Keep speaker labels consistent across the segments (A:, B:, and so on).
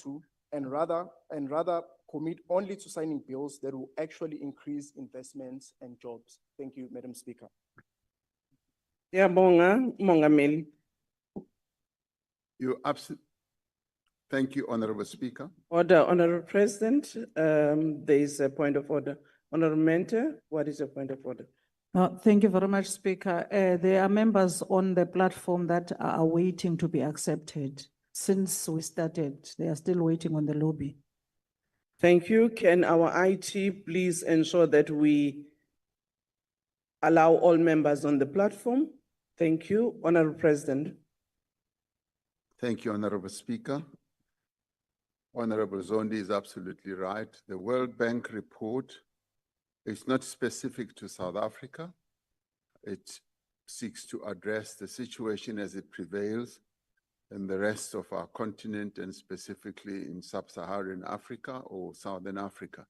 A: to, and rather commit only to signing bills that will actually increase investments and jobs. Thank you, Madam Speaker.
B: Siyabonga, Mongameli.
C: Thank you, Honorable Speaker.
B: Order, Honorable President. There is a point of order. Honorable Mente, what is your point of order?
D: Thank you very much, Speaker. There are members on the platform that are waiting to be accepted. Since we started, they are still waiting on the lobby.
B: Thank you. Can our IT please ensure that we allow all members on the platform? Thank you, Honorable President.
C: Thank you, Honorable Speaker. Honorable Zondi is absolutely right. The World Bank report is not specific to South Africa. It seeks to address the situation as it prevails in the rest of our continent and specifically in sub-Saharan Africa or Southern Africa.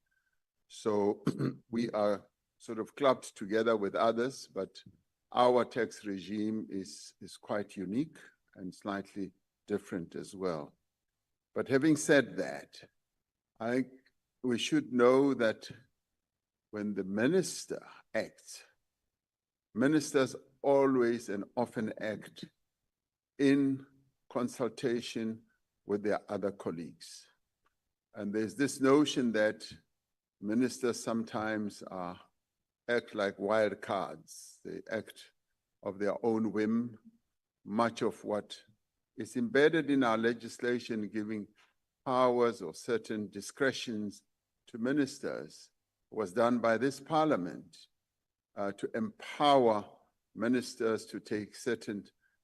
C: So we are sort of clubbed together with others, but our tax regime is quite unique and slightly different as well. But having said that, we should know that when the minister acts, ministers always and often act in consultation with their other colleagues. And there's this notion that ministers sometimes act like wild cards. They act of their own whim. Much of what is embedded in our legislation giving powers or certain discretions to ministers was done by this Parliament to empower ministers to take certain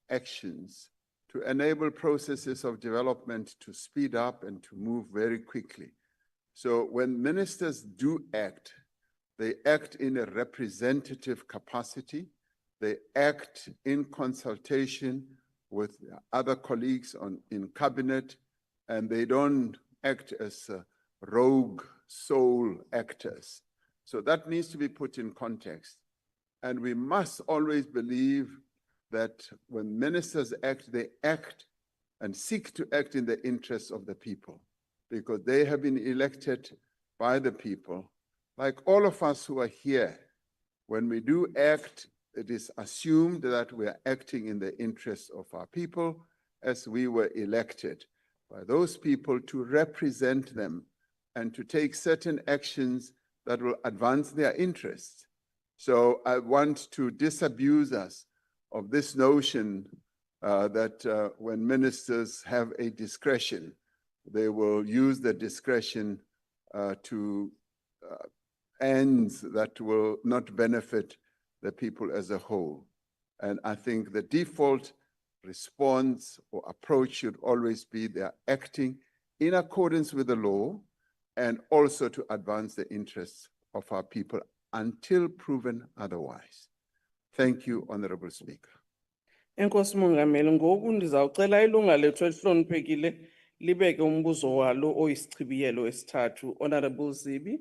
C: actions to enable processes of development to speed up and to move very quickly. So when ministers do act, they act in a representative capacity, they act in consultation with other colleagues in cabinet, and they don't act as rogue sole actors. So that needs to be put in context. And we must always believe that when ministers act, they act and seek to act in the interests of the people, because they have been elected by the people. Like all of us who are here, when we do act, it is assumed that we are acting in the interests of our people as we were elected by those people to represent them and to take certain actions that will advance their interests. So I want to disabuse us of this notion that when ministers have a discretion, they will use the discretion to ends that will not benefit the people as a whole. And I think the default response or approach should always be they're acting in accordance with the law and also to advance the interests of our people until proven otherwise. Thank you, Honorable Speaker.
B: Enkosi Mongameli, ngoku ndizawucela ilunga lethu elihloniphekile libeke umbuzo walo oyisichibiyelo esithathu. Honorable Zibi.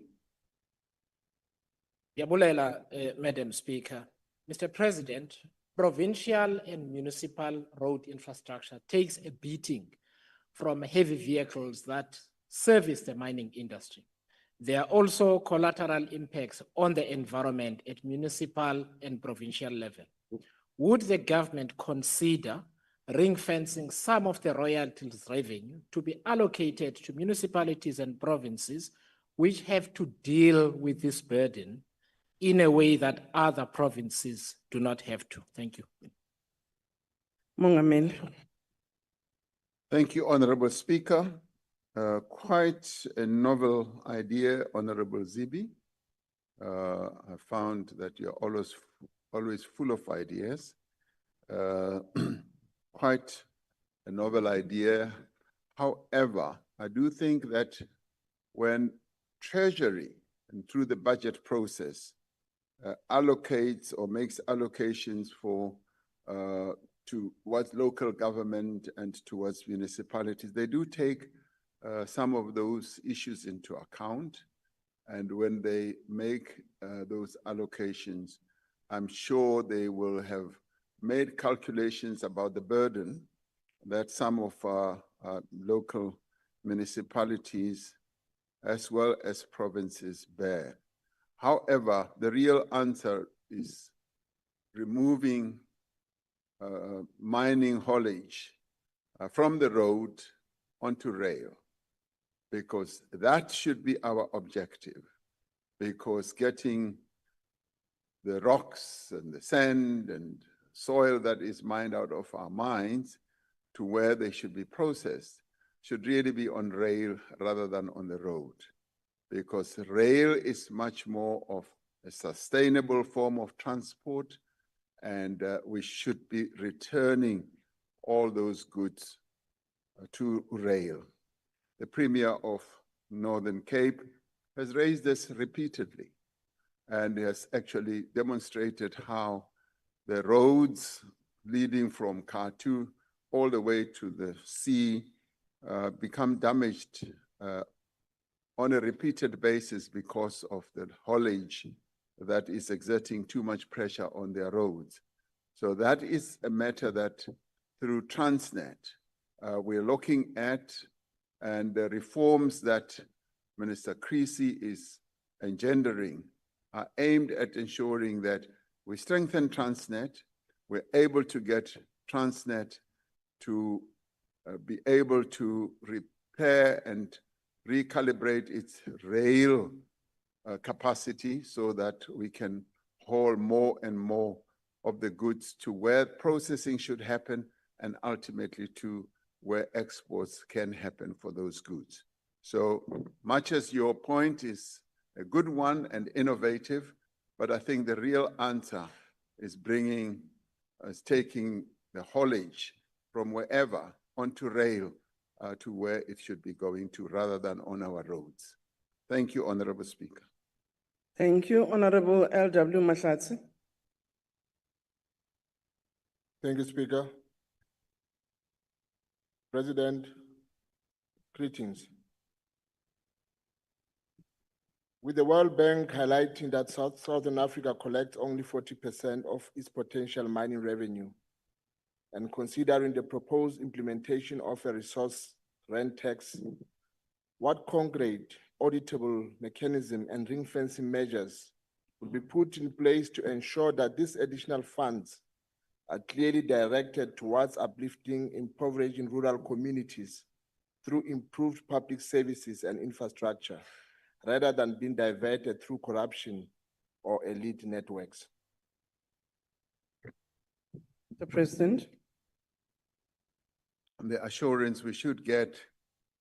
E: Yabulela, Madam Speaker. Mr. President, provincial and municipal road infrastructure takes a beating from heavy vehicles that service the mining industry. There are also collateral impacts on the environment at municipal and provincial level. Would the government consider ring-fencing some of the royalties revenue to be allocated to municipalities and provinces which have to deal with this burden in a way that other provinces do not have to? Thank you.
B: Mongameli.
C: Thank you, Honorable Speaker. Quite a novel idea, Honorable Zibi. I found that you're always full of ideas. Quite a novel idea. However, I do think that when Treasury and through the budget process allocates or makes allocations for towards local government and towards municipalities, they do take some of those issues into account. And when they make those allocations, I'm sure they will have made calculations about the burden that some of our local municipalities as well as provinces bear. However, the real answer is removing mining haulage from the road onto rail, because that should be our objective, because getting the rocks and the sand and soil that is mined out of our mines to where they should be processed should really be on rail rather than on the road, because rail is much more of a sustainable form of transport, and we should be returning all those goods to rail. The Premier of Northern Cape has raised this repeatedly and has actually demonstrated how the roads leading from Khartoum all the way to the sea become damaged on a repeated basis because of the haulage that is exerting too much pressure on their roads. So that is a matter that through Transnet, we're looking at, and the reforms that Minister Creasy is engendering are aimed at ensuring that we strengthen Transnet, we're able to get Transnet to be able to repair and recalibrate its rail capacity so that we can haul more and more of the goods to where processing should happen and ultimately to where exports can happen for those goods. So much as your point is a good one and innovative, but I think the real answer is taking the haulage from wherever onto rail to where it should be going to rather than on our roads. Thank you, Honorable Speaker.
B: Thank you, Honorable L.W. Mahlatsi.
F: Thank you, Speaker. President, greetings. With the World Bank highlighting that Southern Africa collects only 40% of its potential mining revenue, and considering the proposed implementation of a resource rent tax, what concrete, auditable mechanism and ring-fencing measures will be put in place to ensure that these additional funds are clearly directed towards uplifting impoverished rural communities through improved public services and infrastructure, rather than being diverted through corruption or elite networks?
B: Mr. President.
C: The assurance we should get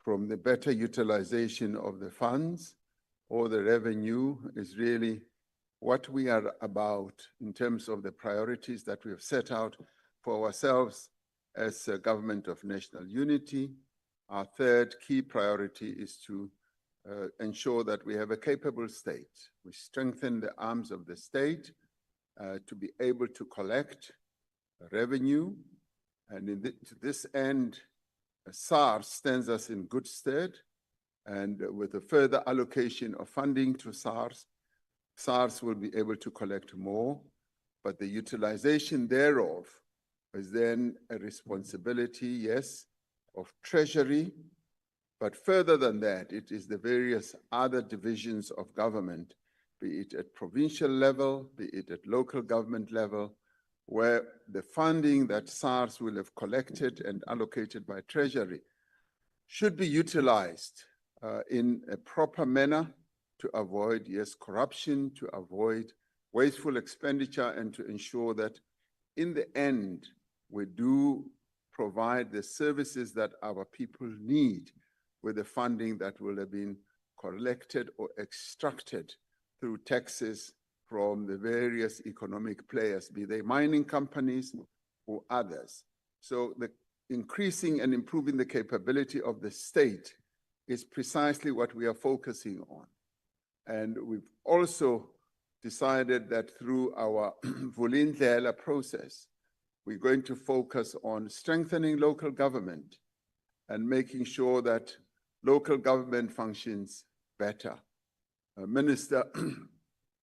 C: from the better utilization of the funds or the revenue is really what we are about in terms of the priorities that we have set out for ourselves as a government of national unity. Our third key priority is to ensure that we have a capable state. We strengthen the arms of the state to be able to collect revenue. And to this end, SARS stands us in good stead. And with a further allocation of funding to SARS, SARS will be able to collect more, but the utilization thereof is then a responsibility, yes, of Treasury, but further than that, it is the various other divisions of government, be it at provincial level, be it at local government level, where the funding that SARS will have collected and allocated by Treasury should be utilized in a proper manner to avoid, yes, corruption, to avoid wasteful expenditure, and to ensure that in the end, we do provide the services that our people need with the funding that will have been collected or extracted through taxes from the various economic players, be they mining companies or others. So the increasing and improving the capability of the state is precisely what we are focusing on. And we've also decided that through our Vulindlela process, we're going to focus on strengthening local government and making sure that local government functions better. A minister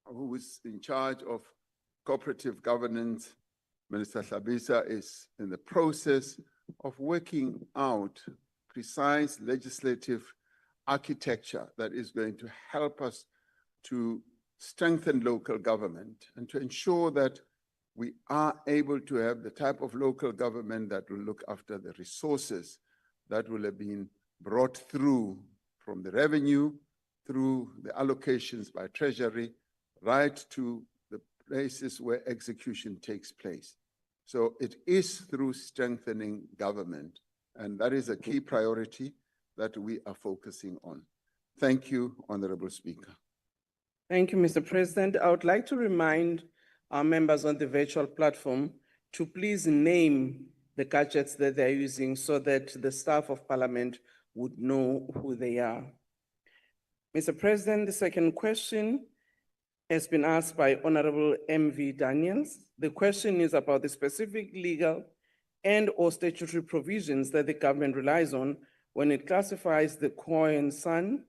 C: who is in charge of cooperative governance, Minister Hlabisa, is in the process of working out precise legislative architecture that is going to help us to strengthen local government and to ensure that we are able to have the type of local government that will look after the resources that will have been brought through from the revenue, through the allocations by Treasury, right to the places where execution takes place. So it is through strengthening government, and that is a key priority that we are focusing on. Thank you, Honorable Speaker.
B: Thank you, Mr. President. I would like to remind our members on the virtual platform to please name the gadgets that they're using so that the staff of Parliament would know who they are. Mr. President, the second question has been asked by Honorable M.V. Daniels. The question is about the specific legal and/or statutory provisions that the government relies on when it classifies the Khoi and San,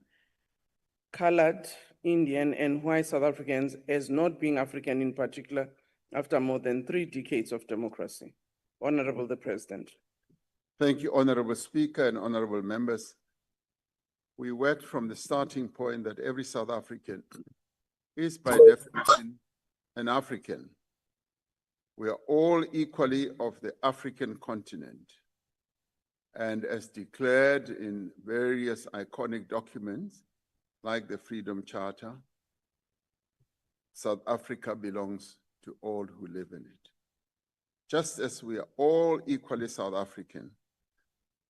B: colored, Indian, and white South Africans as not being African in particular after more than 3 decades of democracy. Honorable the President.
C: Thank you, Honorable Speaker and honorable members. We worked from the starting point that every South African is by definition an African. We are all equally of the African continent. And as declared in various iconic documents, like the Freedom Charter, South Africa belongs to all who live in it. Just as we are all equally South African,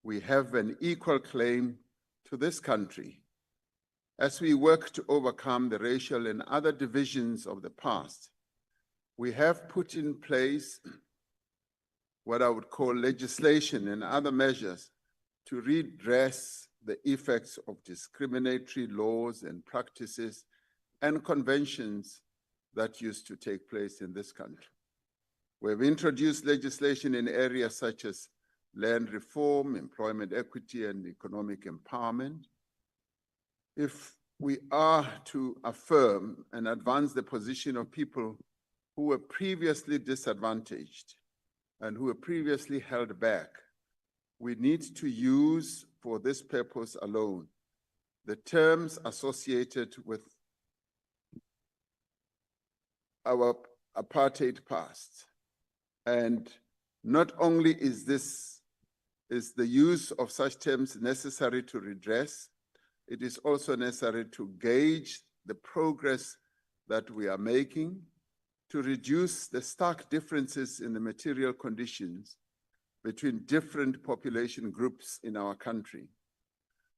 C: we have an equal claim to this country. As we work to overcome the racial and other divisions of the past, we have put in place what I would call legislation and other measures to redress the effects of discriminatory laws and practices and conventions that used to take place in this country. We've introduced legislation in areas such as land reform, employment equity, and economic empowerment. If we are to affirm and advance the position of people who were previously disadvantaged and who were previously held back, we need to use for this purpose alone the terms associated with our apartheid past. And not only is the use of such terms necessary to redress, it is also necessary to gauge the progress that we are making to reduce the stark differences in the material conditions between different population groups in our country.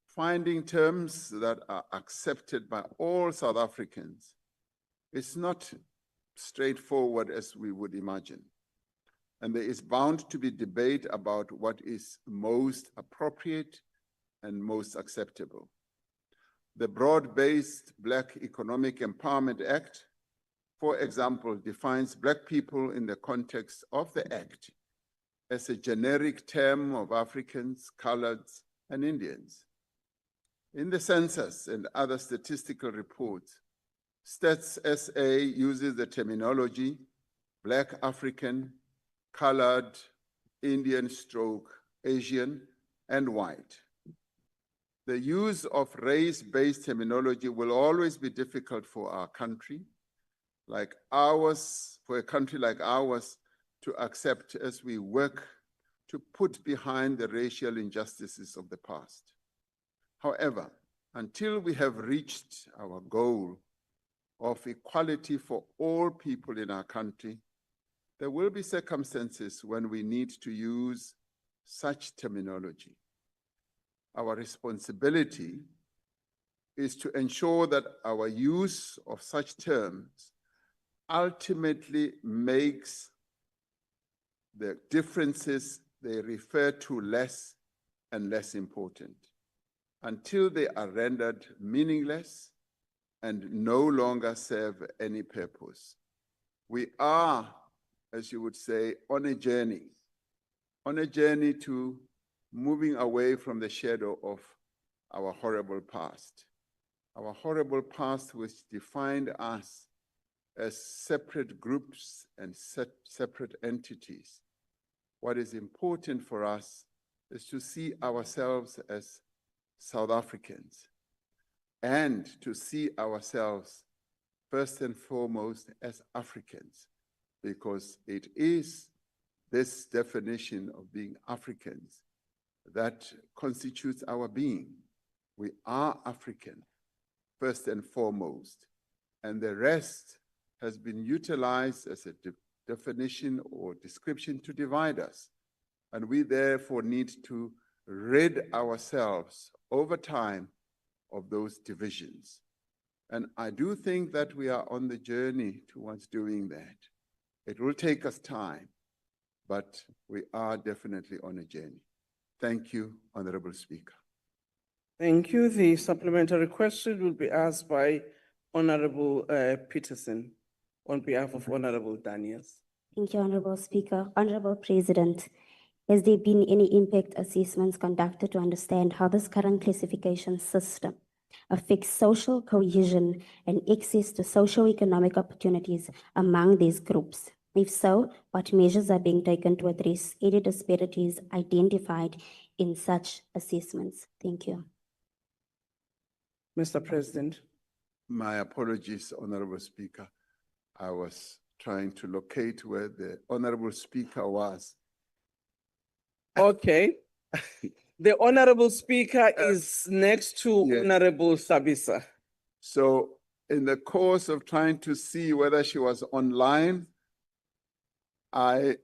C: Finding terms that are accepted by all South Africans is not straightforward as we would imagine. And there is bound to be debate about what is most appropriate and most acceptable. The broad-based Black Economic Empowerment Act, for example, defines Black people in the context of the Act as a generic term of Africans, coloreds, and Indians. In the census and other statistical reports, Stats SA uses the terminology Black African, colored, Indian stroke, Asian, and white. The use of race-based terminology will always be difficult for our country, like ours, for a country like ours, to accept as we work to put behind the racial injustices of the past. However, until we have reached our goal of equality for all people in our country, there will be circumstances when we need to use such terminology. Our responsibility is to ensure that our use of such terms ultimately makes the differences they refer to less and less important until they are rendered meaningless and no longer serve any purpose. We are, as you would say, on a journey to moving away from the shadow of our horrible past. Our horrible past, which defined us as separate groups and separate entities. What is important for us is to see ourselves as South Africans and to see ourselves first and foremost as Africans, because it is this definition of being Africans that constitutes our being. We are African, first and foremost, and the rest has been utilized as a definition or description to divide us. And we therefore need to rid ourselves over time of those divisions. And I do think that we are on the journey towards doing that. It will take us time, but we are definitely on a journey. Thank you, Honorable Speaker.
B: Thank you. The supplementary question will be asked by Honorable Peterson on behalf of Honorable Daniels.
G: Thank you, Honorable Speaker. Honorable President, has there been any impact assessments conducted to understand how this current classification system affects social cohesion and access to socio-economic opportunities among these groups? If so, what measures are being taken to address any disparities identified in such assessments? Thank you.
B: Mr. President.
C: My apologies, Honorable Speaker. I was trying to locate where the Honorable Speaker was.
B: Okay. The Honorable Speaker is next to
C: yes.
B: Honorable Sabisa.
C: So in the course of trying to see whether she was online, I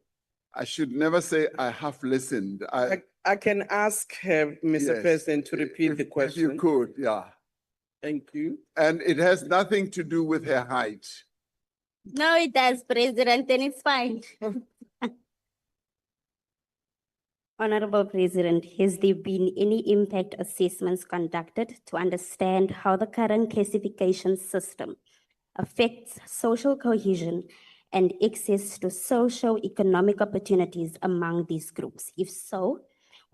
C: should never say I have listened.
B: I can ask her, Mr.
C: Yes,
B: President, to repeat the question.
C: If you could, yeah.
B: Thank you.
C: And it has nothing to do with her height.
G: No, it does, President, and it's fine. Honorable President, has there been any impact assessments conducted to understand how the current classification system affects social cohesion and access to socio-economic opportunities among these groups? If so,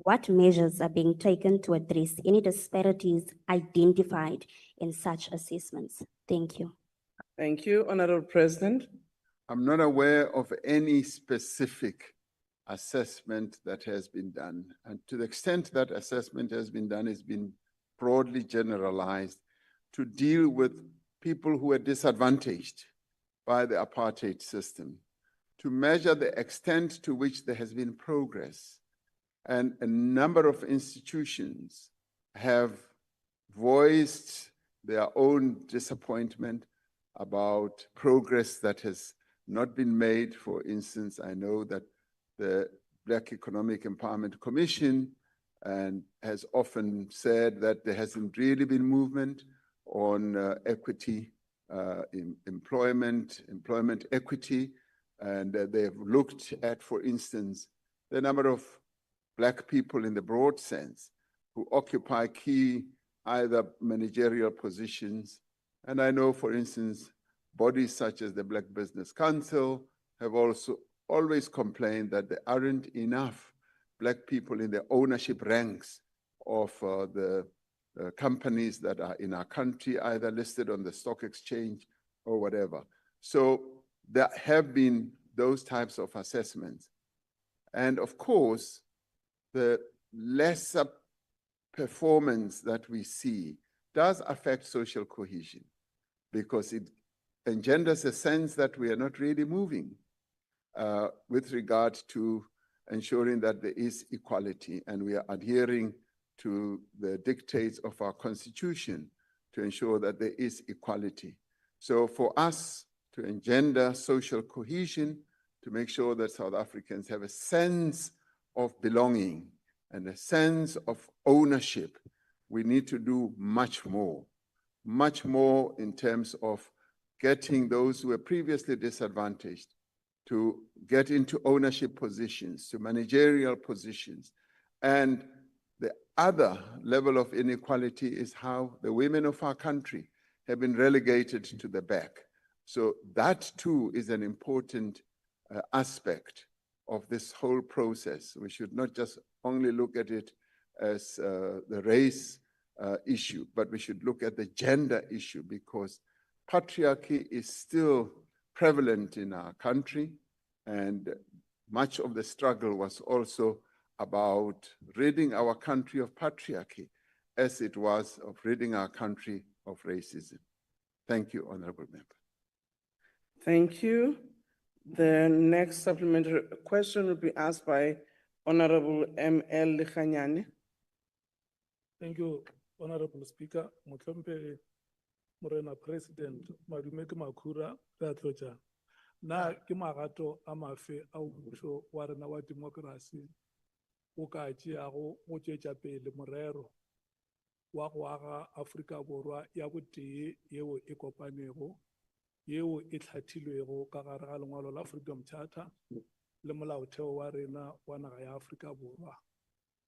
G: what measures are being taken to address any disparities identified in such assessments? Thank you.
B: Thank you, Honorable President.
C: I'm not aware of any specific assessment that has been done. And to the extent that assessment has been done, it's been broadly generalized to deal with people who are disadvantaged by the apartheid system, to measure the extent to which there has been progress. And a number of institutions have voiced their own disappointment about progress that has not been made. For instance, I know that the Black Economic Empowerment Commission has often said that there hasn't really been movement on equity, employment equity, and they've looked at, for instance, the number of Black people in the broad sense who occupy key either managerial positions. And I know, for instance, bodies such as the Black Business Council have also always complained that there aren't enough Black people in the ownership ranks of the companies that are in our country, either listed on the stock exchange or whatever. So there have been those types of assessments. And of course, the lesser performance that we see does affect social cohesion because it engenders a sense that we are not really moving with regard to ensuring that there is equality and we are adhering to the dictates of our constitution to ensure that there is equality. So for us to engender social cohesion, to make sure that South Africans have a sense of belonging and a sense of ownership, we need to do much more in terms of getting those who were previously disadvantaged to get into ownership positions, to managerial positions. And the other level of inequality is how the women of our country have been relegated to the back. So that too is an important aspect of this whole process. We should not just only look at it as the race issue, but we should look at the gender issue because patriarchy is still prevalent in our country, and much of the struggle was also about ridding our country of patriarchy as it was of ridding our country of racism. Thank you, Honorable Member.
B: Thank you. The next supplementary question will be asked by Honorable M.L. Likhanyane.
H: Thank you, Honorable Speaker. Motlhompe Morena President, madume ke makhura re a tlotla. Na ke magato a mafe a mmuso wa rena wa democracy o ka tšeago go tšwetša pele morero wa go aga Afrika Borwa ya botee yeo e kopanego, yeo e hlathilwego ka gare ga lengwalo la Freedom Charter le molaotheo wa rena wa naga ya Afrika Borwa.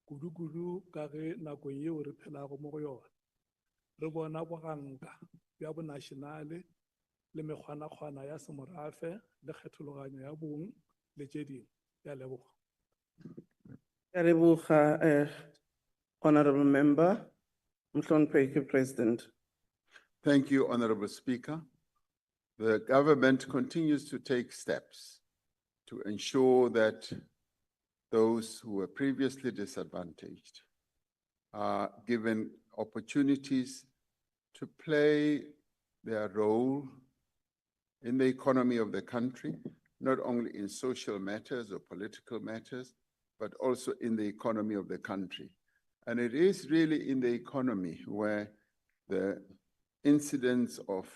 H: Kudu ka ge nako yeo re phelago mo go yona. Re bona boganka bja bonationale le mekgwana-kgwana ya semorafe le kgethologanyo ya bong le tše dingwe. Ke a leboga.
B: Ke a leboga, Honorable Member. Mhloniphe President.
C: Thank you, Honorable Speaker. The government continues to take steps to ensure that those who were previously disadvantaged are given opportunities to play their role in the economy of the country, not only in social matters or political matters, but also in the economy of the country. And it is really in the economy where the incidents of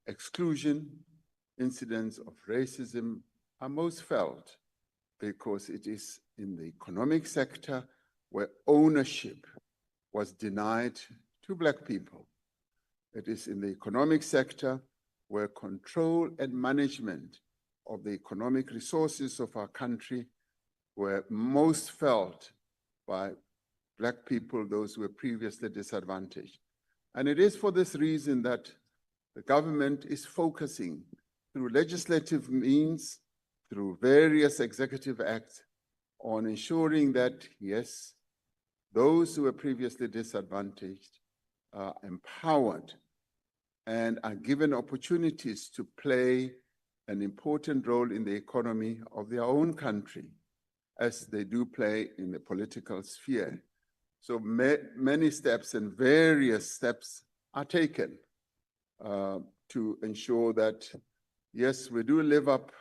C: exclusion, incidents of racism are most felt, because it is in the economic sector where ownership was denied to Black people. It is in the economic sector where control and management of the economic resources of our country were most felt by Black people, those who were previously disadvantaged. And it is for this reason that the government is focusing through legislative means, through various executive acts, on ensuring that, yes, those who were previously disadvantaged are empowered and are given opportunities to play an important role in the economy of their own country, as they do play in the political sphere. So many steps and various steps are taken to ensure that, yes, we do live up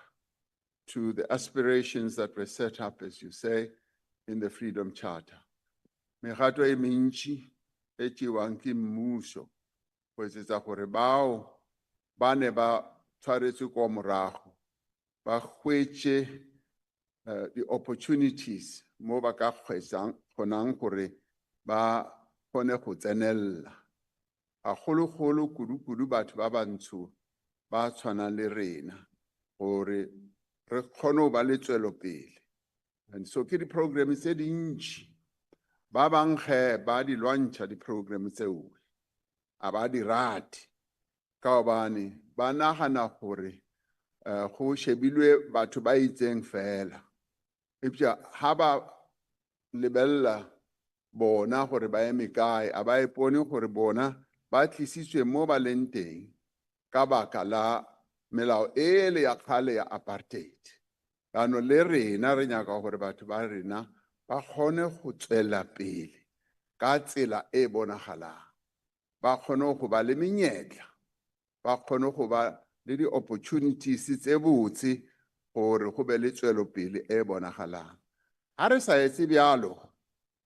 C: to the aspirations that were set up, as you say, in the Freedom Charter. Megato e mentši e tšewang ke mmušo go etsetsa gore bao ba ne ba tshwaretswe kwa morago ba hwetše the opportunities mo ba ka kgonang gore ba kgone go tsenella. Gagologolo kudu batho ba bantsho ba tshwanang le rena gore re kgone go ba le tswelopele. And so ke di-program tse dintši ba bang ge ba di lwantšha di-program tseo a ba di rate ka gobane ba nagana gore go shebilwe batho ba itseng fela. Epša ha ba lebelela bona gore ba eme kae, a ba ipone gore bona ba tlisitswe mo ba leng teng ka baka la melao ele ya kgale ya apartheid. Ano le rena re nyaka gore batho ba rena ba kgone go tswela pele ka tsela e bonagalang, ba kgone go ba le menyetla, ba kgone go ba le di-opportunities tse botse gore go be le tswelopele e bonagalang. Ha re sa etse bjalo,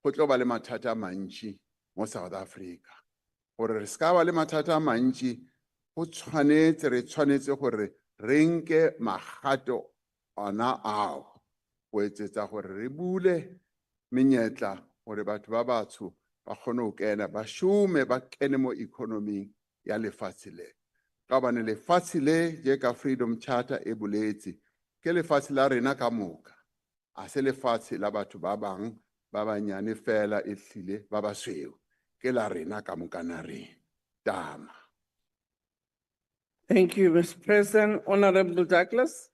C: go tlo ba le mathata a mantši mo South Africa. Gore re ska ba le mathata a mantši, go re tshwanetse gore re nke magato ona ao go etsetsa gore re bule menyetla gore batho ba batsho ba kgone go kena, ba šome, ba kene mo economing ya lefatshe le. Ka gobane lefatshe le je ka Freedom Charter e boletse ke lefatshe la rena ka moka, a se lefatshe la batho ba bang ba banyane fela e hlile ba basweu, ke la rena ka moka na rena. Tama.
B: Thank you, Mr. President. Honorable Douglas.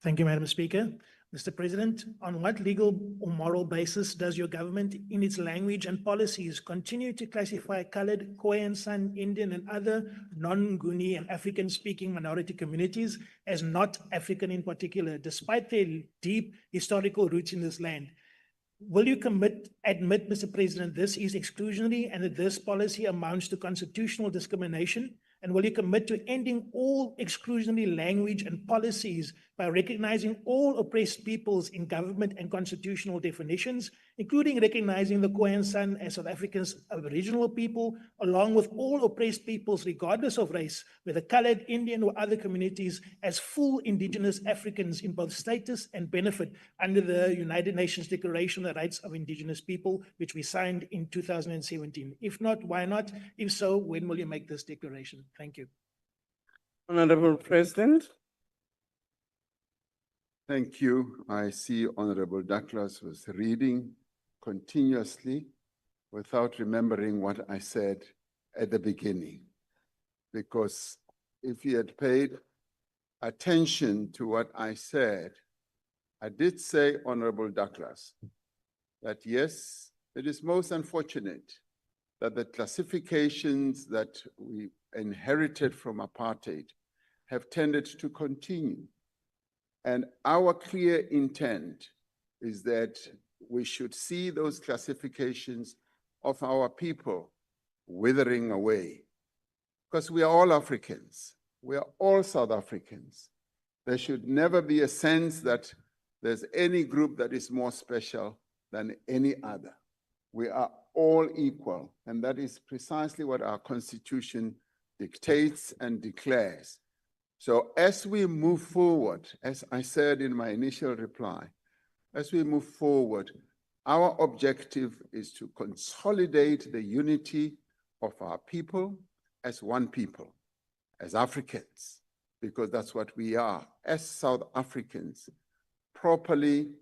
I: Thank you, Madam Speaker. Mr. President, on what legal or moral basis does your government, in its language and policies, continue to classify colored, Khoisan, San, Indian, and other non-Nguni and African-speaking minority communities as not African in particular, despite their deep historical roots in this land? Will you admit, Mr. President, this is exclusionary and that this policy amounts to constitutional discrimination? And will you commit to ending all exclusionary language and policies by recognizing all oppressed peoples in government and constitutional definitions, including recognizing the Khoisan San as South Africa's Aboriginal people, along with all oppressed peoples, regardless of race, whether colored, Indian, or other communities, as full indigenous Africans in both status and benefit under the United Nations Declaration on the Rights of Indigenous People, which we signed in 2017? If not, why not? If so, when will you make this declaration? Thank you.
B: Honorable President.
C: Thank you. I see Honorable Douglas was reading continuously without remembering what I said at the beginning. Because if he had paid attention to what I said, I did say, Honorable Douglas, that yes, it is most unfortunate that the classifications that we inherited from apartheid have tended to continue. And our clear intent is that we should see those classifications of our people withering away. Because we are all Africans. We are all South Africans. There should never be a sense that there's any group that is more special than any other. We are all equal, and that is precisely what our Constitution dictates and declares. So as we move forward, as I said in my initial reply, as we move forward, our objective is to consolidate the unity of our people as one people, as Africans, because that's what we are, as South Africans, properly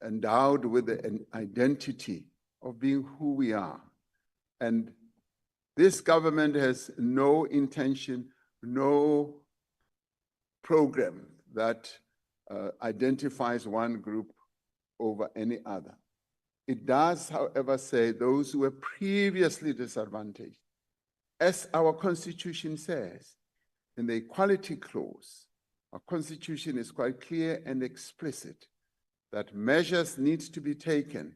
C: endowed with an identity of being who we are. And this government has no intention, no program that identifies one group over any other. It does, however, say those who were previously disadvantaged. As our Constitution says, in the Equality Clause, our Constitution is quite clear and explicit that measures need to be taken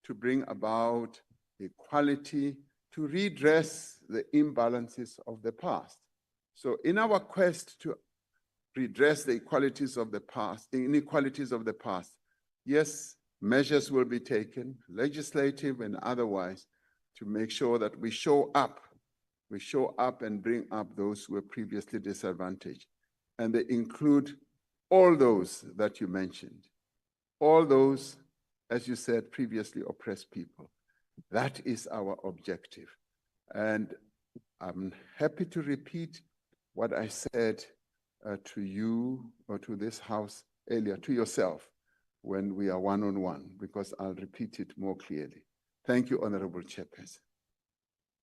C: to bring about equality, to redress the imbalances of the past. So in our quest to redress the inequalities of the past, yes, measures will be taken, legislative and otherwise, to make sure that we show up and bring up those who were previously disadvantaged. And they include all those that you mentioned, all those, as you said, previously oppressed people. That is our objective. And I'm happy to repeat what I said to you or to this House earlier, to yourself, when we are one-on-one, because I'll repeat it more clearly. Thank you, Honorable Chairperson.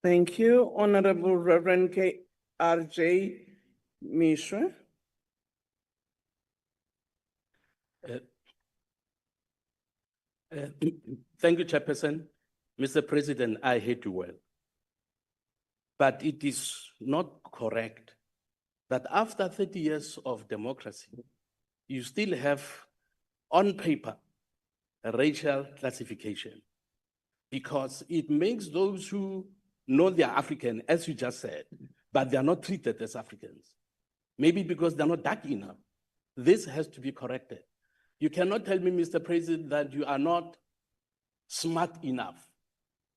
B: Thank you, Honorable Reverend R.J. Mishra.
J: Thank you, Chairperson. Mr. President, I heard you well. But it is not correct that after 30 years of democracy, you still have on paper a racial classification, because it makes those who know they are African, as you just said, but they are not treated as Africans. Maybe because they're not dark enough. This has to be corrected. You cannot tell me, Mr. President, that you are not smart enough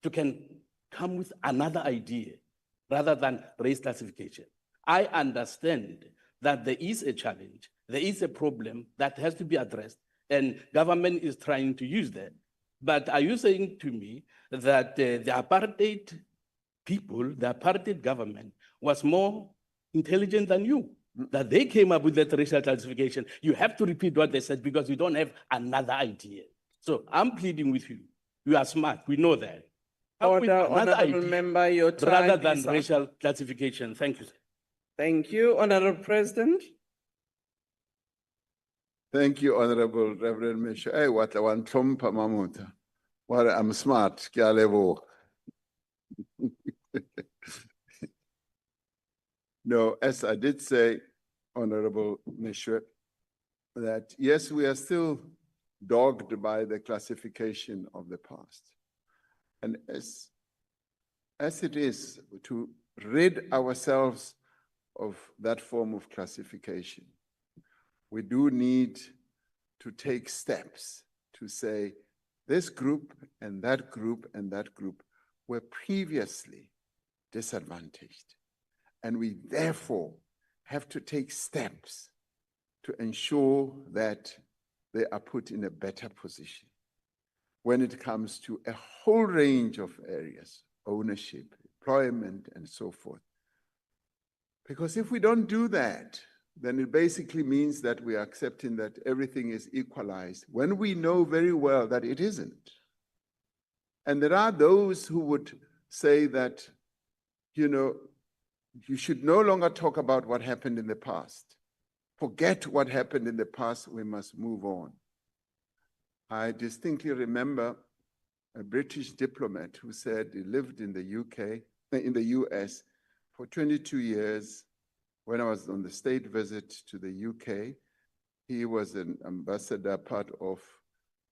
J: to come with another idea rather than race classification. I understand that there is a challenge, there is a problem that has to be addressed, and government is trying to use that. But are you saying to me that the apartheid people, the apartheid government, was more intelligent than you? That they came up with that racial classification? You have to repeat what they said, because we don't have another idea. So I'm pleading with you. You are smart, we know that.
B: Honorable member, your time
J: rather than
B: is up.
J: racial classification. Thank you, sir.
B: Thank you, Honorable President.
C: Thank you, Honorable Reverend Mishra. Hey, what a one trumpa mamuta. What I'm smart, ke a leboga. No, as I did say, Honorable Mishra, that yes, we are still dogged by the classification of the past. And as it is to rid ourselves of that form of classification, we do need to take steps to say this group and that group and that group were previously disadvantaged. And we therefore have to take steps to ensure that they are put in a better position when it comes to a whole range of areas, ownership, employment, and so forth. Because if we don't do that, then it basically means that we are accepting that everything is equalized when we know very well that it isn't. And there are those who would say that, you should no longer talk about what happened in the past. Forget what happened in the past, we must move on. I distinctly remember a British diplomat who said he lived in the US for 22 years. When I was on the state visit to the UK, he was an ambassador, part of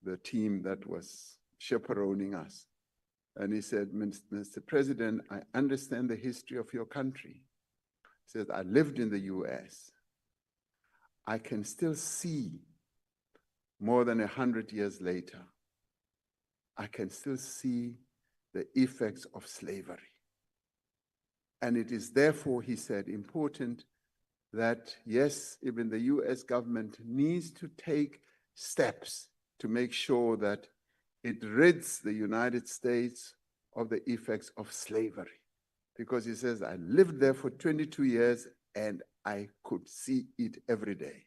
C: the team that was chaperoning us. And he said, Mr. President, I understand the history of your country. He says, I lived in the US. I can still see more than 100 years later, I can still see the effects of slavery. And it is therefore, he said, important that, yes, even the US government needs to take steps to make sure that it rids the United States of the effects of slavery. Because he says, I lived there for 22 years and I could see it every day.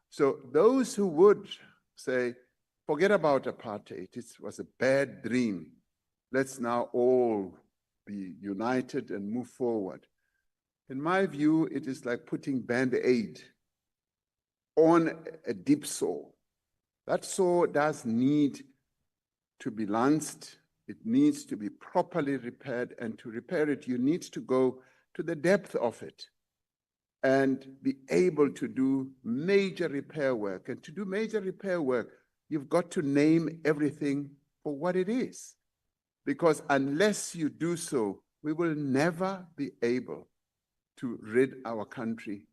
C: So those who would say, forget about apartheid, it was a bad dream. Let's now all be united and move forward. In my view, it is like putting Band-Aid on a deep sore. That sore does need to be lanced. It needs to be properly repaired, and to repair it, you need to go to the depth of it and be able to do major repair work. And to do major repair work, you've got to name everything for what it is. Because unless you do so, we will never be able to rid our country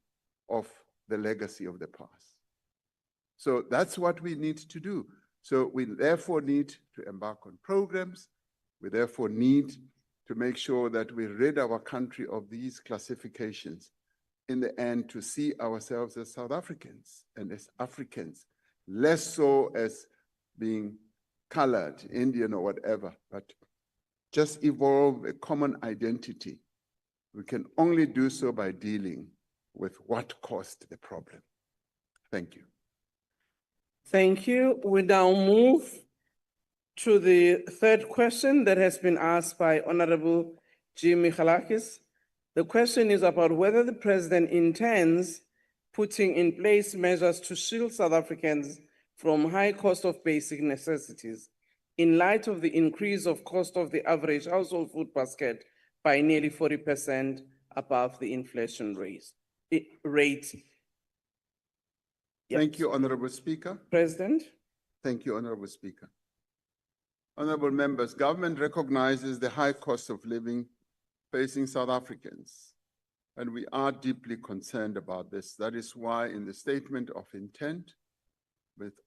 C: of the legacy of the past. So that's what we need to do. So we therefore need to embark on programs. We therefore need to make sure that we rid our country of these classifications, in the end, to see ourselves as South Africans and as Africans, less so as being colored, Indian or whatever, but just evolve a common identity. We can only do so by dealing with what caused the problem. Thank you.
B: Thank you. We now move to the third question that has been asked by Honorable G. Michalakis. The question is about whether the President intends putting in place measures to shield South Africans from high cost of basic necessities in light of the increase of cost of the average household food basket by nearly 40% above the inflation rate. Yes.
C: Thank you, Honorable Speaker.
B: President.
C: Thank you, Honorable Speaker. Honorable members, government recognizes the high cost of living facing South Africans, and we are deeply concerned about this. That is why in the statement of intent,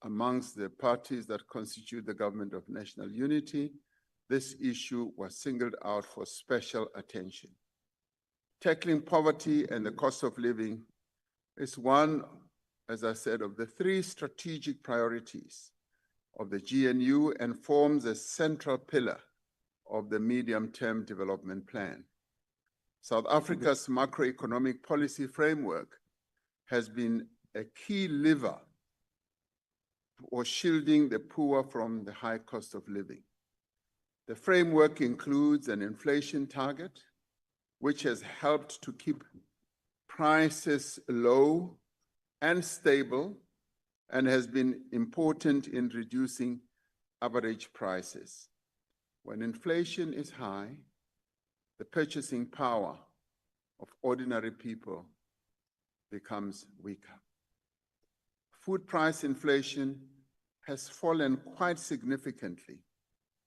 C: amongst the parties that constitute the government of national unity, this issue was singled out for special attention. Tackling poverty and the cost of living is one, as I said, of the three strategic priorities of the GNU and forms a central pillar of the medium-term development plan. South Africa's macroeconomic policy framework has been a key lever for shielding the poor from the high cost of living. The framework includes an inflation target, which has helped to keep prices low and stable, and has been important in reducing average prices. When inflation is high, the purchasing power of ordinary people becomes weaker. Food price inflation has fallen quite significantly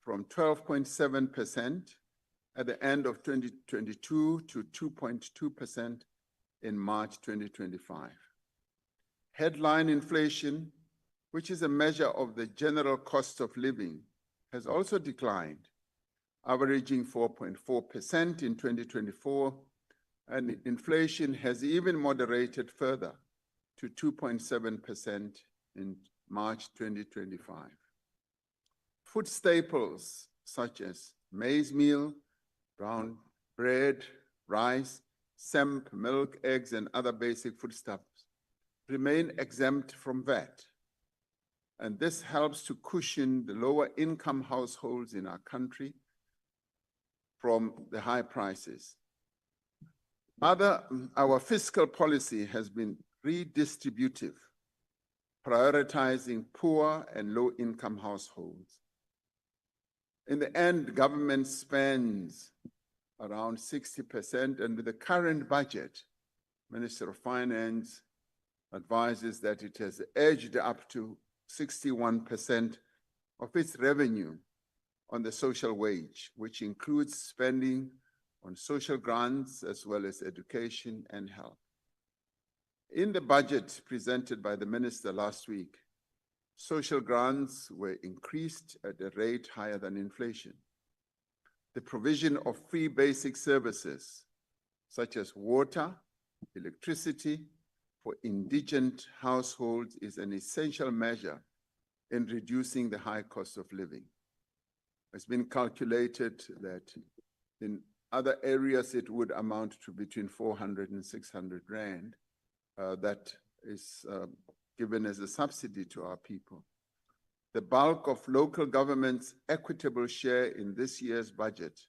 C: from 12.7% at the end of 2022 to 2.2% in March 2025. Headline inflation, which is a measure of the general cost of living, has also declined, averaging 4.4% in 2024, and inflation has even moderated further to 2.7% in March 2025. Food staples such as maize meal, brown bread, rice, semp, milk, eggs, and other basic foodstuffs remain exempt from VAT. And this helps to cushion the lower income households in our country from the high prices. Our fiscal policy has been redistributive, prioritizing poor and low income households. In the end, government spends around 60%, and with the current budget, Minister of Finance advises that it has edged up to 61% of its revenue on the social wage, which includes spending on social grants as well as education and health. In the budget presented by the minister last week, social grants were increased at a rate higher than inflation. The provision of free basic services, such as water, electricity, for indigent households is an essential measure in reducing the high cost of living. It's been calculated that in other areas it would amount to between 400 and 600 rand that is given as a subsidy to our people. The bulk of local government's equitable share in this year's budget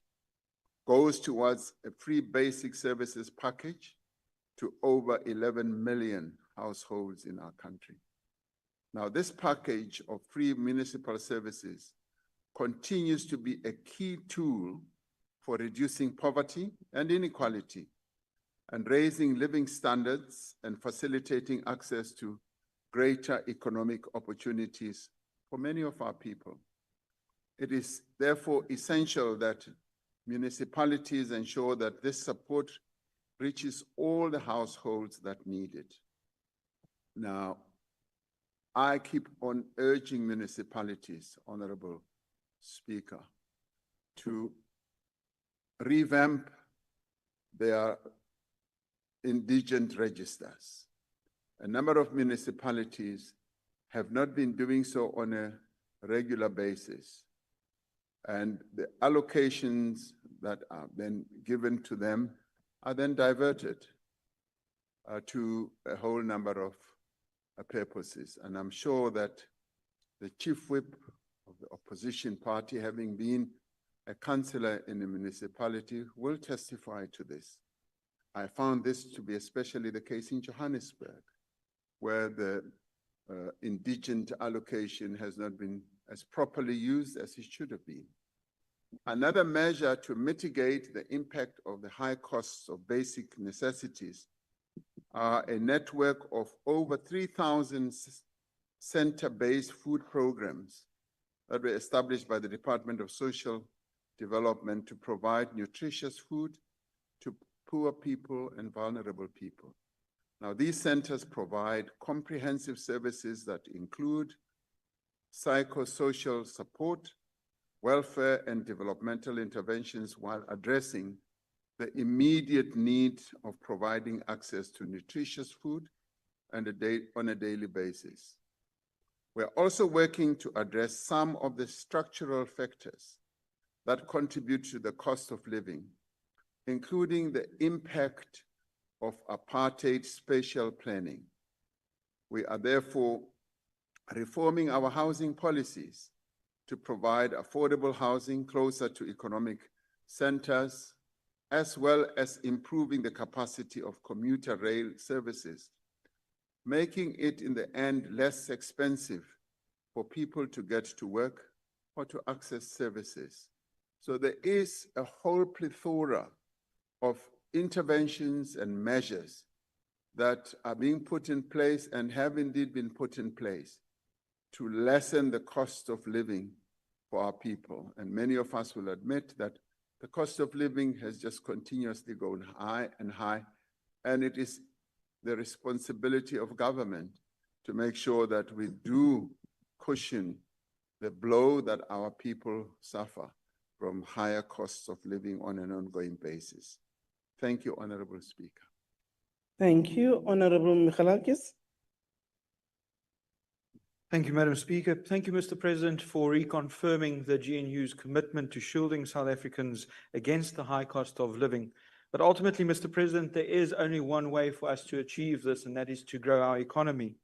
C: goes towards a free basic services package to over 11 million households in our country. Now, this package of free municipal services continues to be a key tool for reducing poverty and inequality and raising living standards and facilitating access to greater economic opportunities for many of our people. It is therefore essential that municipalities ensure that this support reaches all the households that need it. Now, I keep on urging municipalities, Honorable Speaker, to revamp their indigent registers. A number of municipalities have not been doing so on a regular basis. And the allocations that are then given to them are then diverted to a whole number of purposes. And I'm sure that the chief whip of the opposition party, having been a councillor in a municipality, will testify to this. I found this to be especially the case in Johannesburg, where the indigent allocation has not been as properly used as it should have been. Another measure to mitigate the impact of the high costs of basic necessities are a network of over 3,000 center-based food programs that were established by the Department of Social Development to provide nutritious food to poor people and vulnerable people. Now, these centers provide comprehensive services that include psychosocial support, welfare and developmental interventions while addressing the immediate need of providing access to nutritious food and on a daily basis. We're also working to address some of the structural factors that contribute to the cost of living, including the impact of apartheid spatial planning. We are therefore reforming our housing policies to provide affordable housing closer to economic centers, as well as improving the capacity of commuter rail services, making it in the end less expensive for people to get to work or to access services. So there is a whole plethora of interventions and measures that are being put in place and have indeed been put in place to lessen the cost of living for our people. And many of us will admit that the cost of living has just continuously gone high and high, and it is the responsibility of government to make sure that we do cushion the blow that our people suffer from higher costs of living on an ongoing basis. Thank you, Honorable Speaker.
B: Thank you, Honorable Michalakis.
K: Thank you, Madam Speaker. Thank you, Mr. President, for reconfirming the GNU's commitment to shielding South Africans against the high cost of living. But ultimately, Mr. President, there is only one way for us to achieve this, and that is to grow our economy.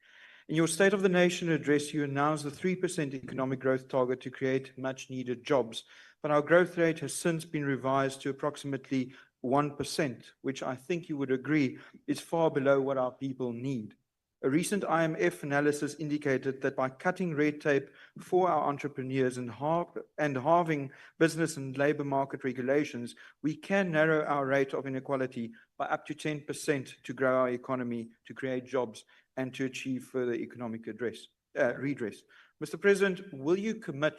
K: In your State of the Nation address, you announced the 3% economic growth target to create much-needed jobs, but our growth rate has since been revised to approximately 1%, which I think you would agree is far below what our people need. A recent IMF analysis indicated that by cutting red tape for our entrepreneurs and halving business and labor market regulations, we can narrow our rate of inequality by up to 10% to grow our economy, to create jobs, and to achieve further economic redress. Mr. President, will you commit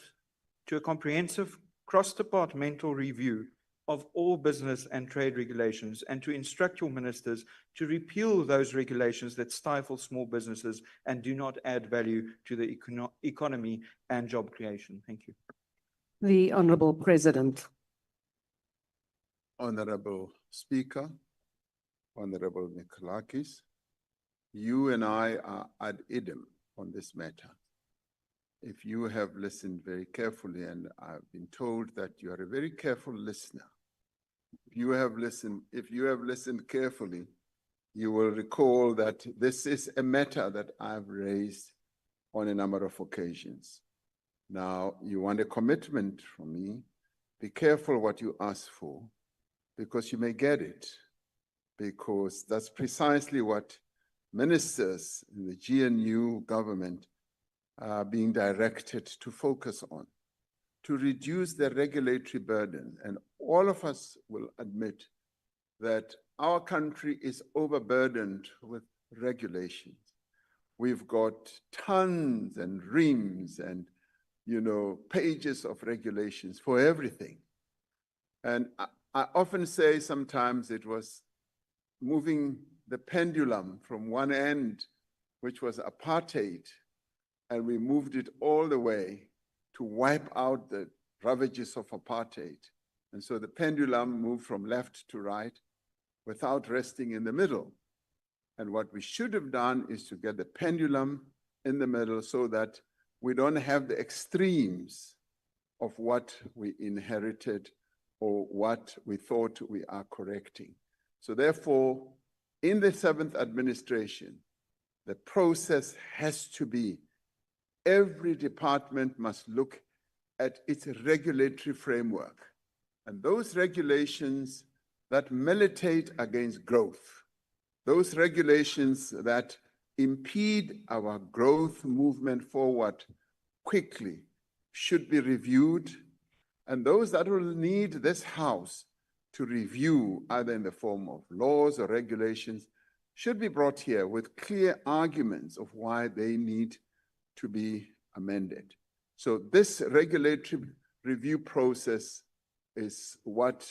K: to a comprehensive cross-departmental review of all business and trade regulations and to instruct your ministers to repeal those regulations that stifle small businesses and do not add value to the economy and job creation? Thank you.
L: The Honourable President.
C: Honorable Speaker, Honorable Michalakis, you and I are ad idem on this matter. If you have listened very carefully, and I've been told that you are a very careful listener, if you have listened carefully, you will recall that this is a matter that I've raised on a number of occasions. Now, you want a commitment from me. Be careful what you ask for, because you may get it, because that's precisely what ministers in the GNU government are being directed to focus on, to reduce the regulatory burden. And all of us will admit that our country is overburdened with regulations. We've got tons and reams and, pages of regulations for everything. And I often say sometimes it was moving the pendulum from one end, which was apartheid, and we moved it all the way to wipe out the ravages of apartheid. And so the pendulum moved from left to right without resting in the middle. And what we should have done is to get the pendulum in the middle so that we don't have the extremes of what we inherited or what we thought we are correcting. So therefore, in the 7th administration, the process has to be every department must look at its regulatory framework. And those regulations that militate against growth, those regulations that impede our growth movement forward quickly should be reviewed. And those that will need this House to review, either in the form of laws or regulations, should be brought here with clear arguments of why they need to be amended. So this regulatory review process is what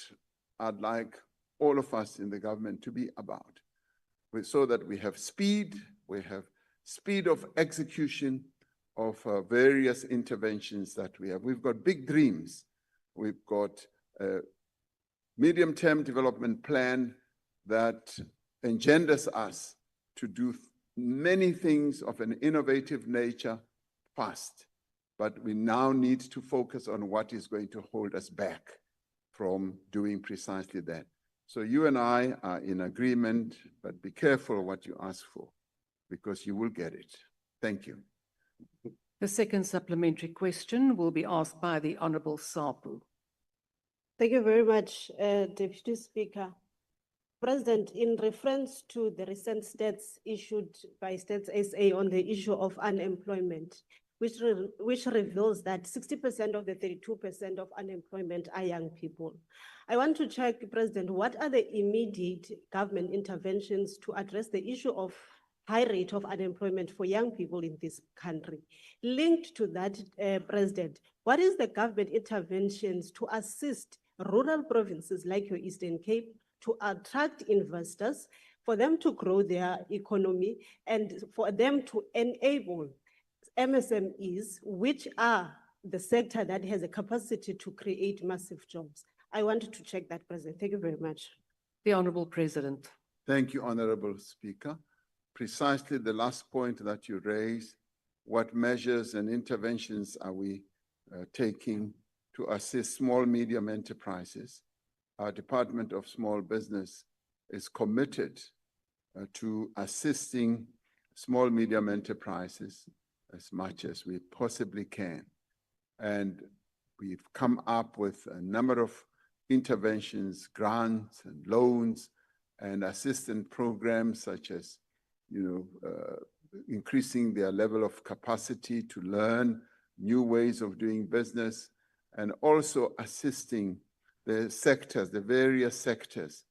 C: I'd like all of us in the government to be about, so that we have speed of execution of various interventions that we have. We've got big dreams. We've got a medium-term development plan that engenders us to do many things of an innovative nature fast, but we now need to focus on what is going to hold us back from doing precisely that. So you and I are in agreement, but be careful what you ask for, because you will get it. Thank you.
L: The second supplementary question will be asked by the Honourable Sapu.
M: Thank you very much, Deputy Speaker. President, in reference to the recent stats issued by Stats SA on the issue of unemployment, which reveals that 60% of the 32% of unemployment are young people. I want to check, President, what are the immediate government interventions to address the issue of high rate of unemployment for young people in this country. Linked to that, President, what is the government interventions to assist rural provinces like your Eastern Cape to attract investors, for them to grow their economy, and for them to enable MSMEs, which are the sector that has a capacity to create massive jobs? I wanted to check that, President. Thank you very much.
L: The Honourable President.
C: Thank you, Honorable Speaker. Precisely the last point that you raised, what measures and interventions are we taking to assist small, medium enterprises? Our Department of Small Business is committed to assisting small, medium enterprises as much as we possibly can. And we've come up with a number of interventions, grants and loans and assistance programs, such as, increasing their level of capacity to learn new ways of doing business, and also assisting the sectors, the various sectors,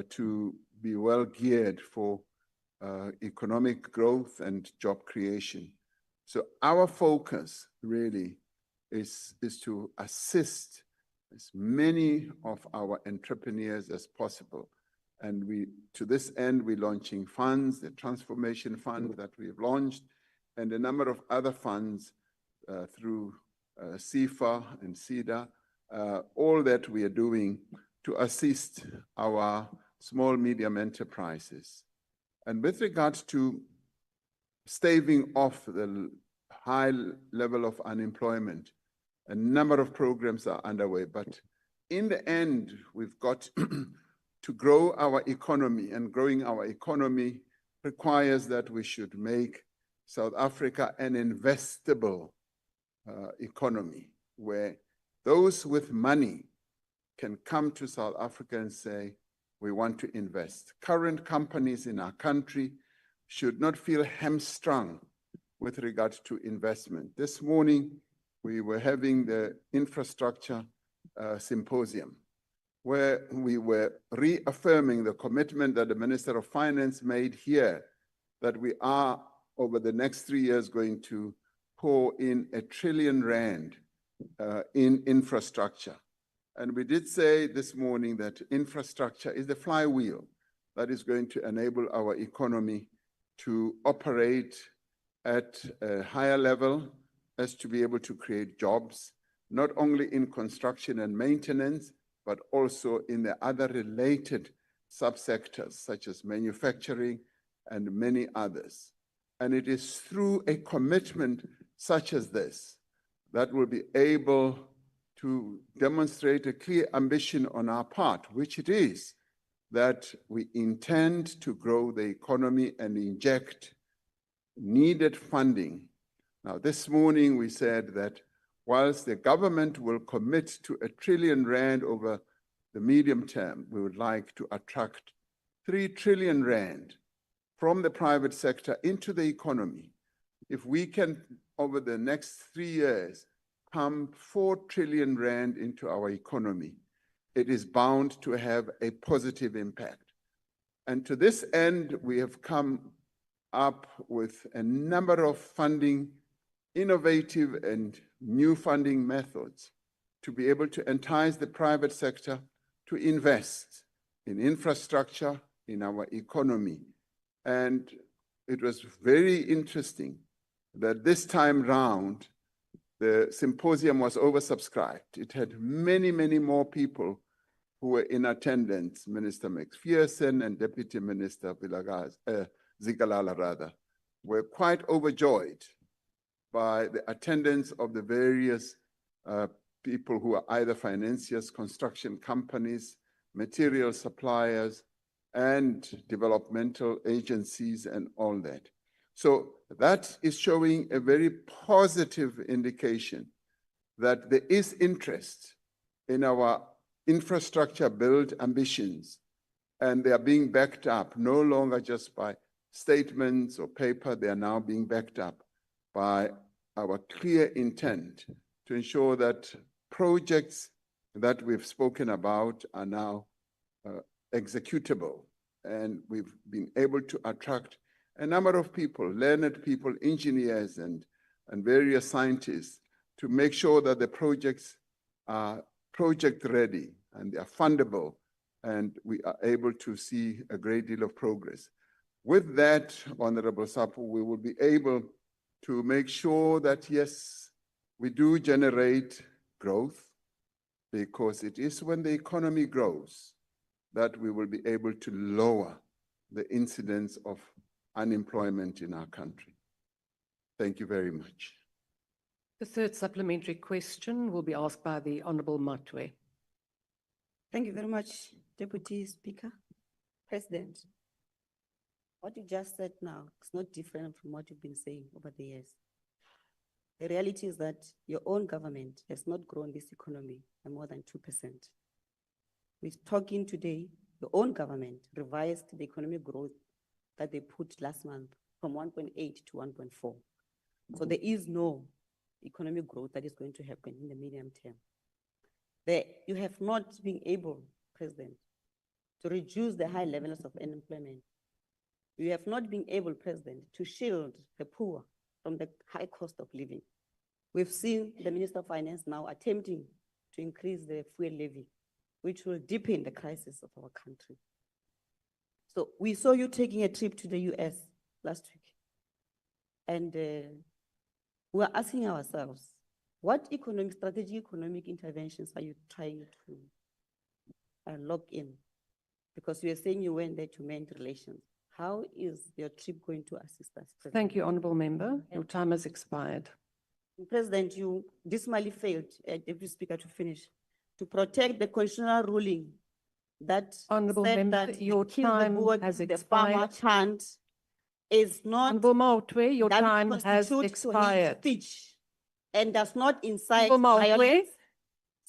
C: to be well geared for economic growth and job creation. So our focus really is to assist as many of our entrepreneurs as possible. And to this end, we're launching funds, the Transformation Fund that we've launched, and a number of other funds through CIFA and CEDA, all that we are doing to assist our small, medium enterprises. And with regard to staving off the high level of unemployment, a number of programs are underway, but in the end, we've got to grow our economy, and growing our economy requires that we should make South Africa an investable economy, where those with money can come to South Africa and say, we want to invest. Current companies in our country should not feel hamstrung with regard to investment. This morning, we were having the infrastructure symposium, where we were reaffirming the commitment that the Minister of Finance made here, that we are, over the next 3 years, going to pour in R1 trillion in infrastructure. And we did say this morning that infrastructure is the flywheel that is going to enable our economy to operate at a higher level, as to be able to create jobs, not only in construction and maintenance, but also in the other related subsectors, such as manufacturing and many others. And it is through a commitment such as this that we'll be able to demonstrate a clear ambition on our part, which it is, that we intend to grow the economy and inject needed funding. Now, this morning we said that whilst the government will commit to R1 trillion over the medium term, we would like to attract R3 trillion from the private sector into the economy. If we can, over the next 3 years, pump R4 trillion into our economy, it is bound to have a positive impact. And to this end, we have come up with a number of funding, innovative and new funding methods to be able to entice the private sector to invest in infrastructure, in our economy. And it was very interesting that this time round, the symposium was oversubscribed. It had many, many more people who were in attendance. Minister McPherson and Deputy Minister Zikalala were quite overjoyed by the attendance of the various people who are either financiers, construction companies, material suppliers, and developmental agencies and all that. So that is showing a very positive indication that there is interest in our infrastructure build ambitions, and they are being backed up no longer just by statements or paper. They are now being backed up by our clear intent to ensure that projects that we've spoken about are now executable. And we've been able to attract a number of people, learned people, engineers and various scientists to make sure that the projects are project ready and they are fundable and we are able to see a great deal of progress. With that, Honorable Sapu, we will be able to make sure that, yes, we do generate growth, because it is when the economy grows that we will be able to lower the incidence of unemployment in our country. Thank you very much.
L: The third supplementary question will be asked by the Honourable Matwe.
N: Thank you very much, Deputy Speaker. President, what you just said now is not different from what you've been saying over the years. The reality is that your own government has not grown this economy by more than 2%. We're talking today, your own government revised the economic growth that they put last month from 1.8 to 1.4. So there is no economic growth that is going to happen in the medium term. You have not been able, President, to reduce the high levels of unemployment. You have not been able, President, to shield the poor from the high cost of living. We've seen the Minister of Finance now attempting to increase the fuel levy, which will deepen the crisis of our country. So we saw you taking a trip to the US last week. And we're asking ourselves, what strategic economic interventions are you trying to lock in? Because you are saying you went there to mend relations. How is your trip going to assist us? President?
L: Thank you, Honourable Member. Your time has expired.
N: President, you dismally failed, Deputy Speaker, to finish, to protect the constitutional ruling that
L: Honourable
N: said
L: Member,
N: that
L: your time has
N: the farmer
L: expired.
N: chant is not
L: Honourable Matwe, your
N: that
L: time has
N: constitute to hate
L: expired.
N: speech and does not incite
L: Honourable Matwe,
N: violence.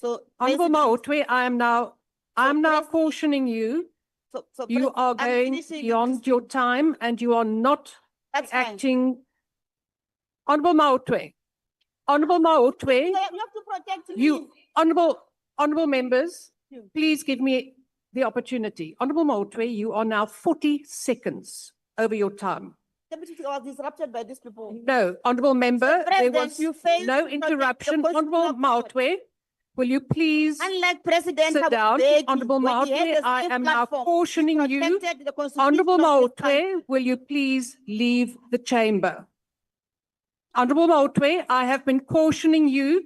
N: So,
L: Honourable
N: President,
L: Matwe, I'm now cautioning you. You are
N: I'm
L: going
N: finishing,
L: beyond your time and you are not
N: that's fine.
L: acting. Honourable Matwe, Honourable Matwe,
N: You have to protect me.
L: honourable members,
N: You.
L: please give me the opportunity. Honourable Matwe, you are now 40 seconds over your time.
N: Deputy Speaker, I was disrupted by these people.
L: No, honourable member, there
N: President,
L: was
N: you failed
L: no
N: to protect the
L: interruption.
N: constitutional
L: Honourable Matwe, will you please
N: Unlike President
L: sit down? Honourable Matwe, I am now cautioning you. Honourable Matwe, will you please leave the chamber? Honourable Matwe, I have been cautioning you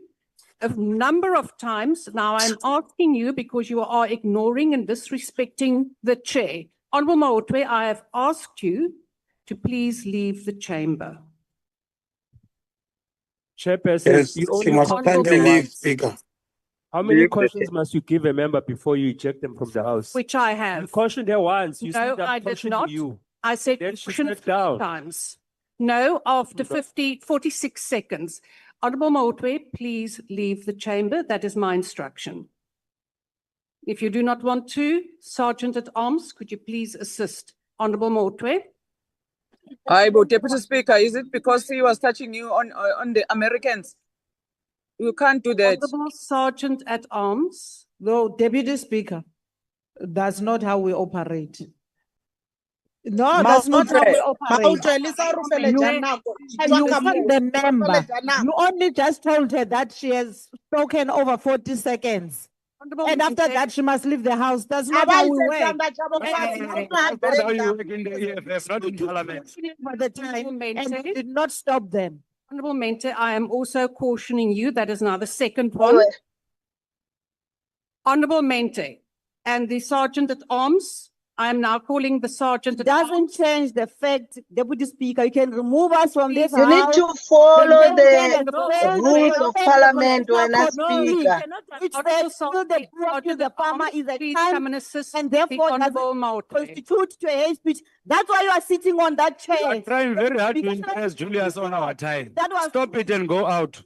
L: a number of times. Now I'm asking you because you are ignoring and disrespecting the chair. Honourable Matwe, I have asked you to please leave the chamber.
O: Chairperson,
P: Yes,
O: you
P: she
O: only
P: must
O: caution
P: kindly
O: them
P: leave,
O: once.
P: Speaker.
O: How many
P: Leave the
O: cautions must you give a member before you eject them from the house?
L: Which I
O: You
L: have.
O: cautioned her once. You
L: No,
O: said
L: I
O: I'm
L: did
O: cautioning
L: not.
O: you.
L: I said
O: Then she
L: caution
O: sat
L: 50
O: down.
L: times. No, after 46 seconds. Honourable Matwe, please leave the chamber. That is my instruction. If you do not want to, Sergeant at Arms, could you please assist? Honourable Matwe.
Q: But Deputy Speaker, is it because he was touching you on the Americans? You can't do that.
L: Honourable Sergeant at Arms.
D: Though, Deputy Speaker, that's not how we operate. No, that's not how we operate. You want the member. You only just told her that she has spoken over 40 seconds. And after that, she must leave the house. That's not how we work.
P: That's how you work in the EFF, not in Parliament.
D: For the time, and you did not stop them.
L: Honourable Mente, I am also cautioning you. That is now the second one. Honourable Mente and the Sergeant at Arms. I am now calling the Sergeant at Arms.
N: Doesn't change the fact, Deputy Speaker, you can remove us from this
R: You need
N: house.
R: to follow the
N: Failed
R: rules
N: to
R: of
N: respect the
R: Parliament when I
N: constitutional
R: speak.
N: code, which says kill the poor, kill the farmer is a crime, and therefore doesn't constitute to a hate speech. That's why you are sitting on that chair.
P: You are trying very hard to impress Julius on our time. Stop it and go out.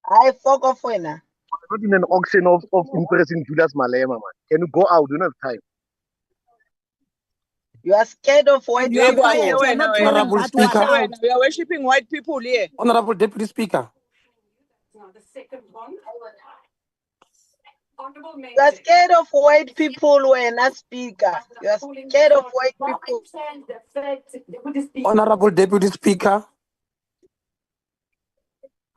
R: I fuck off when
S: not in an auction of impressing Julius Malema, man. Can you go out? You don't have time.
R: you are scared of white people.
Q: Honourable Speaker. We are worshipping white people here.
P: Honourable Deputy Speaker.
L: Now the second one. Honorable Member.
R: You are scared of white people when a speaker. You are scared of white people.
T: Honorable Deputy Speaker.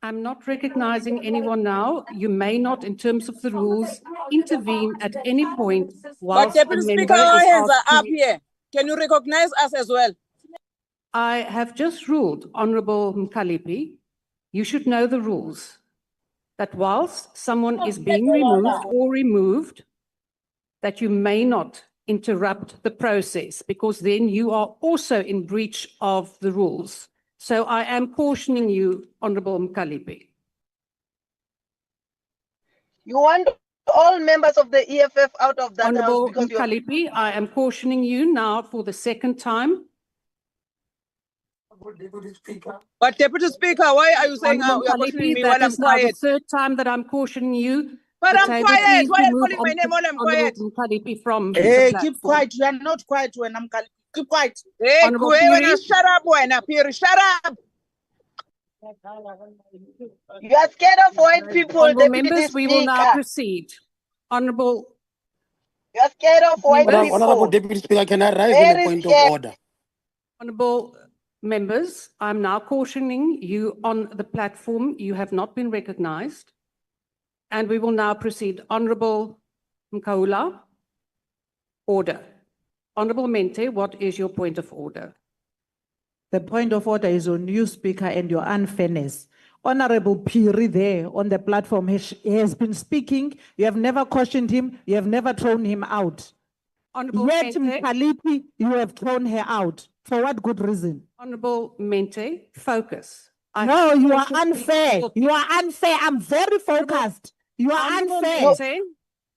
L: I'm not recognizing anyone now. You may not, in terms of the rules, intervene at any point
Q: But
L: whilst a
Q: Deputy Speaker,
L: member
Q: our
L: is
Q: hands are up
L: asking.
Q: here. Can you recognize us as well?
L: I have just ruled, Honorable Mkalipi, you should know the rules, that whilst someone is being removed, that you may not interrupt the process, because then you are also in breach of the rules. So I am cautioning you, Honorable Mkalipi.
R: You want all members of the EFF out of that house
L: Honorable
R: because you're
L: Mkalipi, I am cautioning you now for the second time.
Q: But Deputy Speaker, why are you saying
L: Honorable
Q: you are questioning
L: Mkalipi,
Q: me
L: that
Q: while I'm
L: is now the
Q: quiet?
L: third time that I'm cautioning you.
Q: But
L: The
Q: I'm
L: table,
Q: quiet.
L: please
Q: Why are you
L: remove
Q: calling my name while I'm
L: Honorable
Q: quiet?
L: Mkalipi from the
U: Hey,
L: platform.
U: keep quiet. You are not quiet when I'm calling. Keep quiet.
Q: Hey,
L: Honorable
Q: when
L: Piri.
Q: shut up, Piri, shut up.
R: You are scared of white people,
L: Honorable
R: Deputy
L: members, we will now
R: Speaker.
L: proceed. Honorable.
R: You are scared of white people.
T: Honorable Deputy Speaker, can I raise on a
R: Very
T: point of
R: scared.
T: order?
L: Honorable members, I'm now cautioning you on the platform. You have not been recognized. And we will now proceed. Honorable Mkaula, order. Honorable Mente, what is your point of order?
D: The point of order is on you, Speaker, and your unfairness. Honorable Piri there on the platform has been speaking. You have never questioned him. You have never thrown him out.
L: Honorable
D: Yet
L: Mente.
D: Mkalipi, you have thrown her out. For what good reason?
L: Honorable Mente, focus.
D: No, you are unfair. You are unfair. I'm very focused. You are
L: Honorable
D: unfair.
L: Mente,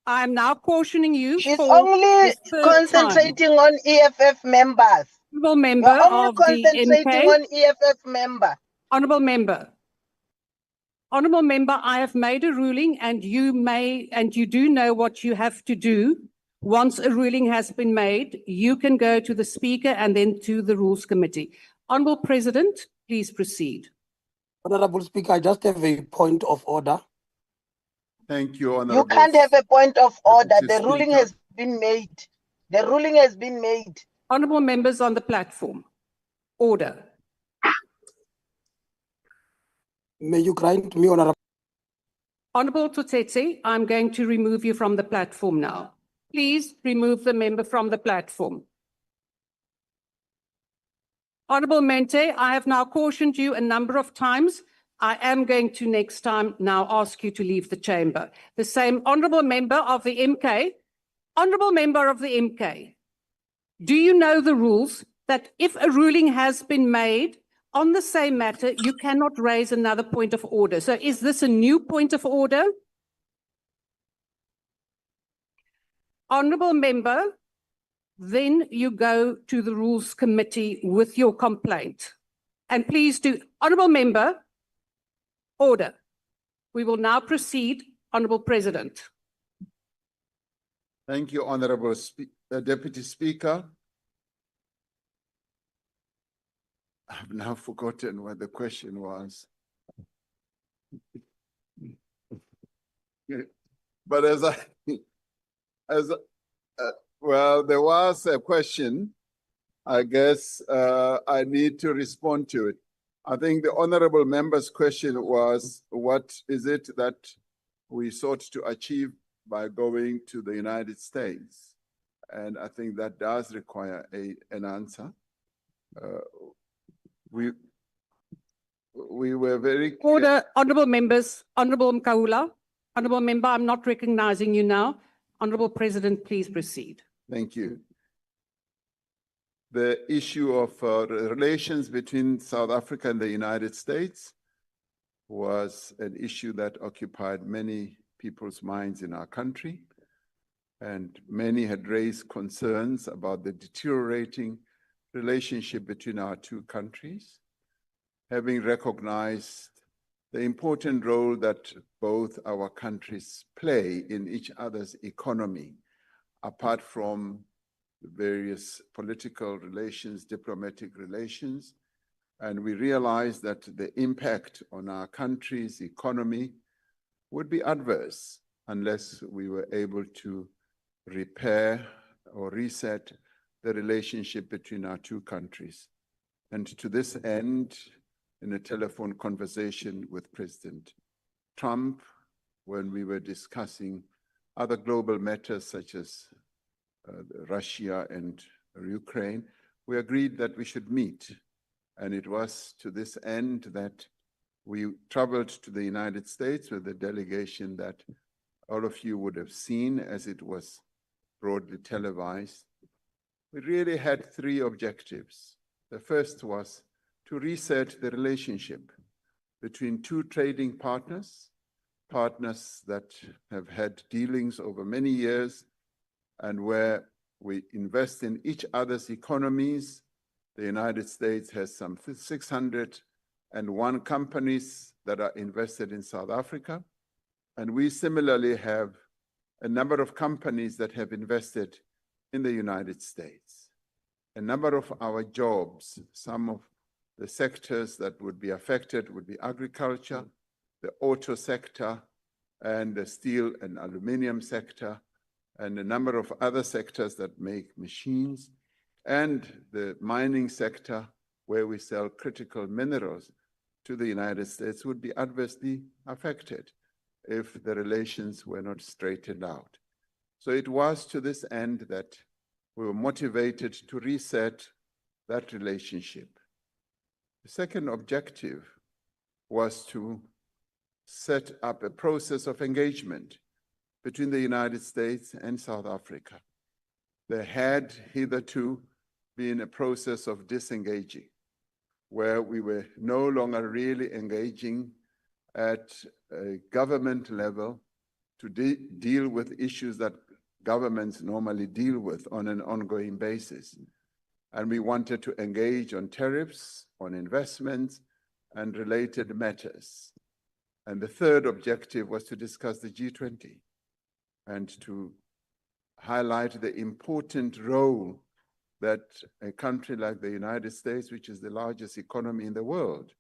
L: I am now cautioning you
R: She's
L: for
R: only
L: the third
R: concentrating
L: time.
R: on EFF members.
L: Honorable member
R: You're only
L: of the
R: concentrating
L: MK.
R: on EFF member.
L: Honorable member. Honorable member, I have made a ruling and you do know what you have to do. Once a ruling has been made, you can go to the speaker and then to the rules committee. Honorable President, please proceed.
T: Honorable Speaker, I just have a point of order.
C: Thank you,
R: You
C: Honorable.
R: can't have a point of order.
C: Deputy
R: The ruling
C: Speaker.
R: has been made. The ruling has been made.
L: Honorable members on the platform, order.
T: May you grant me, Honorable.
L: Honorable Tutetse, I'm going to remove you from the platform now. Please remove the member from the platform. Honorable Mente, I have now cautioned you a number of times. I am going to next time now ask you to leave the chamber. The same honorable member of the MK. Honorable member of the MK, do you know the rules that if a ruling has been made on the same matter, you cannot raise another point of order? So is this a new point of order? Honorable member, then you go to the rules committee with your complaint. And please do, honorable member, order. We will now proceed, Honorable President.
C: Thank you, Honorable Deputy Speaker. I've now forgotten what the question was. But well, there was a question. I guess I need to respond to it. I think the honorable member's question was, what is it that we sought to achieve by going to the United States? And I think that does require an answer. We were very...
L: Order, honorable members, Honorable Mkaula. Honorable member, I'm not recognizing you now. Honorable President, please proceed.
C: Thank you. The issue of relations between South Africa and the United States was an issue that occupied many people's minds in our country. And many had raised concerns about the deteriorating relationship between our two countries, having recognized the important role that both our countries play in each other's economy, apart from the various political relations, diplomatic relations. And we realized that the impact on our country's economy would be adverse unless we were able to repair or reset the relationship between our two countries. And to this end, in a telephone conversation with President Trump, when we were discussing other global matters such as Russia and Ukraine, we agreed that we should meet. And it was to this end that we traveled to the United States with a delegation that all of you would have seen as it was broadly televised. We really had three objectives. The first was to reset the relationship between two trading partners, partners that have had dealings over many years and where we invest in each other's economies. The United States has some 601 companies that are invested in South Africa. And we similarly have a number of companies that have invested in the United States. A number of our jobs, some of the sectors that would be affected would be agriculture, the auto sector, and the steel and aluminum sector, and a number of other sectors that make machines, and the mining sector, where we sell critical minerals to the United States, would be adversely affected if the relations were not straightened out. So it was to this end that we were motivated to reset that relationship. The second objective was to set up a process of engagement between the United States and South Africa. There had hitherto been a process of disengaging, where we were no longer really engaging at a government level to deal with issues that governments normally deal with on an ongoing basis. And we wanted to engage on tariffs, on investments, and related matters. And the third objective was to discuss the G20 and to highlight the important role that a country like the United States, which is the largest economy in the world,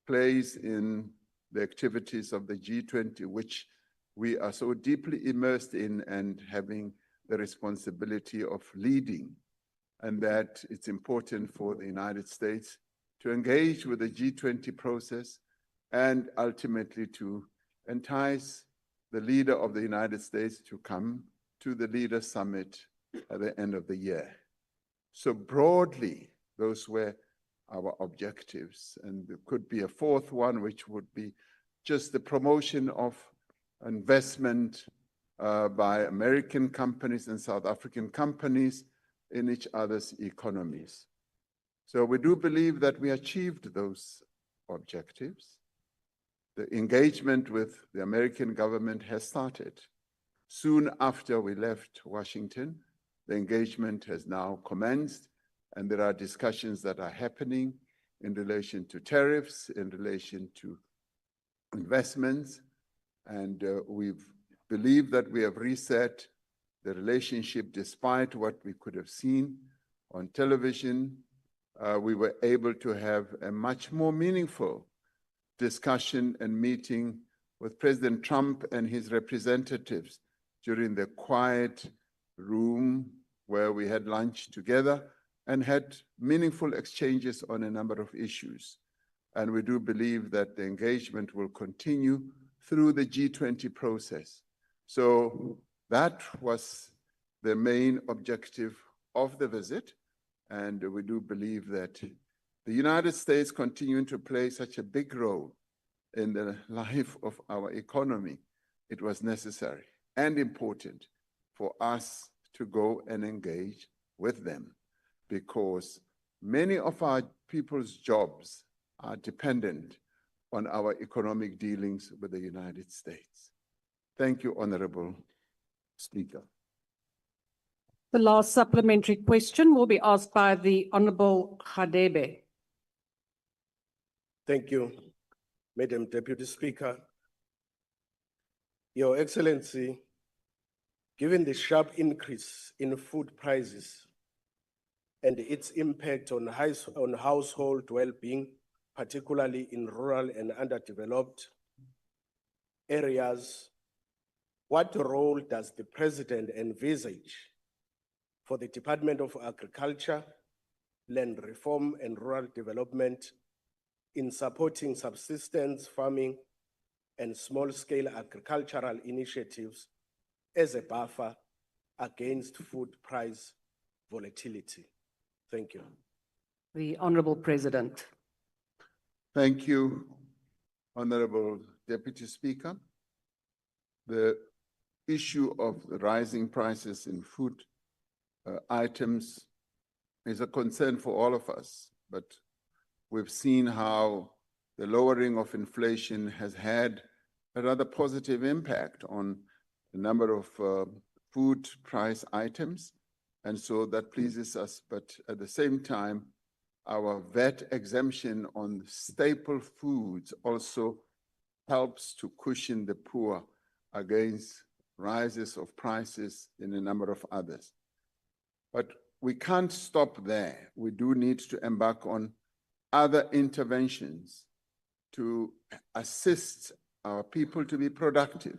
C: plays in the activities of the G20, which we are so deeply immersed in and having the responsibility of leading. And that it's important for the United States to engage with the G20 process and ultimately to entice the leader of the United States to come to the Leaders' Summit at the end of the year. So broadly, those were our objectives. And there could be a fourth one, which would be just the promotion of investment by American companies and South African companies in each other's economies. So we do believe that we achieved those objectives. The engagement with the American government has started. Soon after we left Washington, the engagement has now commenced, and there are discussions that are happening in relation to tariffs, in relation to investments, and we believe that we have reset the relationship despite what we could have seen on television. We were able to have a much more meaningful discussion and meeting with President Trump and his representatives during the quiet room where we had lunch together and had meaningful exchanges on a number of issues. And we do believe that the engagement will continue through the G20 process. So that was the main objective of the visit. And we do believe that the United States continuing to play such a big role in the life of our economy, it was necessary and important for us to go and engage with them, because many of our people's jobs are dependent on our economic dealings with the United States. Thank you, Honorable Speaker.
L: The last supplementary question will be asked by the Honorable Khadebe.
A: Thank you, Madam Deputy Speaker. Your Excellency, given the sharp increase in food prices and its impact on household well-being, particularly in rural and underdeveloped areas, What role does the President envisage for the Department of Agriculture, Land Reform and Rural Development in supporting subsistence farming and small-scale agricultural initiatives as a buffer against food price volatility? Thank you.
L: The Honourable President.
C: Thank you, Honorable Deputy Speaker. The issue of the rising prices in food items is a concern for all of us, but we've seen how the lowering of inflation has had a rather positive impact on the number of food price items, and so that pleases us. But at the same time, our VAT exemption on staple foods also helps to cushion the poor against rises of prices in a number of others. But we can't stop there. We do need to embark on other interventions to assist our people to be productive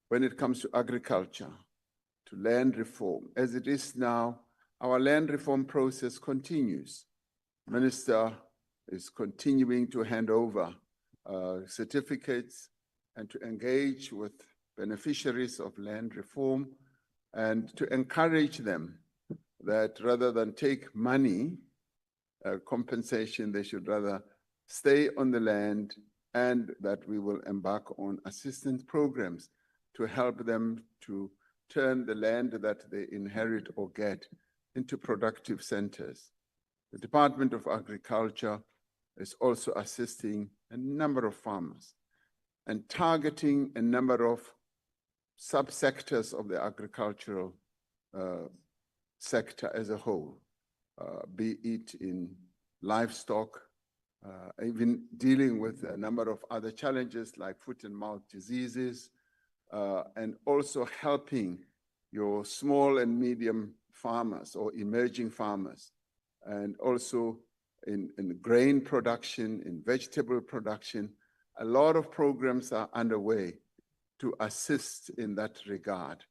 C: when it comes to agriculture, to land reform. As it is now, our land reform process continues. Minister is continuing to hand over certificates and to engage with beneficiaries of land reform and to encourage them that rather than take money compensation, they should rather stay on the land, and that we will embark on assistance programs to help them to turn the land that they inherit or get into productive centers. The Department of Agriculture is also assisting a number of farmers and targeting a number of subsectors of the agricultural sector as a whole, be it in livestock, even dealing with a number of other challenges like foot and mouth diseases, and also helping your small and medium farmers or emerging farmers, and also in grain production, in vegetable production. A lot of programs are underway to assist in that regard.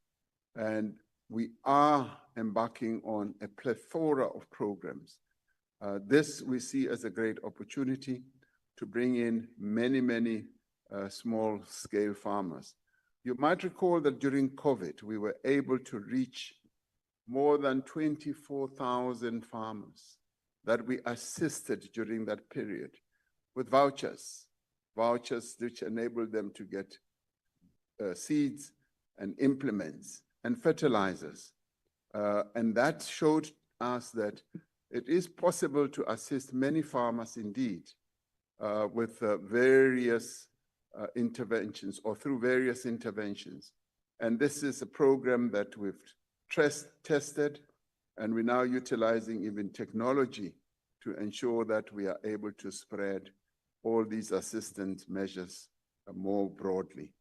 C: And we are embarking on a plethora of programs. This we see as a great opportunity to bring in many small-scale farmers. You might recall that during COVID, we were able to reach more than 24,000 farmers that we assisted during that period with vouchers which enabled them to get seeds and implements and fertilizers. And that showed us that it is possible to assist many farmers indeed with various interventions or through various interventions. And this is a program that we've tested, and we're now utilizing even technology to ensure that we are able to spread all these assistance measures more broadly.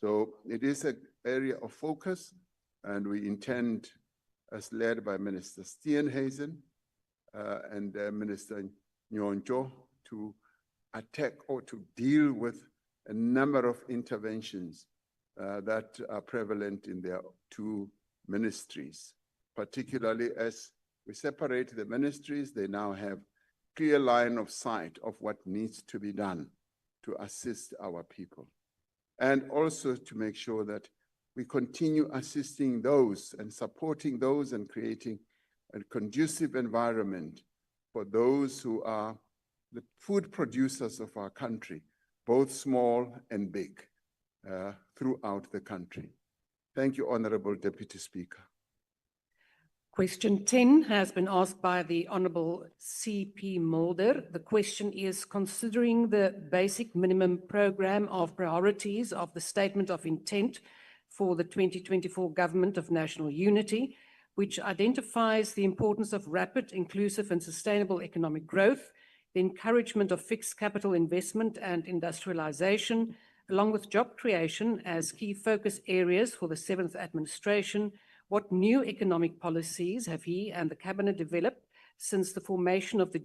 C: So it is an area of focus, and we intend, as led by Minister Steenhuisen and Minister Nyonjo, to attack or to deal with a number of interventions that are prevalent in their two ministries, particularly as we separate the ministries. They now have clear line of sight of what needs to be done to assist our people, and also to make sure that we continue assisting those and supporting those and creating a conducive environment for those who are the food producers of our country, both small and big, throughout the country. Thank you, Honorable Deputy Speaker.
L: Question 10 has been asked by the Honourable C.P. Mulder. The question is, considering the basic minimum program of priorities of the Statement of Intent for the 2024 Government of National Unity, which identifies the importance of rapid, inclusive and sustainable economic growth, the encouragement of fixed capital investment and industrialization, along with job creation as key focus areas for the 7th administration, what new economic policies have he and the Cabinet developed since the formation of the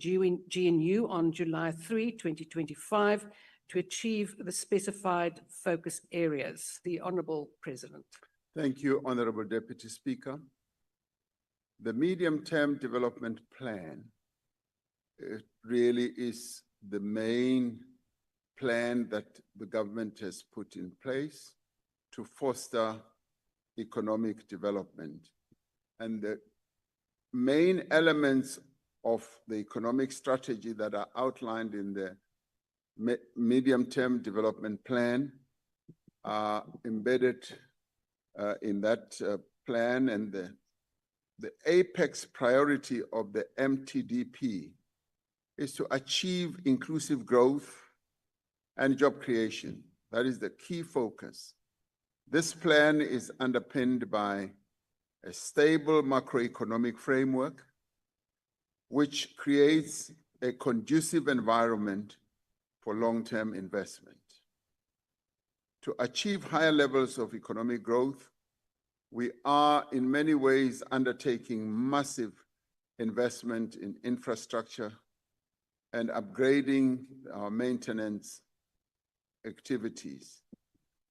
L: GNU on July 3, 2025, to achieve the specified focus areas? The Honourable President.
C: Thank you, Honorable Deputy Speaker. The medium-term development plan, it really is the main plan that the government has put in place to foster economic development. And the main elements of the economic strategy that are outlined in the medium-term development plan are embedded in that plan, and the apex priority of the MTDP is to achieve inclusive growth and job creation. That is the key focus. This plan is underpinned by a stable macroeconomic framework, which creates a conducive environment for long-term investment. To achieve higher levels of economic growth, we are in many ways undertaking massive investment in infrastructure and upgrading our maintenance activities.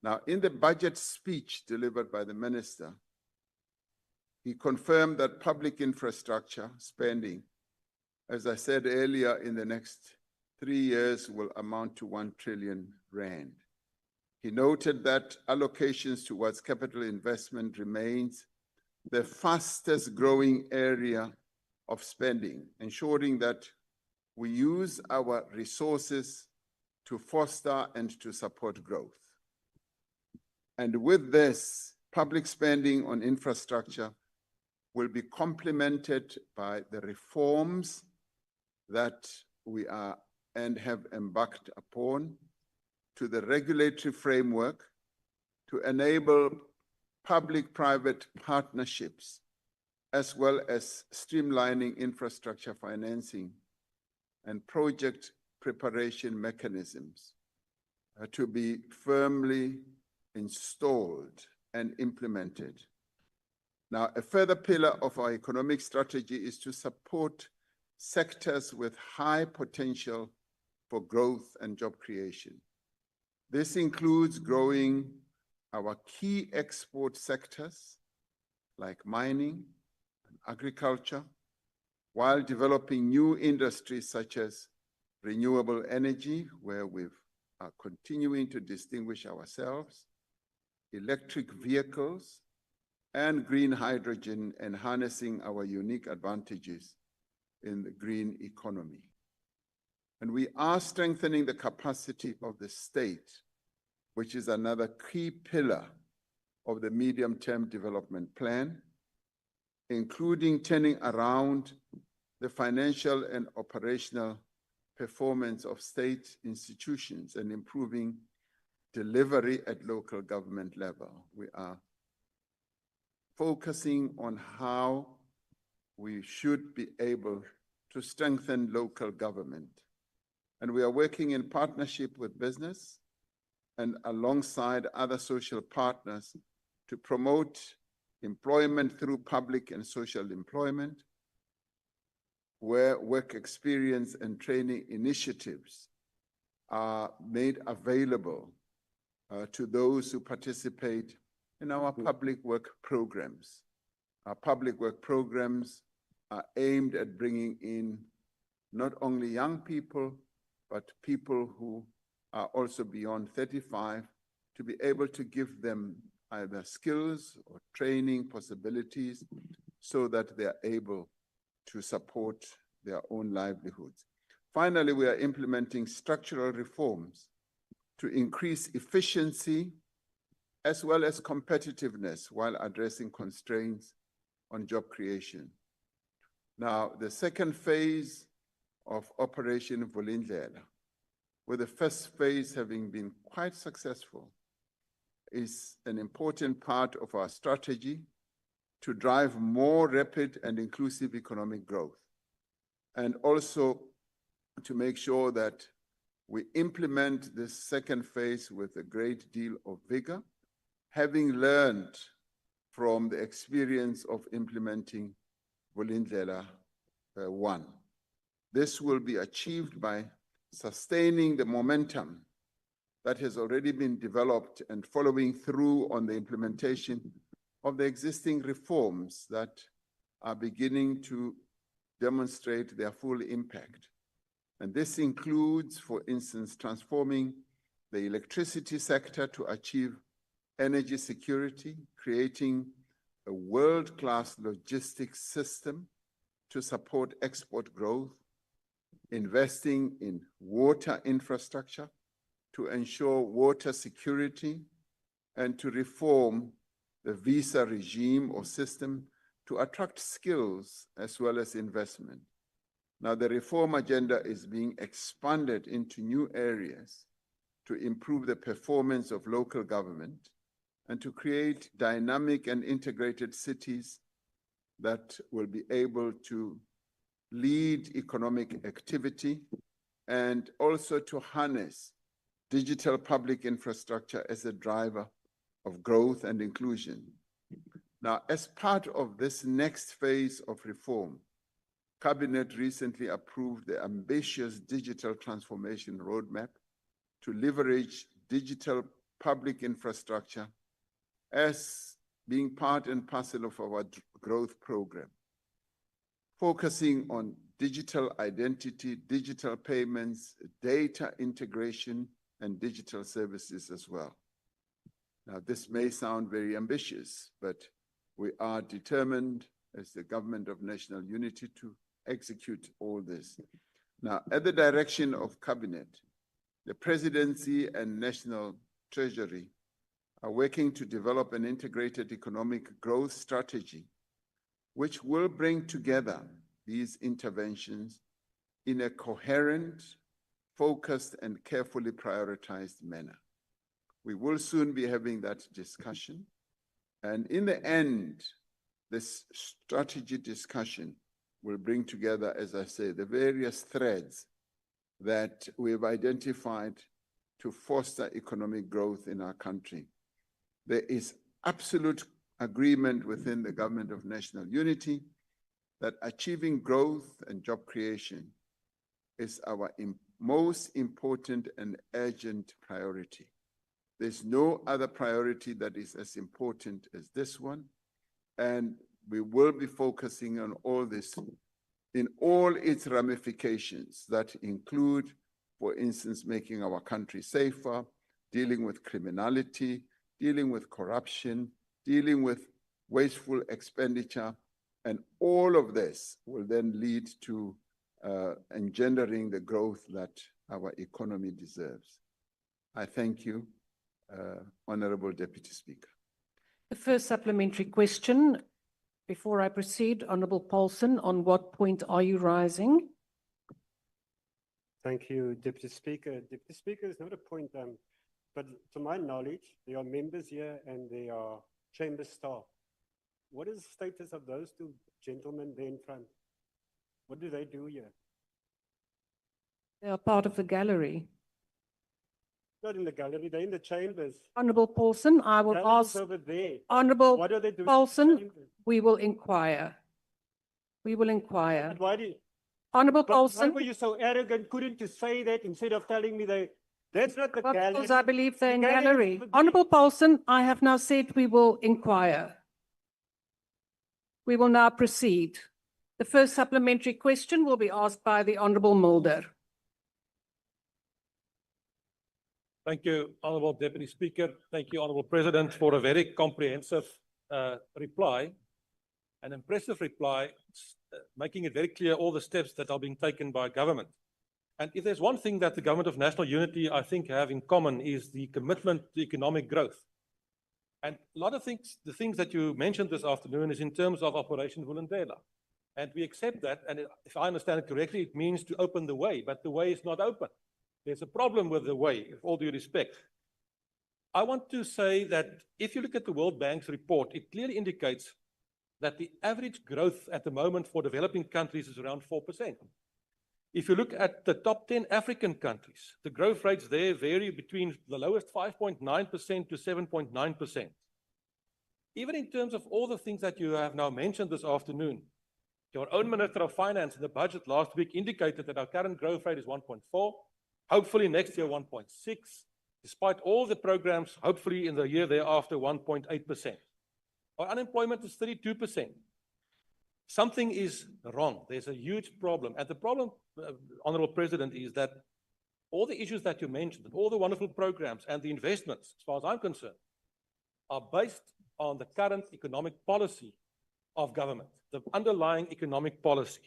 C: Now, in the budget speech delivered by the minister, he confirmed that public infrastructure spending, as I said earlier, in the next 3 years will amount to 1 trillion rand. He noted that allocations towards capital investment remains the fastest growing area of spending, ensuring that we use our resources to foster and to support growth. And with this, public spending on infrastructure will be complemented by the reforms that we are and have embarked upon to the regulatory framework to enable public-private partnerships, as well as streamlining infrastructure financing and project preparation mechanisms to be firmly installed and implemented. Now, a further pillar of our economic strategy is to support sectors with high potential for growth and job creation. This includes growing our key export sectors like mining and agriculture, while developing new industries such as renewable energy, where we are continuing to distinguish ourselves, electric vehicles, and green hydrogen, and harnessing our unique advantages in the green economy. And we are strengthening the capacity of the state, which is another key pillar of the medium-term development plan, including turning around the financial and operational performance of state institutions and improving delivery at local government level. We are focusing on how we should be able to strengthen local government. And we are working in partnership with business and alongside other social partners to promote employment through public and social employment, where work experience and training initiatives are made available to those who participate in our public work programs. Our public work programs are aimed at bringing in not only young people, but people who are also beyond 35, to be able to give them either skills or training possibilities so that they are able to support their own livelihoods. Finally, we are implementing structural reforms to increase efficiency as well as competitiveness while addressing constraints on job creation. Now, the second phase of Operation Vulindlela, with the first phase having been quite successful, is an important part of our strategy to drive more rapid and inclusive economic growth, and also to make sure that we implement this second phase with a great deal of vigor, having learned from the experience of implementing Vulindlela 1. This will be achieved by sustaining the momentum that has already been developed and following through on the implementation of the existing reforms that are beginning to demonstrate their full impact. And this includes, for instance, transforming the electricity sector to achieve energy security, creating a world-class logistics system to support export growth, investing in water infrastructure to ensure water security, and to reform the visa regime or system to attract skills as well as investment. Now, the reform agenda is being expanded into new areas to improve the performance of local government and to create dynamic and integrated cities that will be able to lead economic activity and also to harness digital public infrastructure as a driver of growth and inclusion. Now, as part of this next phase of reform, Cabinet recently approved the ambitious digital transformation roadmap to leverage digital public infrastructure as being part and parcel of our growth program, focusing on digital identity, digital payments, data integration, and digital services as well. Now, this may sound very ambitious, but we are determined as the Government of National Unity to execute all this. Now, at the direction of Cabinet, the Presidency and National Treasury are working to develop an integrated economic growth strategy, which will bring together these interventions in a coherent, focused, and carefully prioritized manner. We will soon be having that discussion. And in the end, this strategy discussion will bring together, as I say, the various threads that we have identified to foster economic growth in our country. There is absolute agreement within the Government of National Unity that achieving growth and job creation is our most important and urgent priority. There's no other priority that is as important as this one, and we will be focusing on all this in all its ramifications that include, for instance, making our country safer, dealing with criminality, dealing with corruption, dealing with wasteful expenditure, and all of this will then lead to engendering the growth that our economy deserves. I thank you, Honorable Deputy Speaker.
L: The first supplementary question, before I proceed, Honorable Paulson, on what point are you rising?
E: Thank you, Deputy Speaker. Deputy Speaker, it's not a point, but to my knowledge, there are members here and there are chamber staff. What is the status of those two gentlemen there in front? What do they do here?
L: They are part of the gallery.
E: Not in the gallery, they're in the chambers.
L: Honorable Paulson, I will
E: Gallery's
L: ask.
E: over there.
L: Honorable
E: What are they doing in the
L: Paulson,
E: chambers?
L: we will inquire. We will inquire.
E: But why do you,
L: Honorable
E: but why
L: Paulson.
E: were you so arrogant? Couldn't you say that instead of telling me that's not the gallery?
L: Because I believe they're in
E: The gallery is
L: gallery.
E: over there.
L: Honorable Paulson, I have now said we will inquire. We will now proceed. The first supplementary question will be asked by the Honorable Mulder.
V: Thank you, Honorable Deputy Speaker. Thank you, Honorable President, for a very comprehensive reply, an impressive reply, making it very clear all the steps that are being taken by government. And if there's one thing that the Government of National Unity, I think, have in common is the commitment to economic growth. And a lot of things, the things that you mentioned this afternoon is in terms of Operation Vulindlela. And we accept that, and if I understand it correctly, it means to open the way, but the way is not open. There's a problem with the way, with all due respect. I want to say that if you look at the World Bank's report, it clearly indicates that the average growth at the moment for developing countries is around 4%. If you look at the top 10 African countries, the growth rates there vary between the lowest 5.9% to 7.9%. Even in terms of all the things that you have now mentioned this afternoon, your own Minister of Finance in the budget last week indicated that our current growth rate is 1.4, hopefully next year 1.6. despite all the programs, hopefully in the year thereafter, 1.8%. Our unemployment is 32%. Something is wrong. There's a huge problem. And the problem, Honorable President, is that all the issues that you mentioned, all the wonderful programs and the investments, as far as I'm concerned, are based on the current economic policy of government, the underlying economic policy.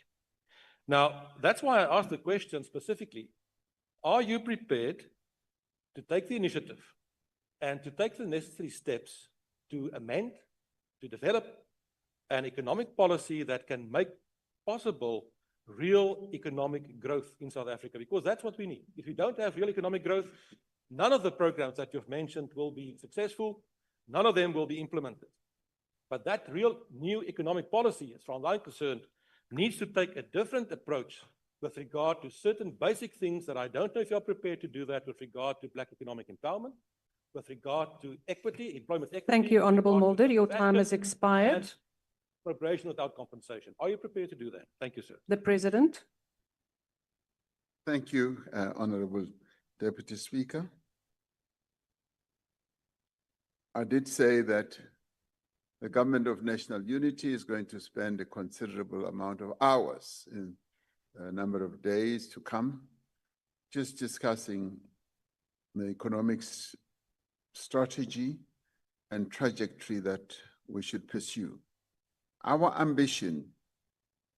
V: Now, that's why I asked the question specifically, are you prepared to take the initiative and to take the necessary steps to amend, to develop an economic policy that can make possible real economic growth in South Africa? Because that's what we need. If we don't have real economic growth, none of the programs that you've mentioned will be successful. None of them will be implemented. But that real new economic policy, as far as I'm concerned, needs to take a different approach with regard to certain basic things that I don't know if you're prepared to do that with regard to Black economic empowerment, with regard to equity, employment equity.
L: Thank you, Honourable Mulder. Your time has expired.
V: And appropriation without compensation. Are you prepared to do that? Thank you, sir.
L: The President.
C: Thank you, Honorable Deputy Speaker. I did say that the Government of National Unity is going to spend a considerable amount of hours in a number of days to come, just discussing the economic strategy and trajectory that we should pursue. Our ambition,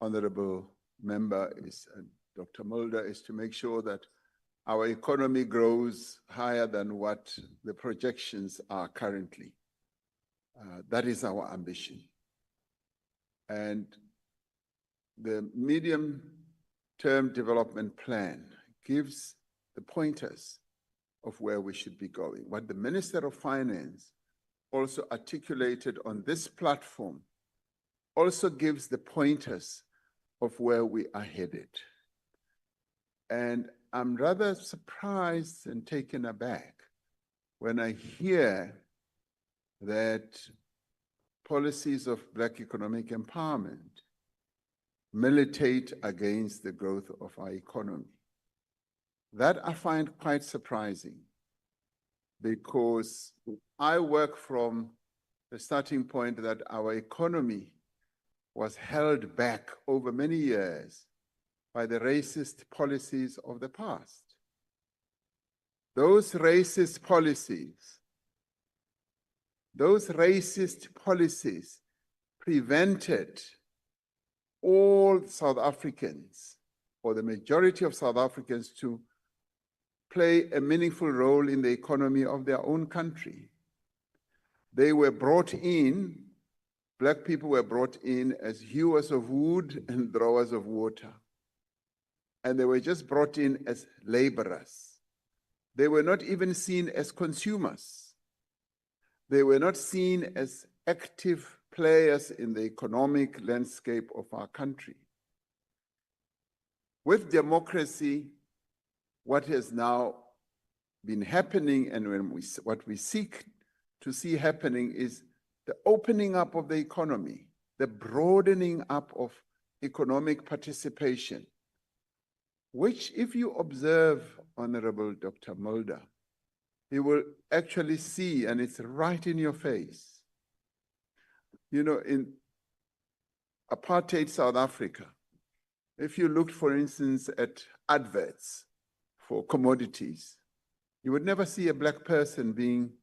C: Honorable Member, Dr. Mulder, is to make sure that our economy grows higher than what the projections are currently. That is our ambition. And the medium-term development plan gives the pointers of where we should be going. What the Minister of Finance also articulated on this platform also gives the pointers of where we are headed. And I'm rather surprised and taken aback when I hear that policies of Black economic empowerment militate against the growth of our economy. That I find quite surprising, because I work from the starting point that our economy was held back over many years by the racist policies of the past. Those racist policies prevented all South Africans, or the majority of South Africans, to play a meaningful role in the economy of their own country. They were brought in, Black people were brought in as hewers of wood and drawers of water. And they were just brought in as laborers. They were not even seen as consumers. They were not seen as active players in the economic landscape of our country. With democracy, what has now been happening, and what we seek to see happening, is the opening up of the economy, the broadening up of economic participation, which, if you observe Honorable Dr. Mulder, you will actually see, and it's right in your face. You know, in apartheid South Africa, if you looked, for instance, at adverts for commodities, you would never see a Black person being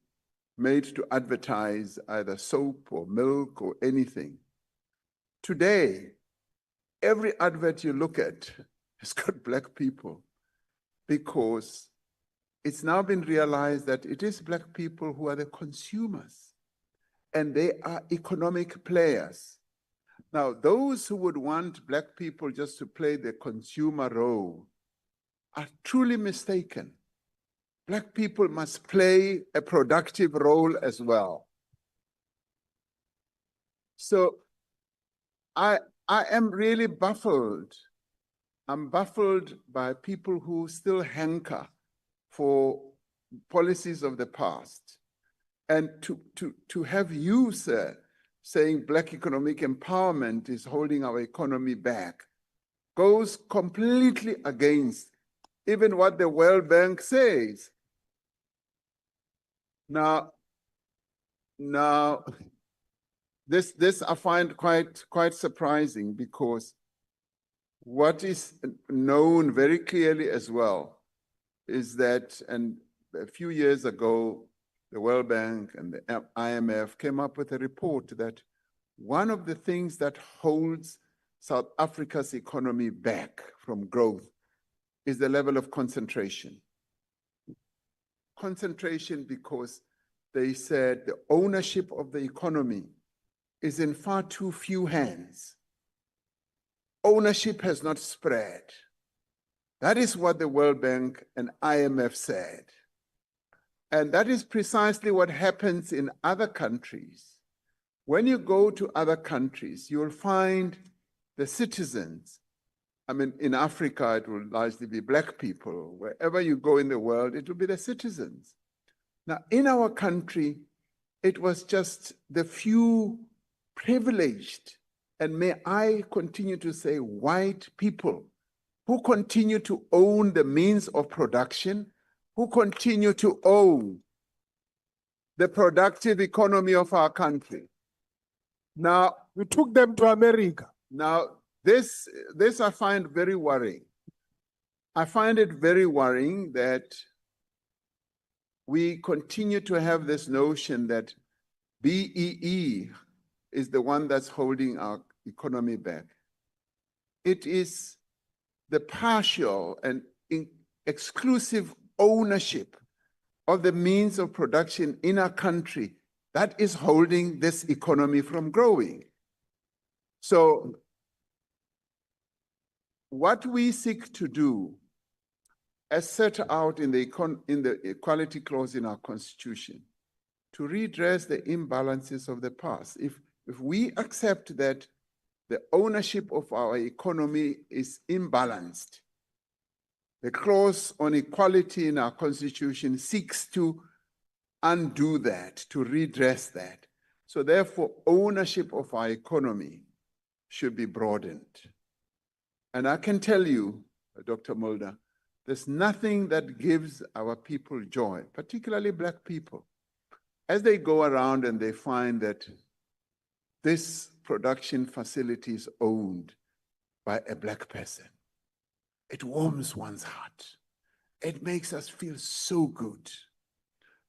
C: made to advertise either soap or milk or anything. Today, every advert you look at has got Black people, because it's now been realized that it is Black people who are the consumers, and they are economic players. Now, those who would want Black people just to play the consumer role are truly mistaken. Black people must play a productive role as well. So I am really baffled. I'm baffled by people who still hanker for policies of the past. And to have you, sir, saying Black economic empowerment is holding our economy back goes completely against even what the World Bank says. Now, this I find quite surprising, because what is known very clearly as well is that, and a few years ago, the World Bank and the IMF came up with a report that one of the things that holds South Africa's economy back from growth is the level of concentration. Concentration, because they said the ownership of the economy is in far too few hands. Ownership has not spread. That is what the World Bank and IMF said. And that is precisely what happens in other countries. When you go to other countries, you'll find the citizens. I mean, in Africa, it will largely be Black people. Wherever you go in the world, it will be the citizens. Now, in our country, it was just the few privileged, and may I continue to say white people, who continue to own the means of production, who continue to own the productive economy of our country. Now,
F: we took them to America.
C: Now, this I find very worrying. I find it very worrying that we continue to have this notion that BEE is the one that's holding our economy back. It is the partial and exclusive ownership of the means of production in our country that is holding this economy from growing. So what we seek to do, as set out in the equality clause in our constitution, to redress the imbalances of the past. If we accept that the ownership of our economy is imbalanced, the clause on equality in our constitution seeks to undo that, to redress that. So therefore, ownership of our economy should be broadened. And I can tell you, Dr. Mulder, there's nothing that gives our people joy, particularly Black people, as they go around and they find that this production facility is owned by a Black person. It warms one's heart. It makes us feel so good,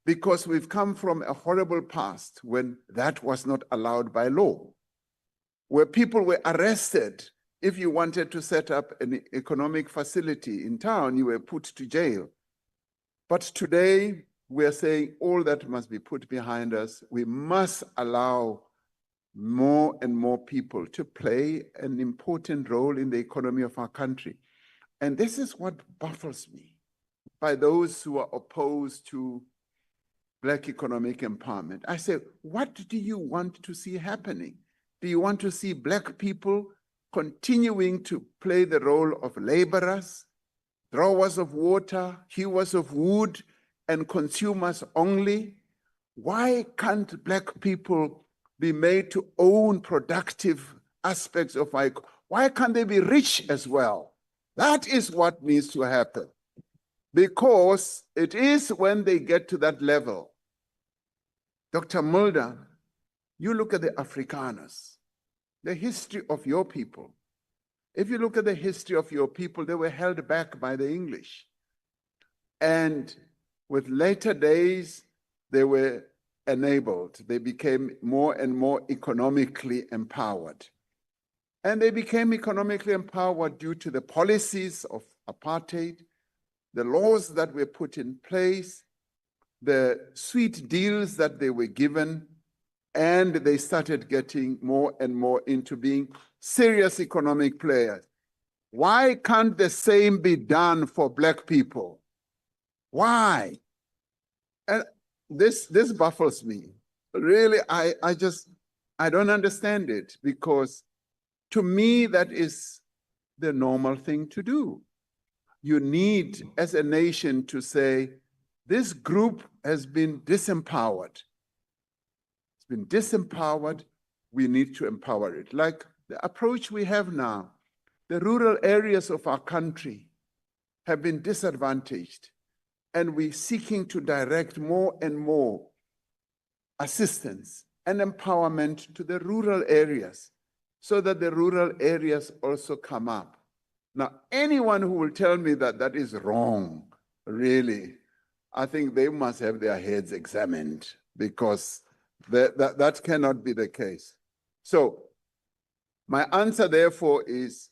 C: because we've come from a horrible past when that was not allowed by law, where people were arrested. If you wanted to set up an economic facility in town, you were put to jail. But today, we are saying all that must be put behind us. We must allow more and more people to play an important role in the economy of our country. And this is what baffles me by those who are opposed to Black economic empowerment. I say, what do you want to see happening? Do you want to see Black people continuing to play the role of laborers, drawers of water, hewers of wood, and consumers only? Why can't Black people be made to own productive aspects of our economy? Why can't they be rich as well? That is what needs to happen. Because it is when they get to that level. Dr. Mulder, you look at the Afrikaners, the history of your people. If you look at the history of your people, they were held back by the English. And with later days, they were enabled. They became more and more economically empowered. And they became economically empowered due to the policies of apartheid, the laws that were put in place, the sweet deals that they were given, and they started getting more and more into being serious economic players. Why can't the same be done for Black people? Why? And this baffles me. Really, I don't understand it, because to me, that is the normal thing to do. You need, as a nation, to say, this group has been disempowered. It's been disempowered. We need to empower it. Like the approach we have now, the rural areas of our country have been disadvantaged. and we're seeking to direct more and more assistance and empowerment to the rural areas so that the rural areas also come up. Now, anyone who will tell me that that is wrong, really, I think they must have their heads examined, because that cannot be the case. So my answer, therefore, is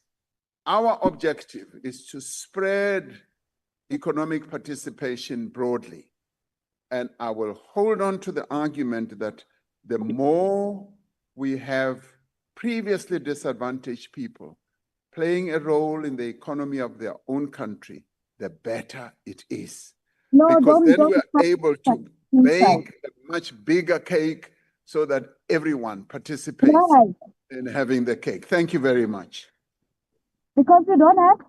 C: our objective is to spread economic participation broadly. And I will hold on to the argument that the more we have previously disadvantaged people playing a role in the economy of their own country, the better it is.
D: No,
C: Because then
D: don't
C: we are able to bake a much bigger cake so that everyone participates
D: Right.
C: in having the cake. Thank you very much.
D: Because we don't have.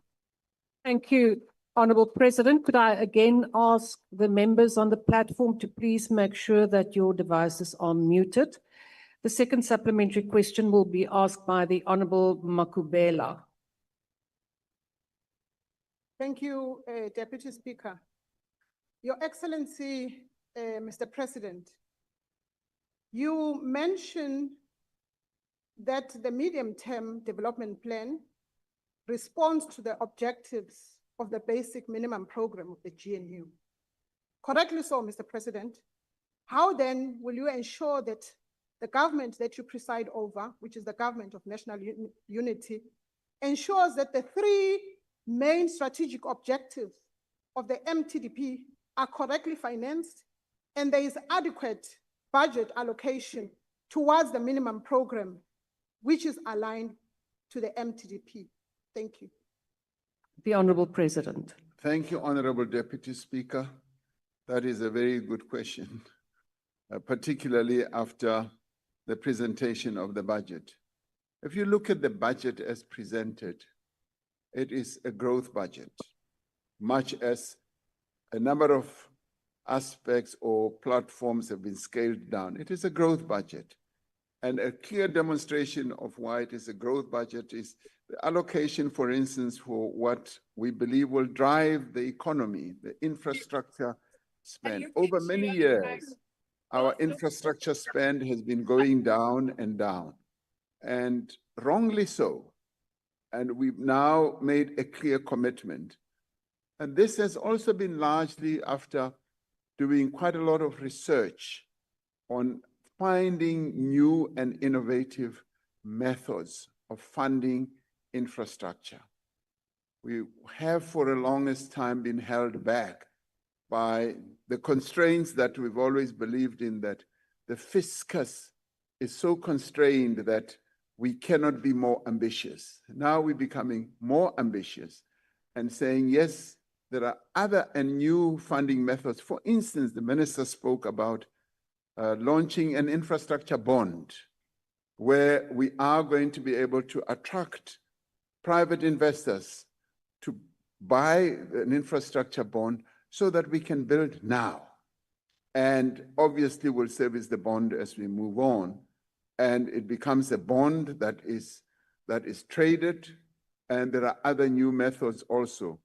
L: Thank you, Honourable President. Could I again ask the members on the platform to please make sure that your devices are muted? The second supplementary question will be asked by the Honourable Makubela.
U: Thank you, Deputy Speaker. Your Excellency, Mr. President, you mentioned that the medium-term development plan responds to the objectives of the basic minimum program of the GNU. Correctly so, Mr. President. How then will you ensure that the government that you preside over, which is the government of national unity, ensures that the three main strategic objectives of the MTDP are correctly financed and there is adequate budget allocation towards the minimum program, which is aligned to the MTDP? Thank you.
L: The Honourable President.
C: Thank you, Honourable Deputy Speaker. That is a very good question, particularly after the presentation of the budget. If you look at the budget as presented, it is a growth budget, much as a number of aspects or platforms have been scaled down. It is a growth budget. And a clear demonstration of why it is a growth budget is the allocation, for instance, for what we believe will drive the economy, the infrastructure spend. Over many years, our infrastructure spend has been going down and down, and wrongly so. And we've now made a clear commitment. And this has also been largely after doing quite a lot of research on finding new and innovative methods of funding infrastructure. We have for the longest time been held back by the constraints that we've always believed in, that the fiscus is so constrained that we cannot be more ambitious. Now we're becoming more ambitious and saying, yes, there are other and new funding methods. For instance, the minister spoke about launching an infrastructure bond, where we are going to be able to attract private investors to buy an infrastructure bond so that we can build now. And obviously we'll service the bond as we move on. And it becomes a bond that is traded. And there are other new methods also.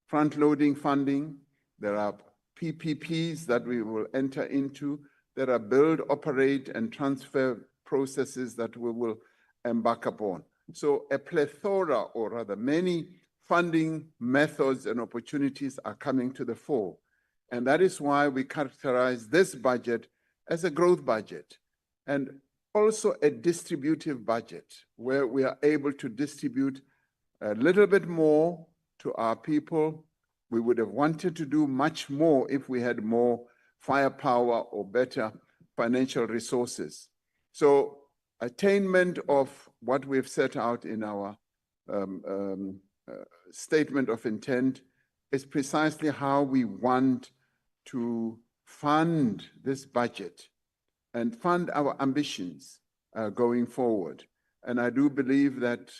C: Front-loading funding, there are PPPs that we will enter into. There are build, operate, and transfer processes that we will embark upon. So a plethora, or rather many, funding methods and opportunities are coming to the fore. And that is why we characterize this budget as a growth budget, and also a distributive budget, where we are able to distribute a little bit more to our people. We would have wanted to do much more if we had more firepower or better financial resources. So attainment of what we've set out in our statement of intent is precisely how we want to fund this budget and fund our ambitions going forward. And I do believe that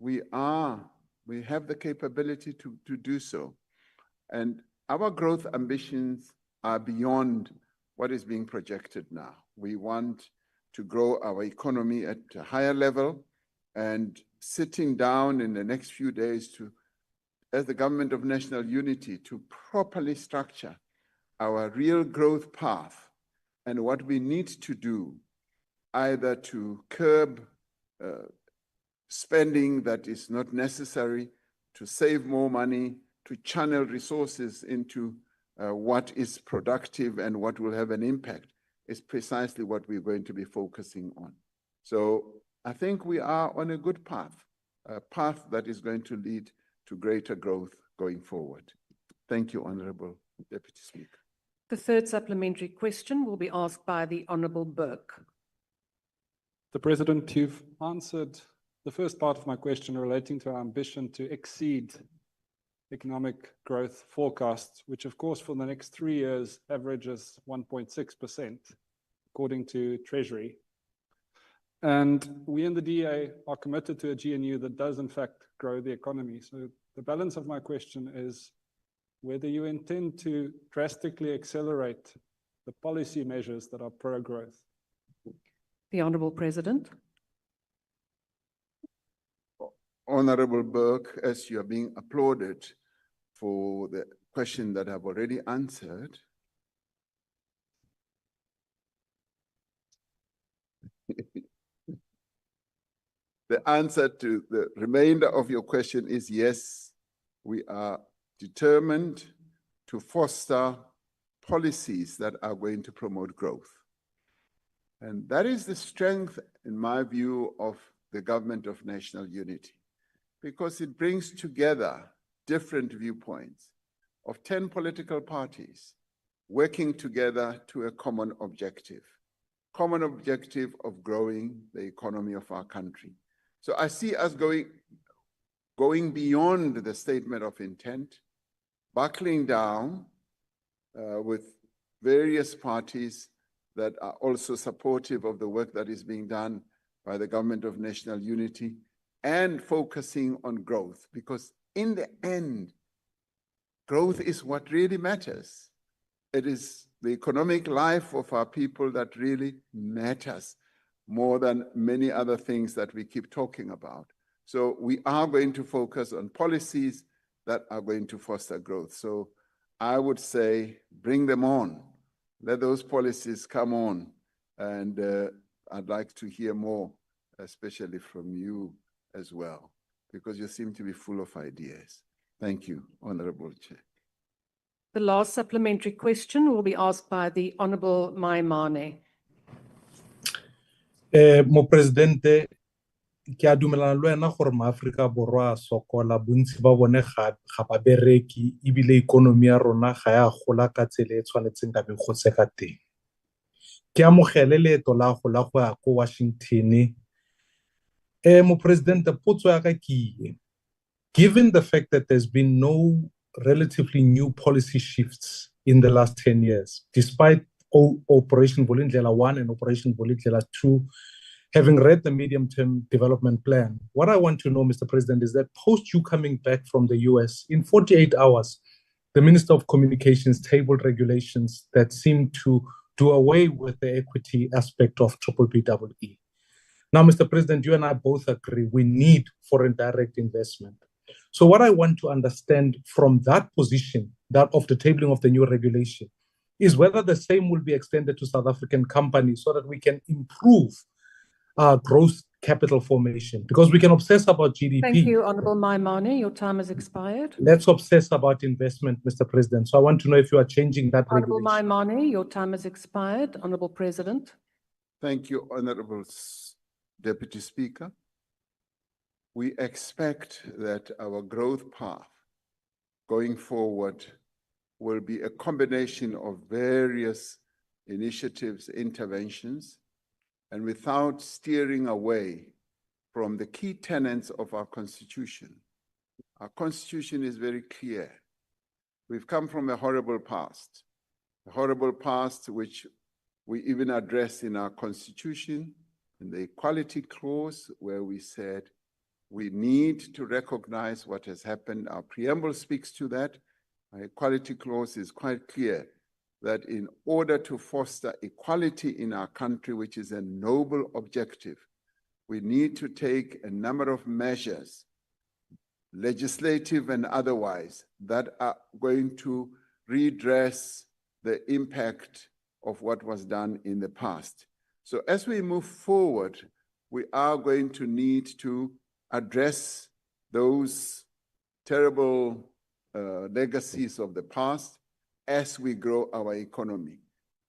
C: we have the capability to do so. And our growth ambitions are beyond what is being projected now. We want to grow our economy at a higher level, and sitting down in the next few days to as the government of national unity to properly structure our real growth path and what we need to do, either to curb spending that is not necessary, to save more money, to channel resources into what is productive and what will have an impact, is precisely what we're going to be focusing on. So I think we are on a good path, a path that is going to lead to greater growth going forward. Thank you, Honorable Deputy Speaker.
L: The third supplementary question will be asked by the Honorable Burke.
G: The President, you've answered the first part of my question relating to our ambition to exceed economic growth forecasts, which of course for the next 3 years averages 1.6%, according to Treasury. And we in the DA are committed to a GNU that does in fact grow the economy. So the balance of my question is whether you intend to drastically accelerate the policy measures that are pro-growth.
L: The Honorable President.
C: Honorable Burke, as you are being applauded for the question that I've already answered, the answer to the remainder of your question is yes, we are determined to foster policies that are going to promote growth. And that is the strength, in my view, of the government of national unity, because it brings together different viewpoints of 10 political parties working together to a common objective of growing the economy of our country. So I see us going beyond the statement of intent, buckling down with various parties that are also supportive of the work that is being done by the government of national unity, and focusing on growth, because in the end, growth is what really matters. It is the economic life of our people that really matters more than many other things that we keep talking about. So we are going to focus on policies that are going to foster growth. So I would say, bring them on. Let those policies come on. And I'd like to hear more, especially from you as well, because you seem to be full of ideas. Thank you, Honorable Chair.
L: The last supplementary question will be asked by the Honorable Maimane.
F: Mo Presidente, ke a dumelana le wena gore maAforika Borwa a sokola, bontsi ba bone ga ba bereki, ebile ikonomi ya rona ga ya gola ka tsela e tshwanetseng ka be go se ka teng. Ke amogele leeto la go ya ko Washington. Mo Presidente, potso ya ka ke given the fact that there's been no relatively new policy shifts in the last 10 years, despite Operation Vulindlela 1 and Operation Vulindlela 2, having read the medium-term development plan, what I want to know, Mr. President, is that post you coming back from the US, in 48 hours, the Minister of Communications tabled regulations that seem to do away with the equity aspect of BBBEE. Now, Mr. President, you and I both agree we need foreign direct investment. So what I want to understand from that position, that of the tabling of the new regulation, is whether the same will be extended to South African companies so that we can improve our gross capital formation, because we can obsess about GDP.
L: Thank you, Honorable Maimane. Your time has expired.
F: Let's obsess about investment, Mr. President. So I want to know if you are changing that
L: Honorable
F: regulation.
L: Maimane, your time has expired. Honorable President.
C: Thank you, Honorable Deputy Speaker. We expect that our growth path going forward will be a combination of various initiatives, interventions, and without steering away from the key tenets of our Constitution. Our Constitution is very clear. We've come from a horrible past which we even address in our Constitution, in the Equality Clause, where we said we need to recognize what has happened. Our preamble speaks to that. Our Equality Clause is quite clear that in order to foster equality in our country, which is a noble objective, we need to take a number of measures legislative and otherwise, that are going to redress the impact of what was done in the past. So as we move forward, we are going to need to address those terrible legacies of the past as we grow our economy.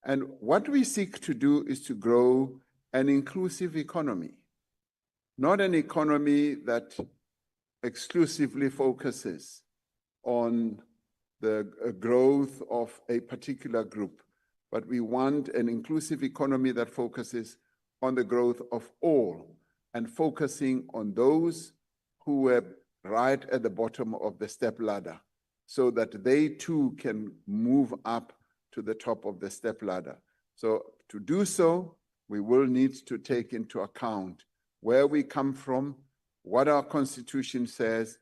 C: And what we seek to do is to grow an inclusive economy, not an economy that exclusively focuses on the growth of a particular group, but we want an inclusive economy that focuses on the growth of all and focusing on those who were right at the bottom of the step ladder so that they too can move up to the top of the step ladder. So to do so, we will need to take into account where we come from, what our constitution says,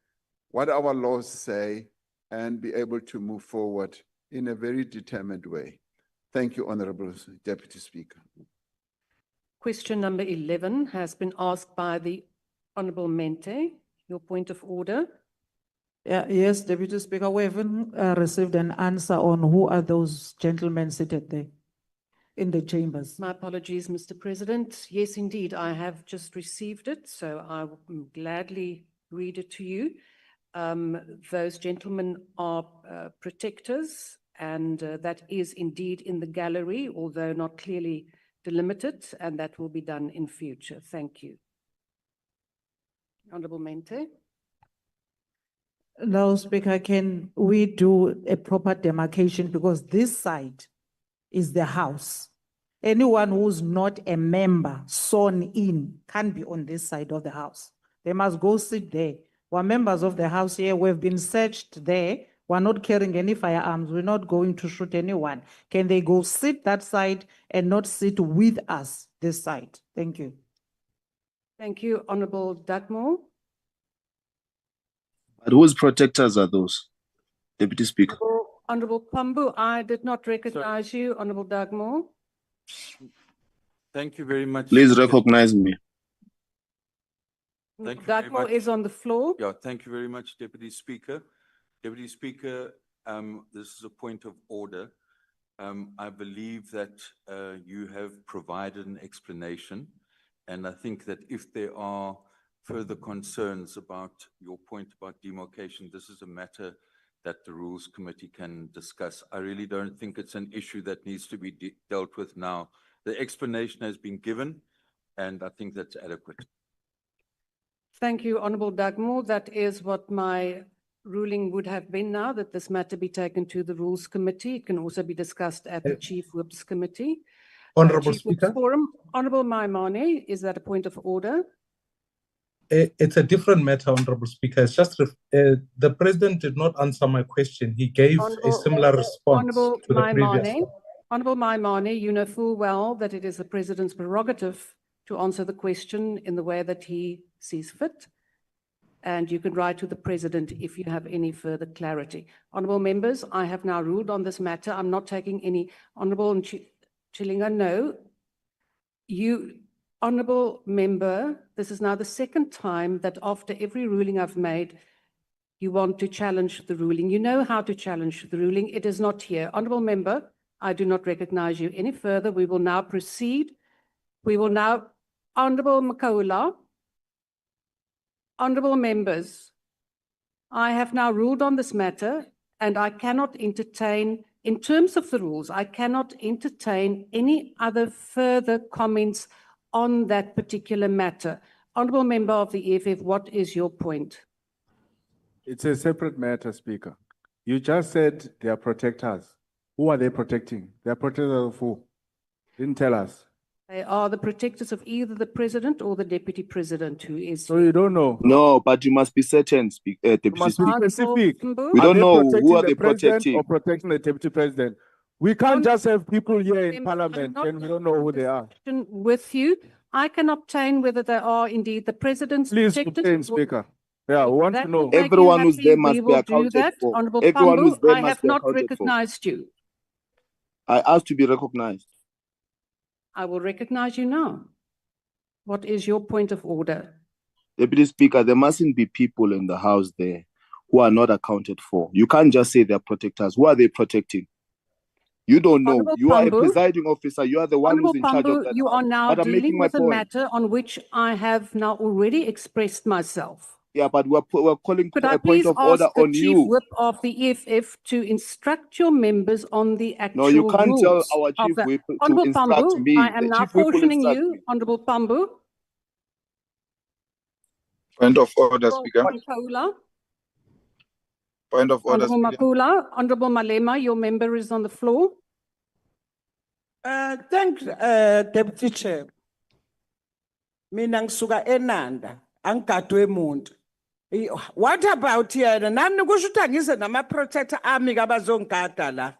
C: what our laws say, and be able to move forward in a very determined way. Thank you, Honorable Deputy Speaker.
L: Question number 11 has been asked by the Honorable Mente. Your point of order.
D: Yeah, yes, Deputy Speaker, we haven't received an answer on who are those gentlemen seated there in the chambers.
L: My apologies, Mr. President. Yes, indeed, I have just received it, so I will gladly read it to you. Those gentlemen are protectors, and that is indeed in the gallery, although not clearly delimited, and that will be done in future. Thank you. Honorable Mente.
D: Now, Speaker, can we do a proper demarcation, because this side is the House. Anyone who's not a member sworn in can't be on this side of the House. They must go sit there. We're members of the House here. We've been searched there. We're not carrying any firearms. We're not going to shoot anyone. Can they go sit that side and not sit with us this side? Thank you.
L: Thank you, Honorable Dugmore.
H: But whose protectors are those, Deputy Speaker?
L: Honorable Pambu, I did not recognize you. Honorable Dugmore.
I: Thank you very much.
H: Please recognize me.
I: Thank you very
L: Dugmore
I: much.
L: is on the floor.
I: Yeah, thank you very much, Deputy Speaker. Deputy Speaker, this is a point of order. I believe that you have provided an explanation, and I think that if there are further concerns about your point about demarcation, this is a matter that the Rules Committee can discuss. I really don't think it's an issue that needs to be dealt with now. The explanation has been given, and I think that's adequate.
L: Thank you, Honorable Dugmore. That is what my ruling would have been now, that this matter be taken to the Rules Committee. It can also be discussed at the Chief Whip's Committee.
F: Honorable
L: Chief Whip's
F: Speaker.
L: Forum. Honorable Maimane, is that a point of order?
F: It's a different matter, Honorable Speaker. It's just the President did not answer my question. He gave a similar response to the previous one.
L: Honorable Maimane, you know full well that it is the President's prerogative to answer the question in the way that he sees fit. And you can write to the President if you have any further clarity. Honorable members, I have now ruled on this matter. I'm not taking any. Honorable Chilinga, no. You, Honorable Member, this is now the second time that after every ruling I've made, you want to challenge the ruling. You know how to challenge the ruling. It is not here. Honorable Member, I do not recognize you any further. We will now proceed. We will now, Honorable Makola, Honorable members, I have now ruled on this matter, and I cannot entertain, in terms of the rules, I cannot entertain any other further comments on that particular matter. Honorable member of the EFF, what is your point?
W: It's a separate matter, Speaker. You just said they are protectors. Who are they protecting? They are protectors of who? Didn't tell us.
L: They are the protectors of either the President or the Deputy President, who is...
W: So you don't know?
H: No, but you must be certain, Deputy
W: must be
H: Speaker.
W: specific.
H: We don't know who are they protecting.
W: Or protecting the Deputy President. We can't just have people here in Parliament and we don't know who they are.
L: With you, I can obtain whether they are indeed the President's
W: Please
L: protectors.
W: obtain, Speaker. Yeah, we want to know.
H: Everyone who's there must be accounted for.
L: Honorable
H: Everyone who's
L: Pambu,
H: there
L: I
H: must
L: have
H: be
L: not
H: accounted for.
L: recognized you.
H: I asked to be recognized.
L: I will recognize you now. What is your point of order?
H: Deputy Speaker, there mustn't be people in the House there who are not accounted for. You can't just say they're protectors. Who are they protecting? You don't know.
L: Honourable
H: You are a
L: Pambu.
H: presiding officer. You are the one
L: Honourable
H: who's in charge of
L: Pambu,
H: that
L: you
H: house.
L: are now
H: But I'm making
L: dealing
H: my
L: with a
H: point.
L: matter on which I have now already expressed myself.
H: Yeah, but we're calling
L: Could
H: for
L: I
H: a point
L: please
H: of order
L: ask the
H: on
L: Chief
H: you.
L: Whip of the EFF to instruct your members on the
H: No, you
L: actual
H: can't tell
L: rules
H: our
L: of
H: Chief
L: that?
H: Whip to
L: Honourable
H: instruct
L: Pambu,
H: me.
L: I am
H: The
L: now
H: Chief Whip will
L: cautioning
H: instruct
L: you,
H: me.
L: Honourable Pambu.
H: Point of order,
L: Honourable
H: Speaker.
L: Makula,
H: Point of order,
L: Honourable
H: Speaker.
L: Makula, Honourable Malema, your member is on the floor.
B: Thank Deputy Chair. Mina ngisuka eNanda, angigadwe muntu. What about yena? Nani kusho ukuthi angize nama-protector ami kabazongigada la?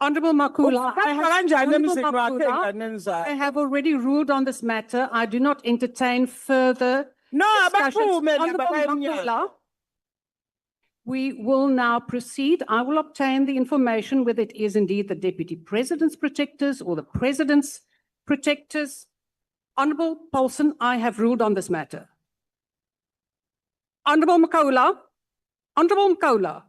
L: Honourable Makula,
B: Honourable
L: Makula, I have already ruled on this matter. I do not entertain further discussions. Honourable Makula, we will now proceed. I will obtain the information whether it is indeed the Deputy President's protectors or the President's protectors. Honourable Paulson, I have ruled on this matter. Honourable Makula, Honourable Makula.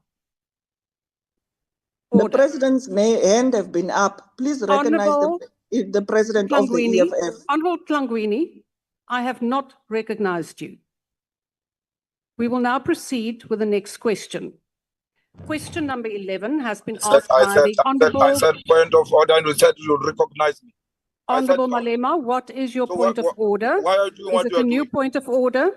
J: The President's hand have been up. Please recognize the President of the EFF.
L: Honourable Tlangwini, I have not recognized you. We will now proceed with the next question. Question number 11 has been asked by the Honourable...
K: I said point of order and you said you recognize me.
L: Honourable Malema, what is your point of order?
K: Why do you
L: Is
K: want
L: it
K: to
L: a new
K: do
L: point of order?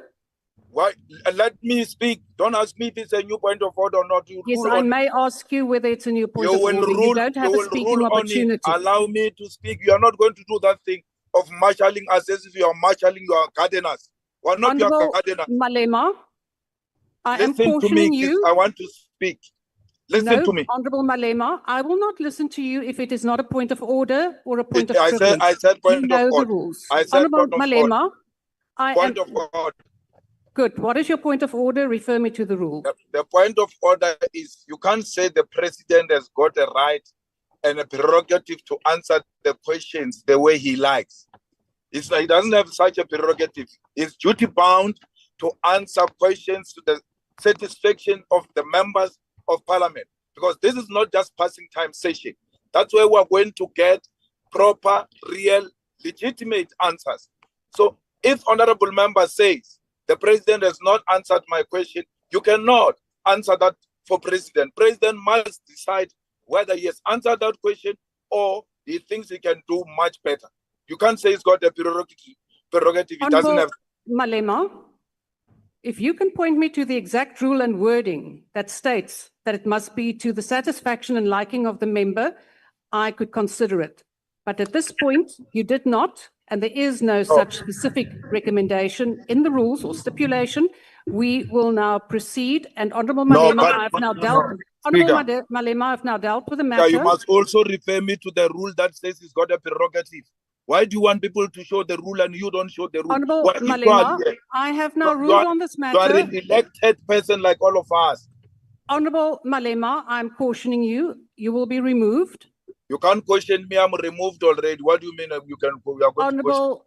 K: Why? Let me speak. Don't ask me if it's a new point of order or not. You
L: Yes,
K: rule
L: I
K: on
L: may ask you whether it's a new point
K: You
L: of
K: will
L: order.
K: rule.
L: You don't have
K: You
L: a
K: will
L: speaking
K: rule on it.
L: opportunity.
K: Allow me to speak. You are not going to do that thing of marshalling us as if you are marshalling your gardeners. We're not your
L: Honourable
K: gardeners.
L: Malema, I am
K: Listen to me,
L: cautioning
K: kids.
L: you.
K: I want to speak. Listen to me.
L: Honourable Malema, I will not listen to you if it is not a point of order or a point of
K: I
L: privilege.
K: said point
L: You know
K: of
L: the
K: order.
L: rules.
K: I said
L: Honourable
K: point of
L: Malema,
K: order.
L: I
K: Point
L: am...
K: of order.
L: Good. What is your point of order? Refer me to the rule.
K: The point of order is you can't say the president has got a right and a prerogative to answer the questions the way he likes. It's like he doesn't have such a prerogative. He's duty bound to answer questions to the satisfaction of the members of parliament. Because this is not just passing time session. That's where we're going to get proper, real, legitimate answers. So if honorable member says, the president has not answered my question, you cannot answer that for president. President must decide whether he has answered that question or he thinks he can do much better. You can't say he's got a prerogative. He doesn't have.
L: Malema, if you can point me to the exact rule and wording that states that it must be to the satisfaction and liking of the member, I could consider it. But at this point, you did not, and there is no such specific recommendation in the rules or stipulation. We will now proceed, and Honourable Malema, I've now dealt with the matter.
K: Yeah, you must also refer me to the rule that says he's got a prerogative. Why do you want people to show the rule and you don't show the rule?
L: Honourable Malema, I have now ruled on this matter.
K: You are an elected person like all of us.
L: Honourable Malema, I'm cautioning you. You will be removed.
K: You can't question me. I'm removed already. What do you mean you can?
L: Honourable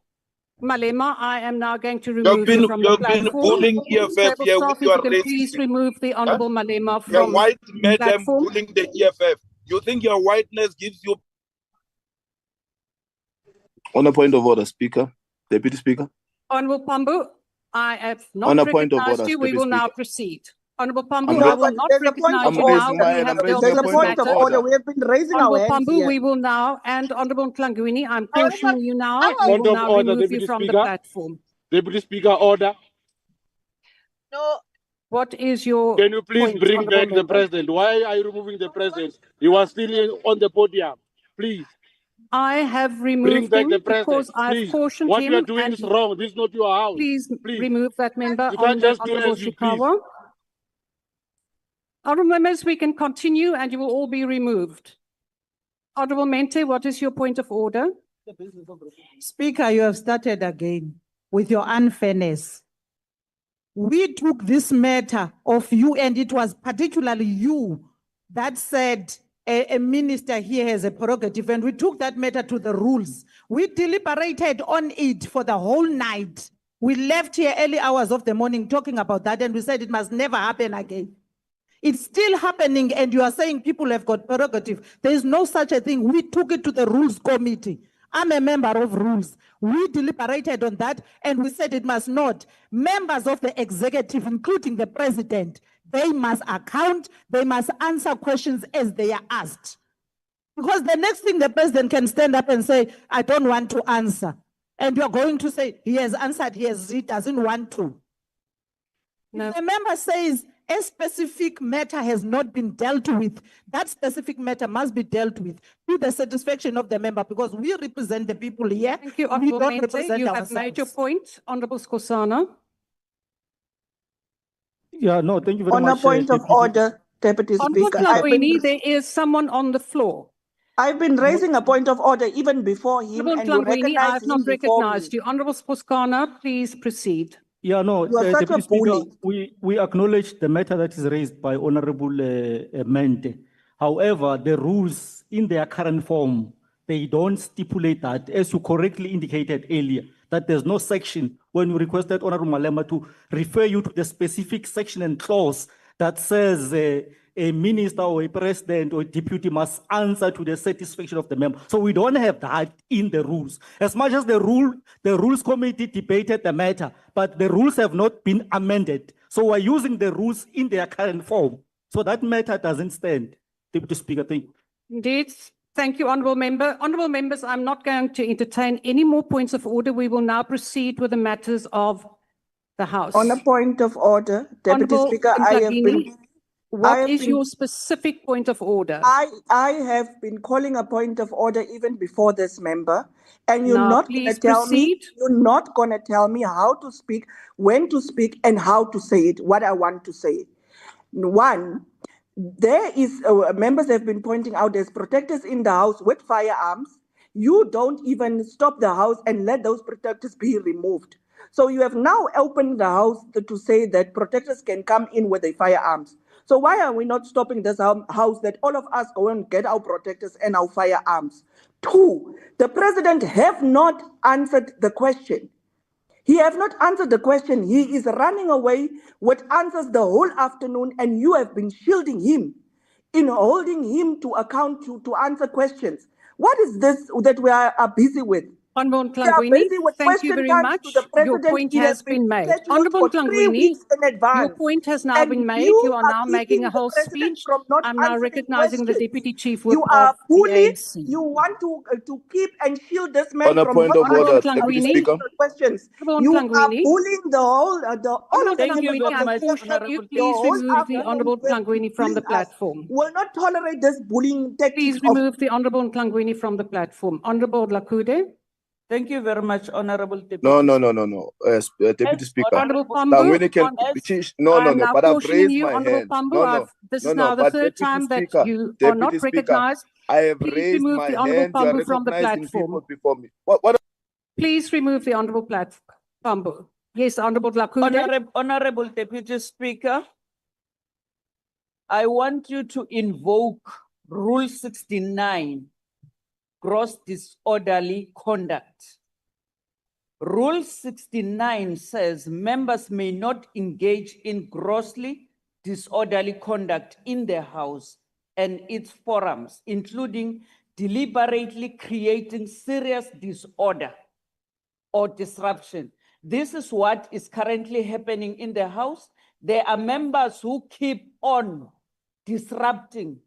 L: Malema, I am now going to remove you from the platform.
K: You've been bullying EFF here with your racism.
L: Please remove the Honourable Malema from
K: your white
L: the
K: madam
L: platform.
K: bullying the EFF. You think your whiteness gives you...
H: On a point of order, Speaker, Deputy Speaker.
L: Honourable Pambu, I have not
H: On a point of
L: recognized
H: order,
L: you. We will
H: Deputy
L: now
H: Speaker.
L: proceed. Honourable Pambu, I will not recognize you now. We have dealt with this matter.
J: We have been raising our
L: Honourable
J: hands
L: Pambu,
J: here.
L: we will now, and Honourable Tlangwini, I'm cautioning you now. We
O: Point
L: will
O: of
L: now
O: order,
L: remove you
O: Deputy
L: from the
O: Speaker.
L: platform.
O: Deputy Speaker, order.
R: No.
L: What is your
O: Can you please
L: point,
O: bring
L: Honourable
O: back the
L: Member?
O: president? Why are you removing the president? He was still on the podium. Please.
L: I have
O: Bring
L: removed
O: back
L: him
O: the president.
L: because I've
O: Please.
L: cautioned
O: What
L: him.
O: you are doing
L: and
O: is wrong. This is not your house.
L: Please,
O: Please.
L: remove that member.
O: You can't just do
L: Honourable
O: as you please.
L: Shikawa. Honourable members, we can continue and you will all be removed. Honourable Mente, what is your point of order?
D: Speaker, you have started again with your unfairness. We took this matter of you, and it was particularly you that said a minister here has a prerogative, and we took that matter to the rules. We deliberated on it for the whole night. We left here early hours of the morning talking about that and we said it must never happen again. It's still happening and you are saying people have got prerogative. There is no such a thing. We took it to the Rules Committee. I'm a member of Rules. We deliberated on that and we said it must not. Members of the executive, including the president, they must account, they must answer questions as they are asked. Because the next thing the president can stand up and say, I don't want to answer. And you're going to say, he has answered, he doesn't want to.
L: No.
D: If the member says a specific matter has not been dealt with, that specific matter must be dealt with to the satisfaction of the member because we represent the people here.
L: Thank you,
D: We
L: Honourable
D: don't
L: Mente.
D: represent
L: You have
D: ourselves.
L: made your point. Honourable Skosana.
M: Yeah, no, thank you very
J: On
M: much.
J: a point of
M: Deputy.
J: order, Deputy
L: Honourable
J: Speaker,
L: Tlangwini, there is someone on the floor.
J: I've been raising a point of order even before him,
L: Honourable
J: and you
L: Tlangwini, I
J: recognize
L: have
J: him
L: not
J: before me.
L: recognized you. Honourable Skoskana, please proceed.
M: Yeah, no,
J: You are such
M: Deputy
J: a
M: Speaker,
J: bully.
M: we acknowledge the matter that is raised by Honorable Mente. However, the rules in their current form, they don't stipulate that, as you correctly indicated earlier, that there's no section when you requested Honorable Malema to refer you to the specific section and clause that says a minister or a president or a deputy must answer to the satisfaction of the member. So we don't have that in the rules. As much as the rules committee debated the matter, but the rules have not been amended. So we're using the rules in their current form. So that matter doesn't stand. Deputy Speaker, thank you.
L: Indeed. Thank you, Honourable Member. Honourable Members, I'm not going to entertain any more points of order. We will now proceed with the matters of the House.
J: On a point of order, Deputy
L: Honourable
J: Speaker, I have
L: Mtlangwini,
J: been.
L: what is your specific point of order?
J: I have been calling a point of order even before this member, and you're
L: Now,
J: not going to
L: please
J: tell me.
L: proceed.
J: You're not going to tell me how to speak, when to speak, and how to say it. What I want to say. One, there is members have been pointing out there's protectors in the house with firearms. You don't even stop the house and let those protectors be removed. So you have now opened the house to say that protectors can come in with their firearms. So why are we not stopping this house that all of us go and get our protectors and our firearms? Two, the president have not answered the question. He have not answered the question. He is running away with answers the whole afternoon, and you have been shielding him in holding him to account to answer questions. What is this that we are busy with?
L: Honourable
J: We are
L: Mtlangwini,
J: busy with
L: thank you
J: question
L: very
J: times
L: much.
J: to the
L: Your
J: president.
L: point
J: It
L: has been made.
J: scheduled
L: Honourable
J: for 3
L: Mtlangwini,
J: weeks in advance.
L: your point has now
J: And
L: been made.
J: you
L: You are now making
J: keeping
L: a
J: the
L: whole
J: president
L: speech.
J: from not
L: I'm now
J: answering
L: recognizing the
J: questions.
L: Deputy Chief Whip
J: You
L: of
J: are
L: the
J: bully.
L: ANC.
J: You want to keep and shield this man
H: On a
J: from
H: point
J: not
H: of order,
J: answering
H: Deputy
L: Mtlangwini.
H: Speaker.
J: questions.
L: Honourable
J: You are
L: Mtlangwini.
J: bullying the whole all of
L: Honourable
J: the
D: Thank you
L: Mtlangwini,
D: very
L: I'm
D: much,
L: cautioning you.
D: Honourable
J: the
L: Please
J: whole
L: remove the
J: afternoon
L: Honourable
J: you have been
L: Mtlangwini from the
J: bullying us.
L: platform.
J: Will not tolerate this bullying tactics
L: Please remove the Honourable Mtlangwini from the platform. Honourable Lakude.
B: Thank you very much, Honorable Deputy.
H: No. Deputy Speaker.
L: Honourable
H: Tangwini can
L: Pambu.
H: no.
L: I'm now
H: But I've
L: cautioning
H: raised
L: you,
H: my
L: Honourable
H: hand.
L: Pambu. This is now the
H: But
L: third
H: Deputy
L: time that
H: Speaker,
L: you are not
H: Deputy Speaker,
L: recognized.
H: I have
L: Please
H: raised
L: remove
H: my
L: the Honourable
H: hand. You are
L: Pambu from the
H: recognizing people
L: platform.
H: before me. What?
L: Please remove the Honourable Pambu. Yes, Honourable Lakude.
B: Honorable Deputy Speaker, I want you to invoke Rule 69, gross disorderly conduct. Rule 69 says members may not engage in grossly disorderly conduct in the House and its forums, including deliberately creating serious disorder or disruption. This is what is currently happening in the House. There are members who keep on disrupting,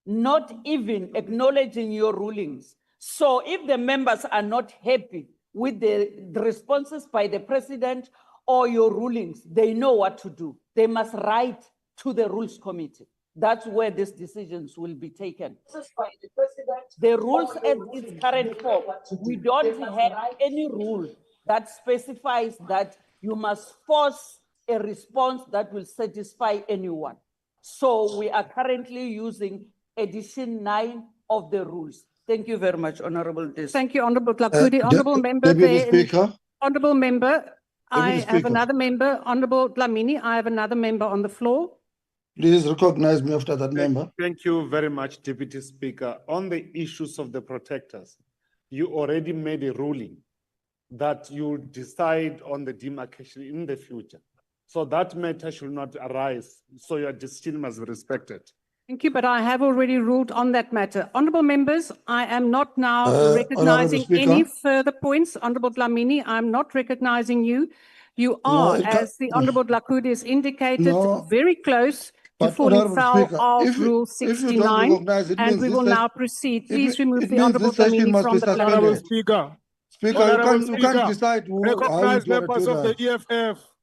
B: not even acknowledging your rulings. So if the members are not happy with the responses by the president or your rulings, they know what to do. They must write to the Rules Committee. That's where these decisions will be taken. The rules at its current form, we don't have any rule that specifies that you must force a response that will satisfy anyone. So we are currently using edition 9 of the rules. Thank you very much, Honorable Dis.
L: Thank you, Honourable Lakude. Honourable Member.
T: Deputy Speaker.
L: Honourable Member. I
T: Deputy
L: have
T: Speaker.
L: another member. Honourable Dlamini, I have another member on the floor.
T: Please recognize me after that member.
O: Thank you very much, Deputy Speaker. On the issues of the protectors, you already made a ruling that you decide on the demarcation in the future. So that matter should not arise, so your decision must be respected.
L: Thank you, but I have already ruled on that matter. Honourable members, I am not now
T: Honourable
L: recognising
T: Speaker.
L: any further points. Honourable Dlamini, I am not recognising you. You are, as the Honourable Dlakude has indicated,
T: No,
L: very close to
T: but
L: falling
T: Honourable
L: foul
T: Speaker,
L: of Rule
T: if you don't
L: 69,
T: recognise, it
L: and
T: means
L: we
T: this
L: will
T: session-
L: now proceed.
T: it
L: Please
T: me-
L: remove
T: it
L: the
T: means
L: Honourable
T: this session
L: Dlamini
T: must
L: from
T: be
L: the
T: suspended.
O: Honourable
L: platform.
O: Speaker.
T: Speaker,
O: Honourable
T: you can't
O: Speaker,
T: decide how
O: recognize
T: you're
O: members
T: going
O: of
T: to
O: the
T: do that.
O: EFF.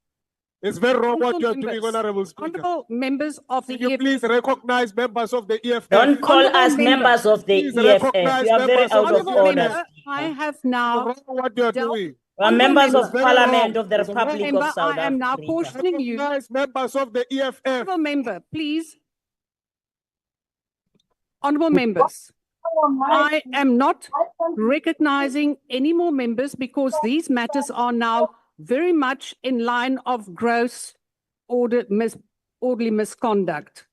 O: It's very wrong what
L: Honourable
O: you are doing,
L: members,
O: Honourable Speaker.
L: Honourable members of the
O: Can you
L: EFF.
O: please recognize members of the EFF?
N: Don't call
L: Honourable
N: us
L: member.
N: members of the
O: Please
N: EFF.
O: recognize
N: You are very
O: members
N: out
O: of
N: of
O: the
L: Honourable
N: order.
L: member, I have now
O: Wrong what you are
L: dealt.
O: doing.
N: You are
L: Honourable
N: members
L: member.
N: of
O: Very
N: Parliament
O: wrong.
N: of the
O: It's
N: Republic of
L: Member,
N: South
L: I am now
N: Africa.
L: cautioning you.
O: Recognize members of the EFF.
L: Honourable member, please. Honourable members, I am not recognising any more members because these matters are now very much in line of gross orderly misconduct.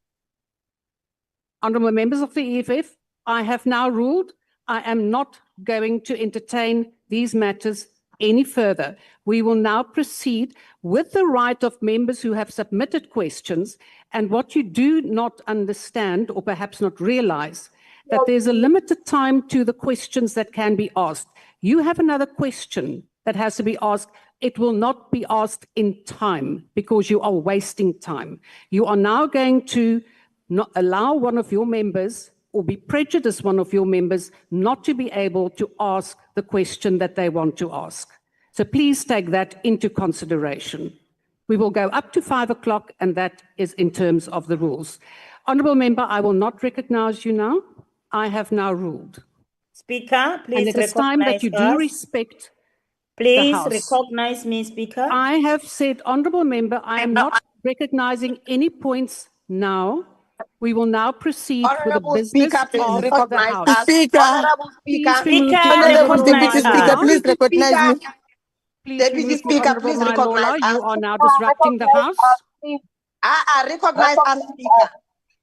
L: Honourable members of the EFF, I have now ruled I am not going to entertain these matters any further. We will now proceed with the right of members who have submitted questions, and what you do not understand or perhaps not realize, that there's a limited time to the questions that can be asked. You have another question that has to be asked. It will not be asked in time because you are wasting time. You are now going to not allow one of your members or be prejudiced one of your members not to be able to ask the question that they want to ask. So please take that into consideration. We will go up to 5 o'clock, and that is in terms of the rules. Honourable member, I will not recognise you now. I have now ruled.
N: Speaker, please
L: And it is time that
N: recognize
L: you do
N: us.
L: respect the
N: Please
L: House.
N: recognize me, Speaker.
L: I have said, Honourable Member, I am not recognising any points now. We will now proceed with the
R: Honourable
L: business
R: Speaker, please
L: of the
R: recognize
L: House.
R: us.
T: Speaker.
R: Honourable Speaker.
L: Please remove the
N: Speaker,
L: Honourable
N: recognize
L: Deputy
N: us.
T: Please recognize me.
L: Please
R: Deputy
L: remove the
R: Speaker,
L: Honourable
R: please
L: Lola.
R: recognize us.
L: You are now disrupting the House.
R: Recognize us, Speaker.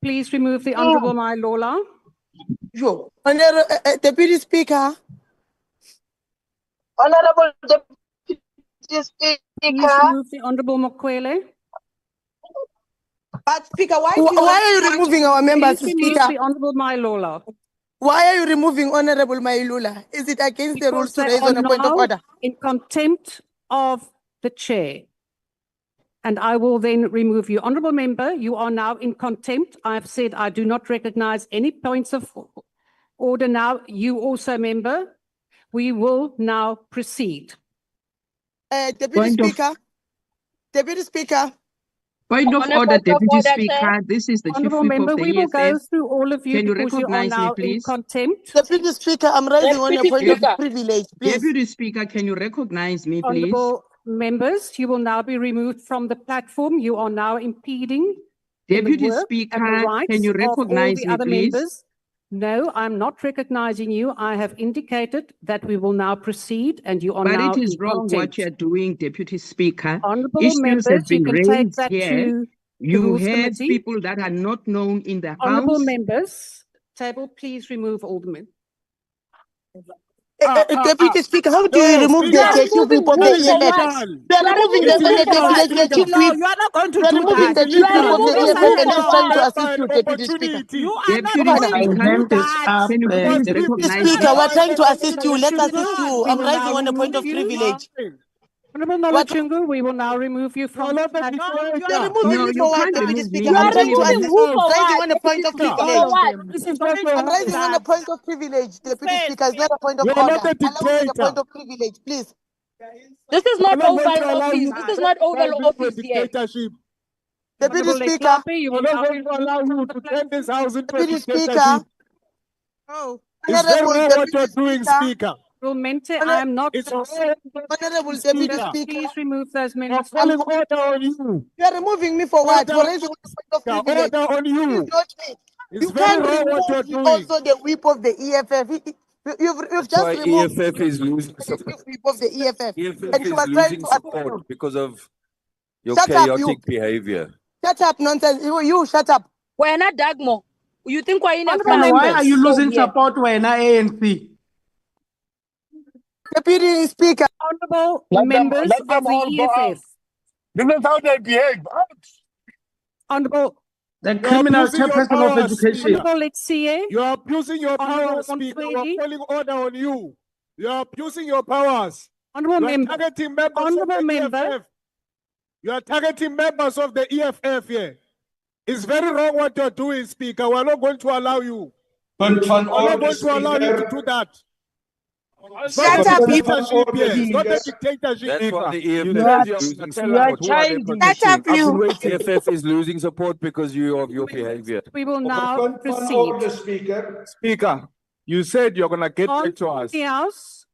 L: Please remove the Honourable Lola.
T: Yo. Honourable Deputy Speaker.
R: Honourable Deputy
L: Please
R: Speaker.
L: remove the Honourable Mokwele.
J: But Speaker, why
T: Why are you removing our members,
L: Please remove
T: Speaker?
L: the Honourable Lola.
T: Why are you removing Honourable Mailula? Is it against the rules to
L: They
T: raise
L: are
T: on a point of
L: now
T: order?
L: in contempt of the chair. And I will then remove you. Honourable member, you are now in contempt. I have said I do not recognise any points of order now. You also, member. We will now proceed.
T: Deputy Speaker. Deputy Speaker.
P: Point of order, Deputy Speaker. This is the Chief
L: Honourable
P: Whip
L: member,
P: of
L: we
P: the
L: will go
P: EFF.
L: through all of you
P: Can you
L: because you are
P: recognize me,
L: now in
P: please?
L: contempt.
T: Deputy Speaker, I'm raising on a
R: Deputy
T: point of
R: Speaker.
T: privilege, please.
P: Deputy Speaker, can you recognize me, please?
L: Honourable members, you will now be removed from the platform. You are now impeding in the
P: Deputy
L: work and the
P: Speaker,
L: rights
P: can you
L: of all
P: recognize
L: the
P: me,
L: other
P: please?
L: members. No, I'm not recognizing you. I have indicated that we will now proceed and you are
P: But
L: now
P: it is
L: in
P: wrong what
L: contempt.
P: you're doing, Deputy Speaker.
L: Honourable
P: Issues
L: members,
P: have
L: you
P: been
L: can take
P: raised
L: that
P: here.
L: to the
P: You
L: Rules
P: have
L: Committee.
P: people that are not known in the
L: Honourable
P: House.
L: members, table, please remove Alderman.
T: Deputy Speaker, how do you remove
O: Speaker.
T: the chief whip of the EFF? You are removing the chief
D: No,
T: whip.
D: you are not going to
T: You are
D: do
T: removing
D: that.
T: the chief whip of the
D: removing
T: EFF
D: who
T: and
D: for
T: he's trying to
D: what?
T: assist you, Deputy Speaker.
D: You are not
P: Deputy
D: going to
P: Speaker,
D: do that.
P: can you please
T: Deputy
P: recognize
T: Speaker,
P: me?
T: we're trying to assist you. Let's assist you.
L: We
T: I'm
L: will
T: rising
L: now
T: on a point
L: remove
T: of
L: you.
T: privilege.
L: Honourable Nolachungu, we will now remove you from the platform.
T: You are removing
P: No,
T: me
P: you
T: for what,
P: can't
T: Deputy
P: remove
T: Speaker?
P: me.
T: I'm
P: I'm
T: trying to
P: telling
T: assist
P: you.
T: you. I'm rising on a point of privilege.
O: This is not your
T: I'm rising on a
O: house.
T: point of privilege, Deputy Speaker. It's not a point of
O: You are
T: order.
O: not a
T: Allow me the
O: dictator.
T: point of privilege, please.
R: This is
O: I'm
R: not
O: not going
R: Oval
O: to allow
R: Office.
O: you
R: This is not Oval
O: to
R: Office here.
O: dictatorship.
T: Deputy
L: Honourable
T: Speaker.
L: Leklape, you
O: I'm
L: will
O: not
L: now
O: going to allow you to turn this house into a
T: Deputy Speaker.
O: dictatorship.
T: Oh,
O: It's very
T: Honourable
O: wrong what you're
T: Deputy
O: doing,
T: Speaker.
O: Speaker.
L: Mente, I am not.
O: It's wrong.
T: Honourable Deputy
O: Speaker.
T: Speaker.
L: Please remove those
O: You're
L: minutes.
O: calling order on you.
T: You are removing me for what? For
O: Order,
T: raising a point of
O: Speaker,
T: privilege.
O: order on you.
T: It's not me.
O: It's
T: You
O: very
T: can't
O: wrong what you're
T: remove
O: doing.
T: also the whip of the EFF. You've
I: That's
T: just
I: why
T: removed
I: EFF is losing
T: the
I: support.
T: whip of the EFF.
I: EFF
T: And you
I: is
T: are trying
I: losing
T: to assist
I: support because of your
T: Shut up, you.
I: chaotic behavior.
T: Shut up, nonsense. You shut up.
R: We're not Dagmo. You think we're in a
D: And why are you losing
R: here?
D: support when ANC?
T: Deputy Speaker.
L: Honourable Honourable
K: Let them
L: members
K: let
L: of
K: them all
L: the
K: go out.
L: EFF.
K: This is how they behave. Out.
L: Honourable,
P: The
K: You are
P: criminal
K: abusing your
P: chairperson of
K: powers,
P: education.
K: Speaker.
L: Honourable Letsie,
K: You are abusing your
L: Honourable
K: powers, Speaker. We are
L: Montfredi.
K: calling order on you. You are abusing your powers.
L: Honourable
K: You are
L: member,
K: targeting members
L: Honourable
K: of the
L: member.
K: EFF. You are targeting members of the EFF here. It's very wrong what you're doing, Speaker. We're not going to allow you.
F: Punt van
K: We're not
F: orde,
K: going to allow you to
F: Speaker.
K: do that. It's
R: Shut
K: not a
R: up, you.
K: dictatorship here. It's not a
F: Speaker.
K: dictatorship.
I: That's why the
K: You
I: EFF
K: said
I: is
K: you're
I: losing
K: tell
R: You
K: us
R: are
I: support. Who are they
R: childish. Shut
I: protecting?
R: up, you.
I: EFF is losing support because of your behavior.
L: We will
F: Op 'n
L: now
F: punt van
L: proceed.
F: orde, Speaker.
K: Speaker, you said you're going to get
L: On
K: back to us.
L: the House,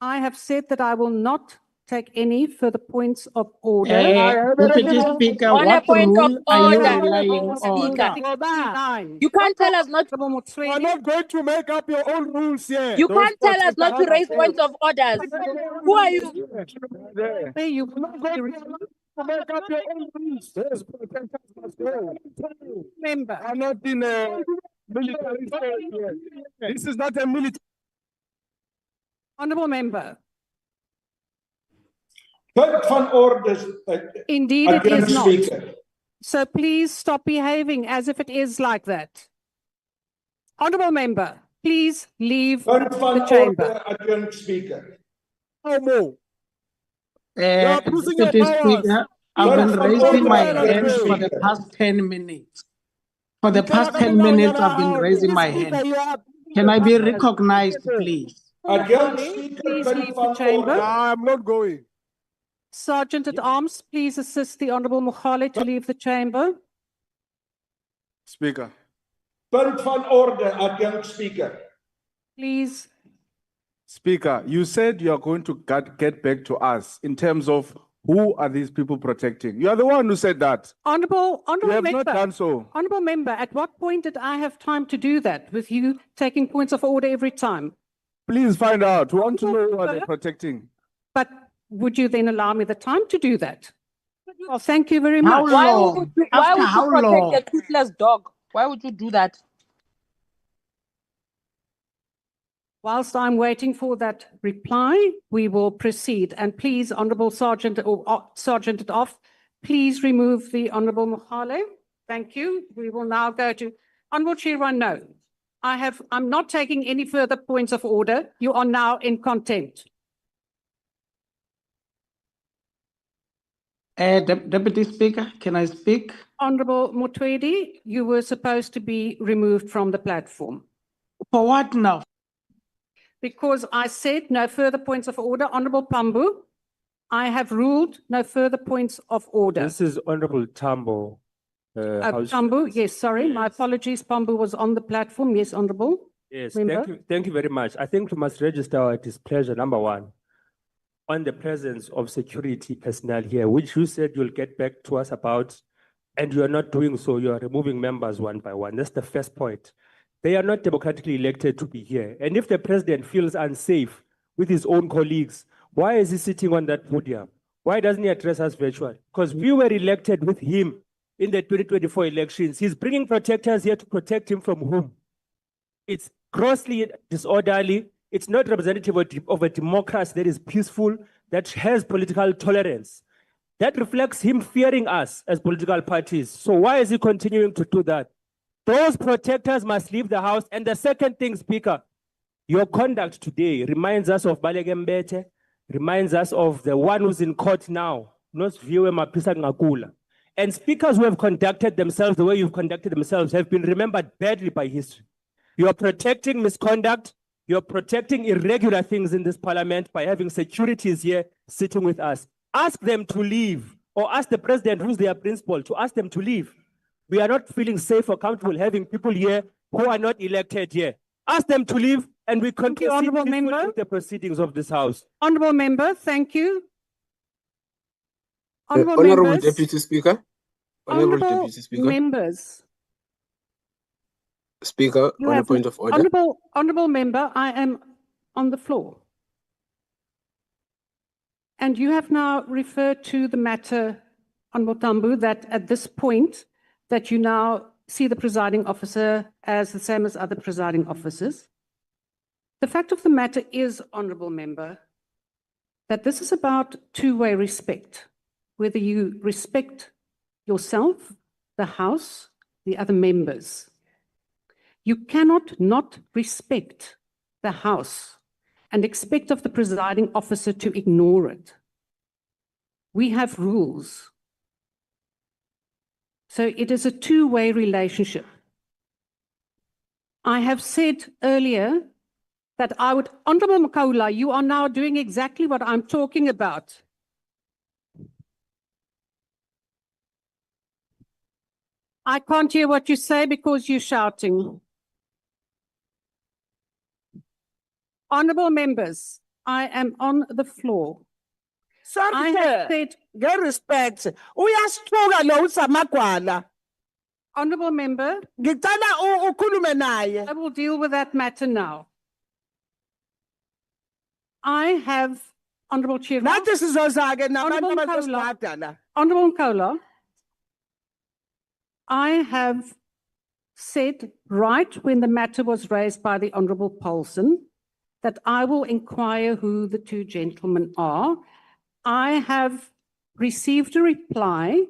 L: I have said that I will not take any further points of order.
P: Deputy Speaker,
A: On a
P: what
A: point of
P: rule are you
A: order,
P: relying
A: Mr.
P: on?
A: Speaker. You can't tell us not.
K: You're not going to make up your own rules here.
A: You can't tell us not to raise points of orders. Who are you?
L: You
K: To make up your own rules. Yes, protectors must go.
L: member.
K: I'm not in a military state here. This is not a military.
L: Honourable member.
F: Punt van orde,
L: Indeed, it
F: again,
L: is not.
F: Speaker.
L: So please stop behaving as if it is like that. Honourable member, please leave
F: Punt van
L: the chamber.
F: orde, again, Speaker.
K: No more. You're abusing your
P: Deputy
K: powers.
P: Speaker, I've
F: Punt
P: been
F: van
P: raising
F: orde,
P: my
F: again,
P: hand for the
F: Speaker.
P: past 10 minutes. For the past 10 minutes, I've been raising my hand. Can I be recognized, please?
F: Again,
L: Please
F: Speaker,
L: leave
F: punt
L: the
F: van
L: chamber.
F: orde.
K: I'm not going.
L: Sergeant at Arms, please assist the Honourable Mohale to leave the chamber.
K: Speaker.
F: Punt van orde, again, Speaker.
L: Please.
W: Speaker, you said you're going to get back to us in terms of who are these people protecting. You are the one who said that.
L: Honourable
W: You have
L: member.
W: not done so.
L: Honourable member, at what point did I have time to do that with you taking points of order every time?
W: Please find out. We want to know who are they
L: Member.
W: protecting.
L: But would you then allow me the time to do that? Well, thank you very much.
P: How long?
A: Why
P: After
A: would
P: how
A: you protect
P: long?
A: a toothless dog? Why would you do that?
L: Whilst I'm waiting for that reply, we will proceed. And please, Honourable Sergeant or Sergeant at Off, please remove the Honourable Mohale. Thank you. We will now go to Honourable Chair. No, I'm not taking any further points of order. You are now in contempt.
P: Deputy Speaker, can I speak?
L: Honourable Montfredi, you were supposed to be removed from the platform.
P: For what now?
L: Because I said no further points of order. Honourable Pambu, I have ruled no further points of order.
Q: This is Honorable Tambo.
L: Pambu, yes, sorry, my apologies. Pambu was on the platform. Yes, Honourable.
Q: Yes,
L: Member.
Q: thank you very much. I think we must register our displeasure, number one, on the presence of security personnel here, which you said you'll get back to us about, and you are not doing so. You are removing members one by one. That's the first point. They are not democratically elected to be here. And if the president feels unsafe with his own colleagues, why is he sitting on that podium? Why doesn't he address us virtually? Because we were elected with him in the 2024 elections. He's bringing protectors here to protect him from whom? It's grossly disorderly. It's not representative of a democracy that is peaceful, that has political tolerance. That reflects him fearing us as political parties. So why is he continuing to do that? Those protectors must leave the house. And the second thing, Speaker, your conduct today reminds us of Baleke Mbete, reminds us of the one who's in court now, Nosviwe Mapisa Ngakula. And speakers who have conducted themselves the way you've conducted themselves have been remembered badly by history. You are protecting misconduct. You're protecting irregular things in this parliament by having securities here sitting with us. Ask them to leave, or ask the president, who's their principal, to ask them to leave. We are not feeling safe or comfortable having people here who are not elected here. Ask them to leave, and we continue with the proceedings of this house.
L: Honourable member, thank you.
S: Honourable Deputy Speaker. Honourable Deputy Speaker.
L: Members.
S: Speaker,
L: You
S: on a
L: have
S: point of order.
L: Honourable member, I am on the floor. And you have now referred to the matter, Honourable Tambu, that at this point, that you now see the presiding officer as the same as other presiding officers. The fact of the matter is, Honourable member, that this is about two-way respect, whether you respect yourself, the House, the other members. You cannot not respect the House and expect of the presiding officer to ignore it. We have rules. So it is a two-way relationship. I have said earlier that I would, Honorable Makaula, you are now doing exactly what I'm talking about. I can't hear what you say because you're shouting. Honorable members, I am on the floor.
B: Sorry,
L: I have said,
B: get respect. Uyasithuka lo usamagwala.
L: Honorable member,
B: Ngicela ukhulume naye.
L: I will deal with that matter now. I have, Honorable Chair.
B: Nathi sizoza-ke nabantu
L: Honorable
B: abazosibhada la.
L: Honorable Nkola, I have said right when the matter was raised by the Honorable Paulson that I will inquire who the two gentlemen are. I have received a reply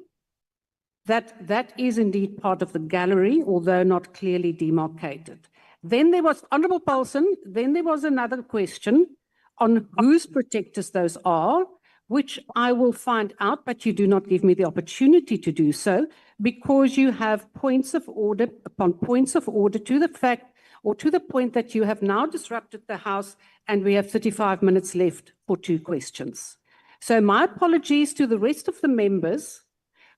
L: that is indeed part of the gallery, although not clearly demarcated. Then there was, Honorable Paulson, then there was another question on whose protectors those are, which I will find out, but you do not give me the opportunity to do so because you have points of order upon points of order to the fact or to the point that you have now disrupted the House and we have 35 minutes left for two questions. So my apologies to the rest of the members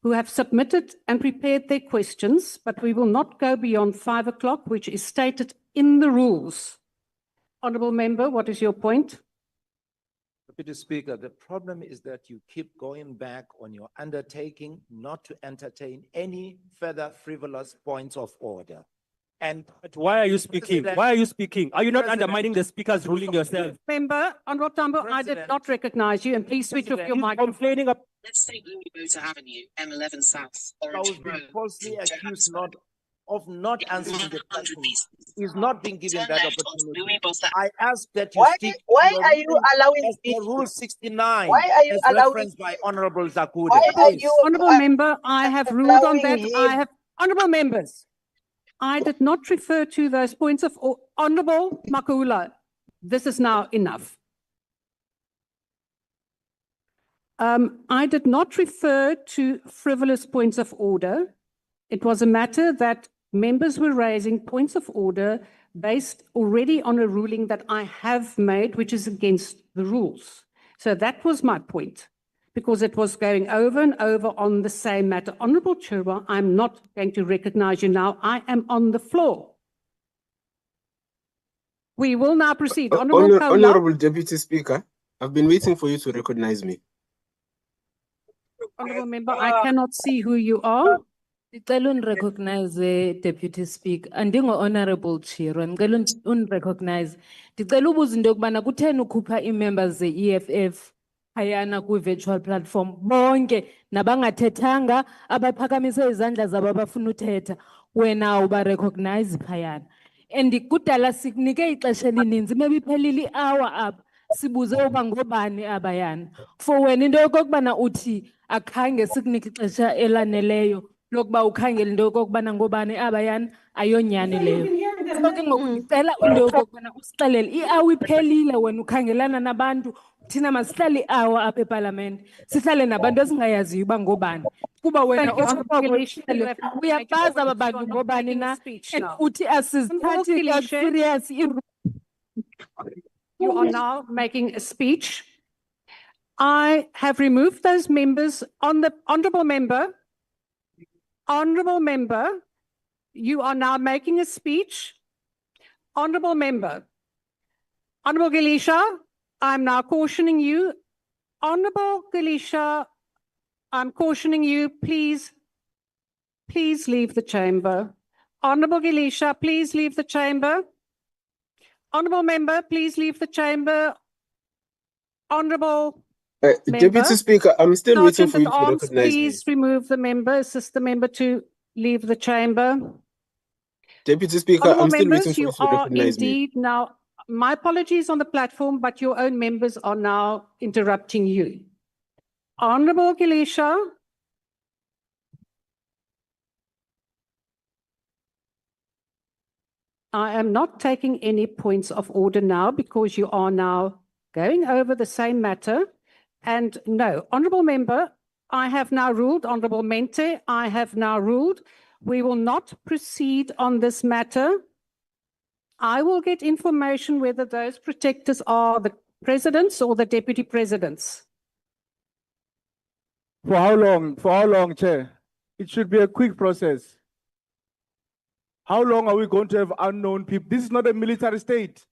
L: who have submitted and prepared their questions, but we will not go beyond 5 o'clock, which is stated in the rules. Honourable Member, what is your point?
E: Deputy Speaker, the problem is that you keep going back on your undertaking not to entertain any further frivolous points of order.
Q: But why are you speaking? Why are you speaking? Are you not undermining the Speaker's ruling yourself?
L: Member, Honourable Tambo, I did not recognize you, and please switch off your microphone.
Q: Complaining of
U: Let's take Louis Avenue, M11 South,
E: I was
U: Orange
E: being
U: Road.
E: falsely accused of not answering the question. He's not being given that opportunity. I ask that you stick to
R: Why
E: your
R: are you
E: ruling
R: allowing
E: as per Rule 69,
R: Why are you
E: as
R: allowing
E: referenced by Honorable Zakude.
R: Why are you
L: Honourable Member, I have ruled on that.
R: allowing
L: I
R: him-
L: have, Honourable Members, I did not refer to those points of order. Honourable Makula, this is now enough. I did not refer to frivolous points of order. It was a matter that members were raising points of order based already on a ruling that I have made, which is against the rules. So that was my point, because it was going over and over on the same matter. Honourable Chirwa, I'm not going to recognize you now. I am on the floor. We will now proceed. Honourable Kaula.
S: Honorable Deputy Speaker, I've been waiting for you to recognize me.
L: Honourable Member, I cannot see who you are.
V: Ndicela unrecognize Deputy Speaker. Andingo Honorable Chirwa, ndicela unrecognize. Ndicela ubuza into yokubana kutheni ukhupha ii-members ze-EFF phayana kwi-virtual platform bonke nabangathethanga abaphakamise izandla zabo abafuna uthetha wena uba-recognize phayana. And kudala sikunike ixesha elininzi maybe iphelile i-hour apha sibuze uba ngobani abayana. For wena into yokokubana uthi akhange sikunike ixesha elaneleyo lokuba ukhangele into yokokubana ngobani abayana ayonyani leyo. So ke ngoku ndicela into yokokubana usixelele i-hour iphelile wena ukhangelana nabantu thina masihlale i-hour apha epalamente sihlale nabantu esingayaziyo uba ngobani kuba wena uyabazi aba bantu ngobani na and uthi asizithathi serious.
L: You are now making a speech. I have removed those members on the Honourable Member. Honourable Member, you are now making a speech. Honourable Member. Honourable Gilisha, I'm now cautioning you. Honourable Gilisha, I'm cautioning you, please leave the chamber. Honourable Gilisha, please leave the chamber. Honourable Member, please leave the chamber. Honourable
S: Deputy Speaker, I'm still waiting
L: Sergeant
S: for you
L: at
S: to
L: Arms,
S: recognize me.
L: please remove the member, assist the member to leave the chamber.
S: Deputy Speaker,
L: Honourable
S: I'm still waiting
L: members,
S: for you
L: you
S: to
L: are
S: recognize me.
L: indeed now my apologies on the platform, but your own members are now interrupting you. Honorable Gilisha. I am not taking any points of order now because you are now going over the same matter. And no, honorable member, I have now ruled, honorable Mente, I have now ruled, we will not proceed on this matter. I will get information whether those protectors are the presidents or the deputy presidents.
W: For how long? For how long, Chair? It should be a quick process. How long are we going to have unknown people? This is not a military state.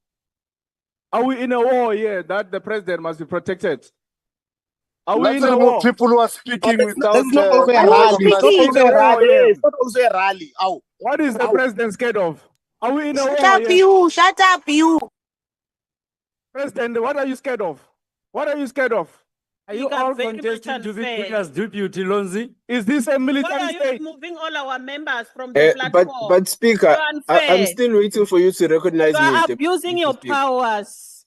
W: Are we in a war here that the president must be protected? Are we in a war?
K: People who are speaking without.
S: That's not also a rally. It's not also a rally. It's not also a rally. Ow.
W: What is the president scared of? Are we in a war?
R: Shut up, you. Shut up, you.
W: President, what are you scared of? What are you scared of?
C: Are you all contesting to be put as deputy, Lonzi?
W: Is this a
R: Why
W: military
R: are you
W: state?
R: moving all our members from the platform?
S: But Speaker,
R: You're unfair.
S: I'm still waiting for you to recognize
R: You
S: me.
R: are
S: Deputy
R: abusing your
S: Speaker.
R: powers.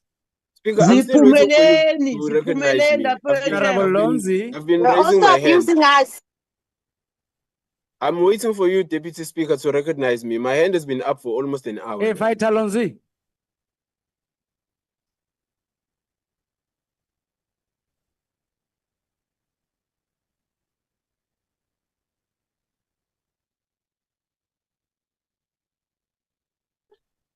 S: Speaker, I'm still waiting for you to recognize me.
C: Lonzi.
S: I've been
R: You're
S: raising
R: also
S: my hand.
R: abusing us.
S: I'm waiting for you, Deputy Speaker, to recognize me. My hand has been up for almost an hour.
C: Hey, fight Lonzi.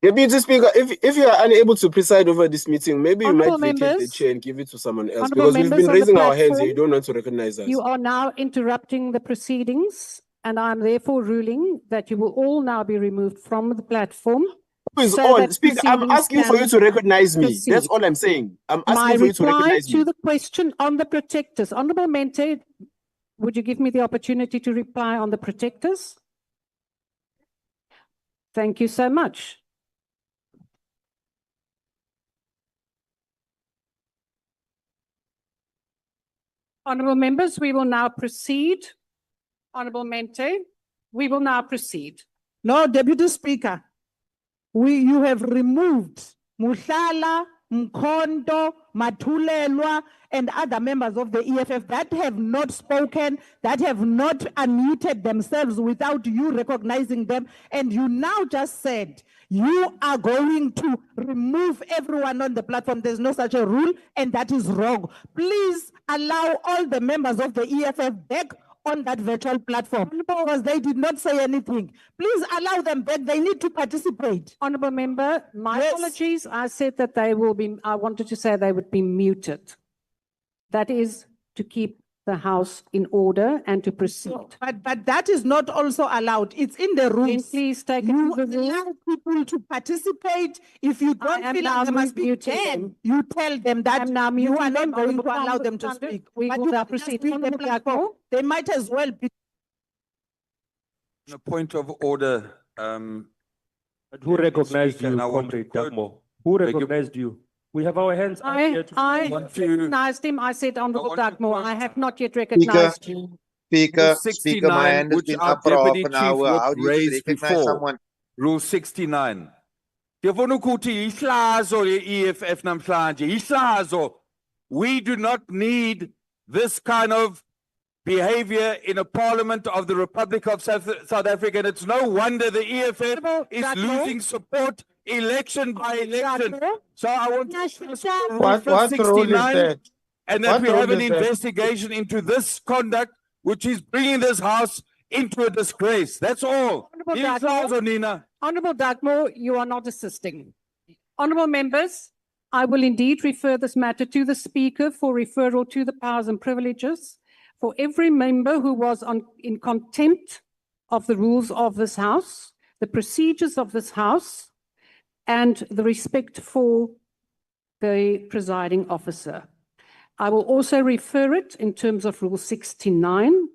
S: Deputy Speaker, if you are unable to preside over this meeting, maybe you
L: Honourable
S: might vacate the
L: members,
S: chair and give it to someone else,
L: honourable
S: because we've
L: members
S: been
L: on the
S: raising our hands
L: platform,
S: here. You don't want to recognize us.
L: You are now interrupting the proceedings, and I'm therefore ruling that you will all now be removed from the platform.
S: Who is
L: so
S: on?
L: that
S: Speaker, I'm
L: proceedings
S: asking for you
L: can
S: to recognize me.
L: proceed.
S: That's all I'm saying. I'm asking
L: My
S: for you to
L: reply
S: recognize
L: to
S: me.
L: the question on the protectors. Honourable Mente, would you give me the opportunity to reply on the protectors? Thank you so much. Honourable members, we will now proceed. Honourable Mente, we will now proceed.
D: No, Deputy Speaker, you have removed Mushala, Mkondo, Matulelwa, and other members of the EFF that have not spoken, that have not unmuted themselves without you recognizing them. And you now just said you are going to remove everyone on the platform. There's no such a rule, and that is wrong. Please allow all the members of the EFF back on that virtual platform because they did not say anything. Please allow them back. They need to participate.
L: Honourable member, my apologies. I said that they will be, I wanted to say they would be muted. That is to keep the House in order and to proceed.
D: But that is not also allowed. It's in the rules.
L: Then please take it
D: You
L: to the rules.
D: allow people to participate. If you don't
L: am
D: feel
L: now
D: like they must be
L: muting
D: there,
L: them.
D: you tell them that
L: now
D: you are
L: muting
D: not
L: them.
D: going to
L: Honourable
D: allow them to
L: Thunder,
D: speak.
L: we
D: But
L: will
D: you
L: now
D: just
L: proceed.
D: leave the
L: Honourable
D: platform.
L: Blackmore.
D: They might as well be.
I: A point of order,
Q: But who recognized
I: Speaker,
Q: you,
I: and I want to
Q: Comrade
I: quote-
Q: Dagmo? Who recognized you? We have our hands up
L: I
Q: here to
L: recognized him. I said, Honourable
I: want to
L: Dagmore, I have not yet recognized you.
G: Speaker,
I: Rule
G: Speaker, my
I: 69,
G: hand has
I: which
G: been
I: our
G: up for half
I: deputy
G: an
I: chief
G: hour.
I: would
G: How do you
I: raise
G: recognize
I: before.
G: someone?
I: Rule 69. Ndifuna ukuthi ihlazo le-EFF namhlanje, ihlazo. We do not need this kind of behavior in a parliament of the Republic of South Africa. And it's no wonder the EFF is losing support election by election. So I want to stress Rule
G: What role is
I: 69
G: that?
I: and that
G: What
I: we have
G: role
I: an
G: is that?
I: investigation into this conduct, which is bringing this House into a disgrace. That's all.
L: Honourable Dagmore.
I: Nina.
L: Honourable Dagmore, you are not assisting. Honourable members, I will indeed refer this matter to the Speaker for referral to the powers and privileges for every member who was in contempt of the rules of this House, the procedures of this House, and the respect for the presiding officer. I will also refer it in terms of Rule 69,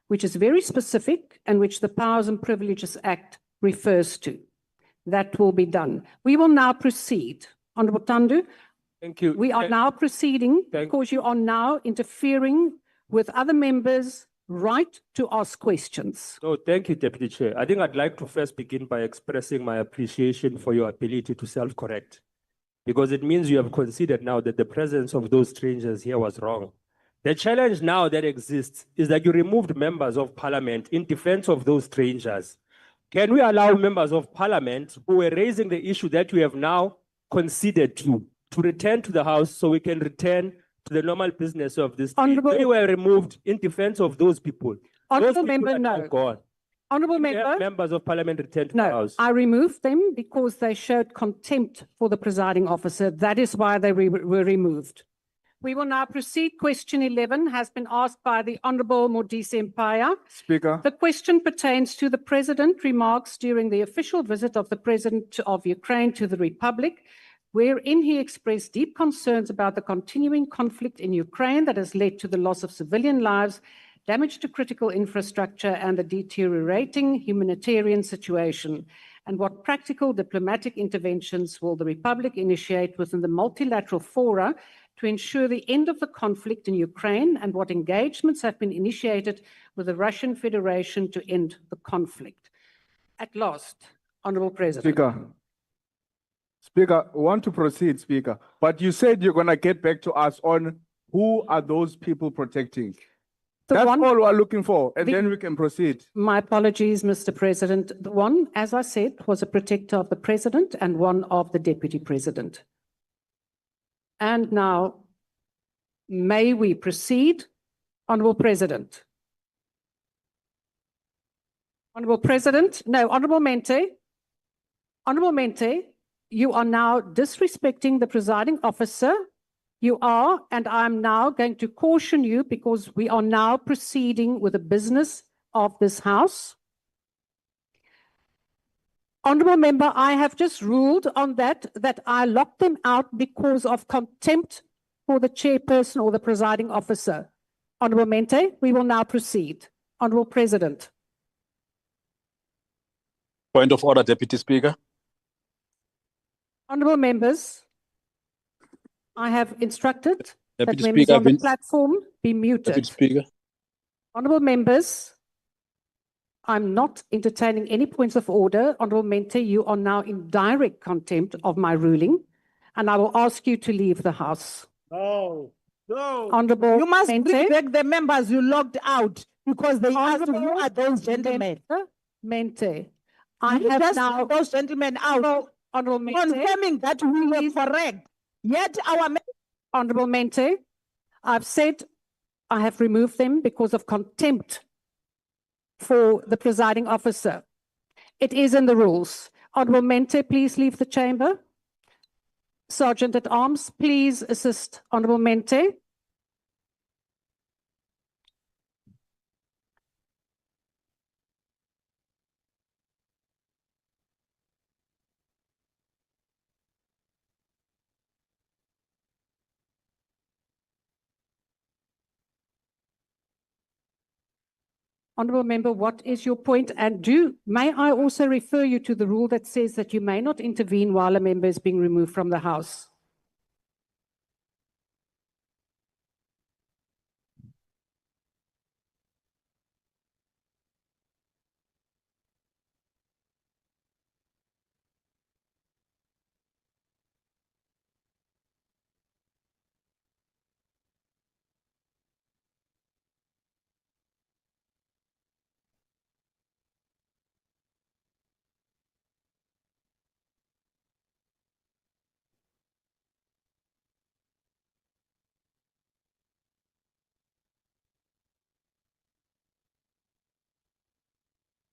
L: which is very specific and which the Powers and Privileges Act refers to. That will be done. We will now proceed. Honourable Tandu.
Q: Thank you.
L: We are now proceeding because you are now interfering with other members' right to ask questions.
Q: No, thank you, Deputy Chair. I think I'd like to first begin by expressing my appreciation for your ability to self-correct. because it means you have considered now that the presence of those strangers here was wrong. The challenge now that exists is that you removed members of parliament in defense of those strangers. Can we allow members of parliament who were raising the issue that we have now conceded to return to the House so we can return to the normal business of this? They were removed in defense of those people.
L: Honourable
Q: Those people
L: member,
Q: are now
L: no.
Q: gone.
L: Honourable
Q: Can we have
L: member,
Q: members of parliament return to the
L: no,
Q: House?
L: I removed them because they showed contempt for the presiding officer. That is why they were removed. We will now proceed. Question 11 has been asked by the Honourable Modise Mpaya.
W: Speaker.
L: The question pertains to the President remarks during the official visit of the President of Ukraine to the Republic, wherein he expressed deep concerns about the continuing conflict in Ukraine that has led to the loss of civilian lives, damage to critical infrastructure, and the deteriorating humanitarian situation. And what practical diplomatic interventions will the Republic initiate within the multilateral fora to ensure the end of the conflict in Ukraine, and what engagements have been initiated with the Russian Federation to end the conflict? At last, Honourable President.
W: Speaker, I want to proceed, Speaker, but you said you're going to get back to us on who are those people protecting. That's all we're looking for, and then we can proceed.
L: My apologies, Mr. President. The one, as I said, was a protector of the President and one of the Deputy President. And now, may we proceed? Honourable President. Honourable President, no, Honourable Mente. Honourable Mente, you are now disrespecting the presiding officer. You are, and I'm now going to caution you because we are now proceeding with the business of this House. Honourable Member, I have just ruled on that I locked them out because of contempt for the chairperson or the presiding officer. Honourable Mente, we will now proceed. Honourable President.
S: Point of order, Deputy Speaker.
L: Honourable members, I have instructed
S: Deputy
L: that members
S: Speaker,
L: on the platform be muted.
S: Deputy Speaker.
L: Honourable members, I'm not entertaining any points of order. Honourable Mente, you are now in direct contempt of my ruling, and I will ask you to leave the House.
W: No.
L: Honourable
D: You must
L: Mente.
D: bring back the members you locked out because they asked you, who are those gentlemen?
L: Mente, I
D: You
L: have
D: just
L: now
D: those gentlemen out,
L: Honourable Mente,
D: confirming that we were correct. Yet our
L: Honourable Mente, I've said I have removed them because of contempt for the presiding officer. It is in the rules. Honourable Mente, please leave the chamber. Sergeant at Arms, please assist Honourable Mente. Honourable Member, what is your point? And may I also refer you to the rule that says that you may not intervene while a member is being removed from the House?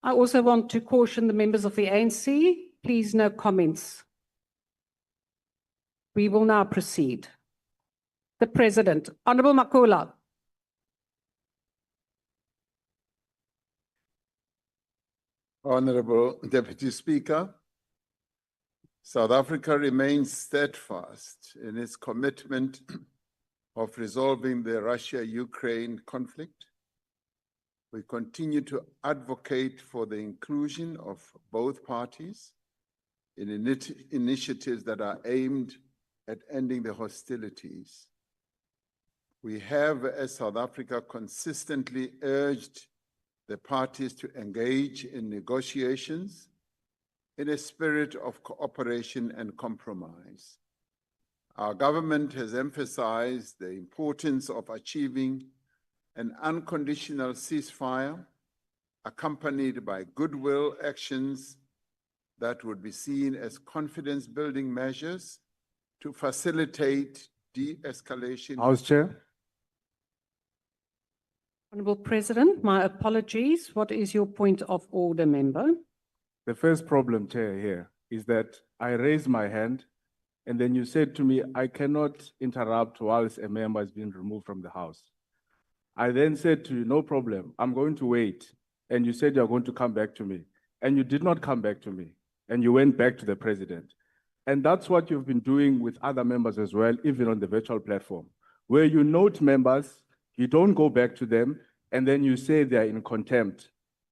L: I also want to caution the members of the ANC, please no comments. We will now proceed. The President, Honourable Makula.
G: Honourable Deputy Speaker, South Africa remains steadfast in its commitment of resolving the Russia-Ukraine conflict. We continue to advocate for the inclusion of both parties in initiatives that are aimed at ending the hostilities. We have, as South Africa, consistently urged the parties to engage in negotiations in a spirit of cooperation and compromise. Our government has emphasized the importance of achieving an unconditional ceasefire accompanied by goodwill actions that would be seen as confidence-building measures to facilitate de-escalation.
W: House Chair.
L: Honourable President, my apologies. What is your point of order, member?
W: The first problem, Chair, here is that I raised my hand and then you said to me, I cannot interrupt whilst a member is being removed from the House. I then said to you, no problem, I'm going to wait. And you said you're going to come back to me. And you did not come back to me. And you went back to the president. And that's what you've been doing with other members as well, even on the virtual platform, where you note members, you don't go back to them, and then you say they're in contempt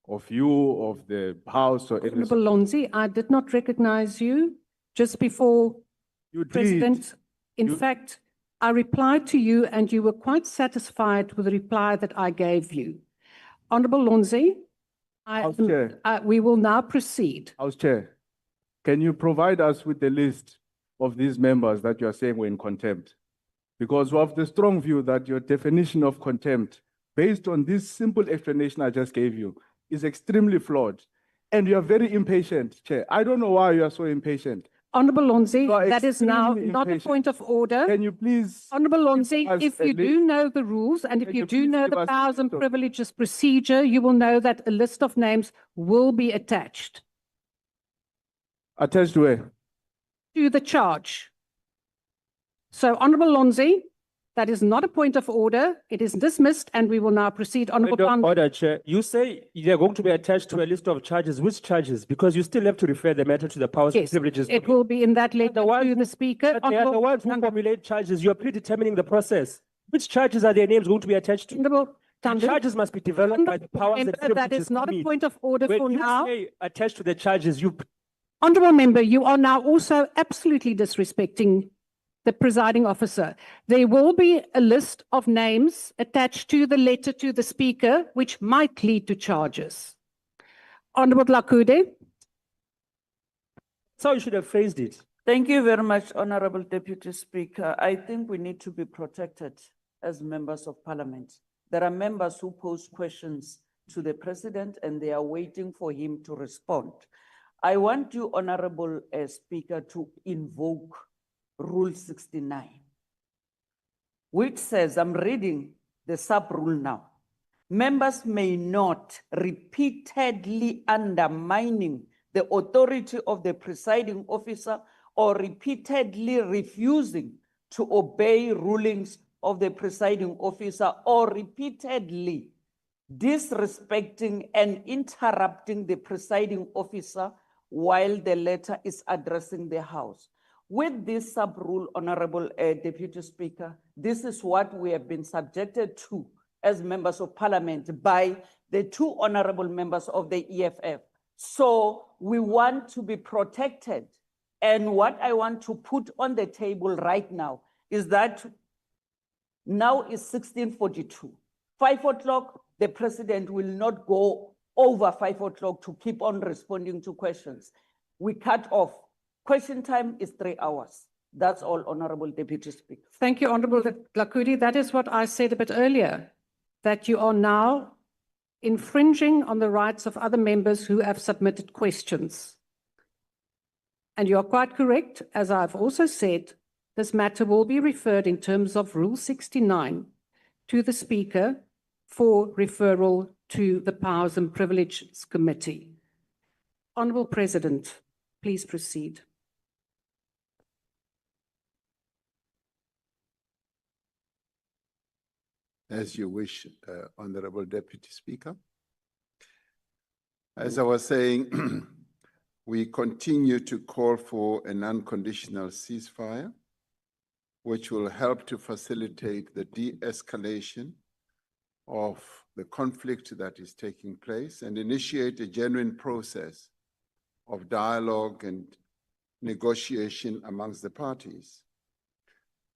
W: of you, of the House, or
L: Honourable Lonzi, I did not recognize you just before
W: you
L: President. In fact, I replied to you and you were quite satisfied with the reply that I gave you. Honourable Lonzi, we will now proceed.
W: House Chair, can you provide us with the list of these members that you are saying were in contempt? Because we have the strong view that your definition of contempt, based on this simple explanation I just gave you, is extremely flawed. And you are very impatient, Chair. I don't know why you are so impatient.
L: Honourable Lonzi, that is now not a point of order.
W: Can you please?
L: Honourable Lonzi, if you do know the rules and if you do know the powers and privileges procedure, you will know that a list of names will be attached.
W: Attached where?
L: To the charge. So, Honourable Lonzi, that is not a point of order. It is dismissed and we will now proceed. Honourable
Q: Order, Chair. You say they're going to be attached to a list of charges. Which charges? Because you still have to refer the matter to the powers and privileges.
L: It will be in that letter to the Speaker.
Q: But they are the ones who formulate charges. You are predetermining the process. Which charges are their names going to be attached to?
L: Honourable
Q: The charges must be developed by the powers and privileges.
L: That is not a point of order for now.
Q: When you say attached to the charges, you...
L: Honourable Member, you are now also absolutely disrespecting the presiding officer. There will be a list of names attached to the letter to the Speaker, which might lead to charges. Honourable Lakude.
Q: So you should have phrased it.
H: Thank you very much, Honourable Deputy Speaker. I think we need to be protected as members of Parliament. There are members who pose questions to the President and they are waiting for him to respond. I want you, Honourable Speaker, to invoke Rule 69, which says, I'm reading the sub-rule now, members may not repeatedly undermining the authority of the presiding officer or repeatedly refusing to obey rulings of the presiding officer or repeatedly disrespecting and interrupting the presiding officer while the letter is addressing the House. With this sub-rule, Honourable Deputy Speaker, this is what we have been subjected to as members of Parliament by the two honourable members of the EFF. So we want to be protected. And what I want to put on the table right now is that now is 16:42. 5 o'clock, the President will not go over 5 o'clock to keep on responding to questions. We cut off. Question time is 3 hours. That's all, Honourable Deputy Speaker.
L: Thank you, Honourable Lakudi. That is what I said a bit earlier, that you are now infringing on the rights of other members who have submitted questions. And you are quite correct, as I've also said, this matter will be referred in terms of Rule 69 to the Speaker for referral to the Powers and Privileges Committee. Honourable President, please proceed.
G: As you wish, Honourable Deputy Speaker. As I was saying, we continue to call for an unconditional ceasefire, which will help to facilitate the de-escalation of the conflict that is taking place and initiate a genuine process of dialogue and negotiation amongst the parties.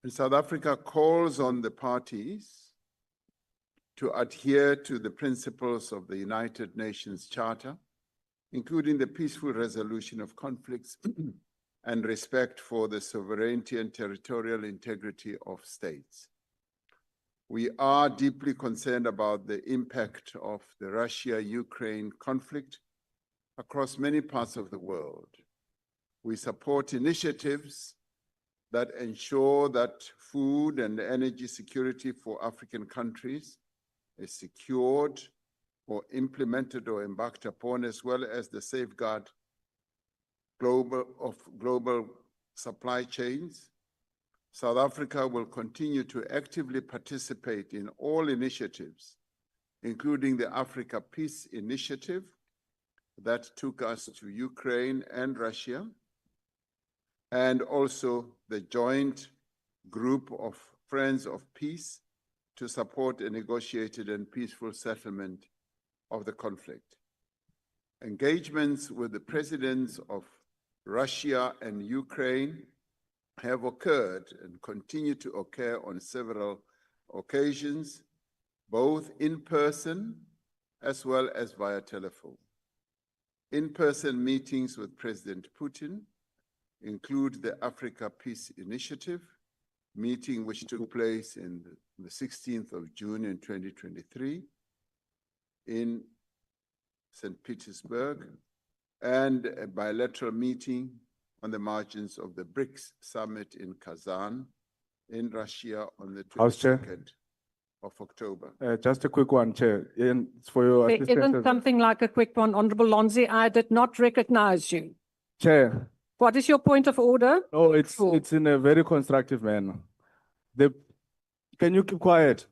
G: And South Africa calls on the parties to adhere to the principles of the United Nations Charter, including the peaceful resolution of conflicts and respect for the sovereignty and territorial integrity of states. We are deeply concerned about the impact of the Russia-Ukraine conflict across many parts of the world. We support initiatives that ensure that food and energy security for African countries is secured or implemented or embarked upon, as well as the safeguard of global supply chains. South Africa will continue to actively participate in all initiatives, including the Africa Peace Initiative that took us to Ukraine and Russia, and also the joint group of Friends of Peace to support a negotiated and peaceful settlement of the conflict. Engagements with the presidents of Russia and Ukraine have occurred and continue to occur on several occasions, both in person as well as via telephone. In-person meetings with President Putin include the Africa Peace Initiative meeting, which took place in the 16th of June in 2023 in St. Petersburg, and a bilateral meeting on the margins of the BRICS summit in Kazan in Russia on the
W: House Chair.
G: 22nd of October.
W: Just a quick one, Chair. And it's for your
L: There
W: assistance.
L: isn't something like a quick one, Honorable Lonzi. I did not recognize you.
W: Chair.
L: What is your point of order?
W: No, it's in a very constructive manner. Can you keep quiet?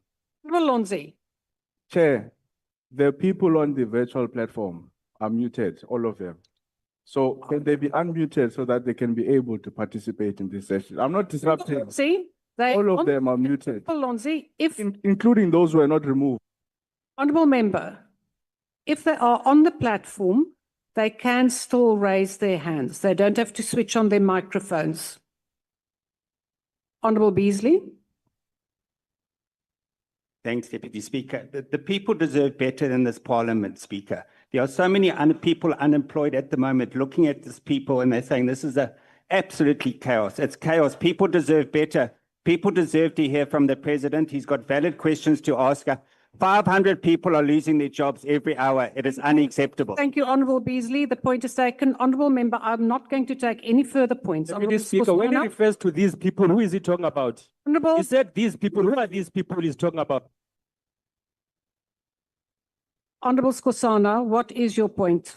L: Honorable Lonzi.
W: Chair, the people on the virtual platform are muted, all of them. So can they be unmuted so that they can be able to participate in this session? I'm not disrupting.
L: See,
W: All of them are muted,
L: Honorable Lonzi, if
W: including those who are not removed.
L: Honorable Member, if they are on the platform, they can still raise their hands. They don't have to switch on their microphones. Honorable Beasley.
J: Thanks, Deputy Speaker. The people deserve better than this Parliament, Speaker. There are so many people unemployed at the moment looking at this people and they're saying this is absolutely chaos. It's chaos. People deserve better. People deserve to hear from the President. He's got valid questions to ask. 500 people are losing their jobs every hour. It is unacceptable.
L: Thank you, Honorable Beasley. The point is taken. Honorable Member, I'm not going to take any further points.
Q: Deputy Speaker, when he refers to these people, who is he talking about?
L: Honorable.
Q: He said these people. Who are these people he's talking about?
L: Honorable Skosana, what is your point?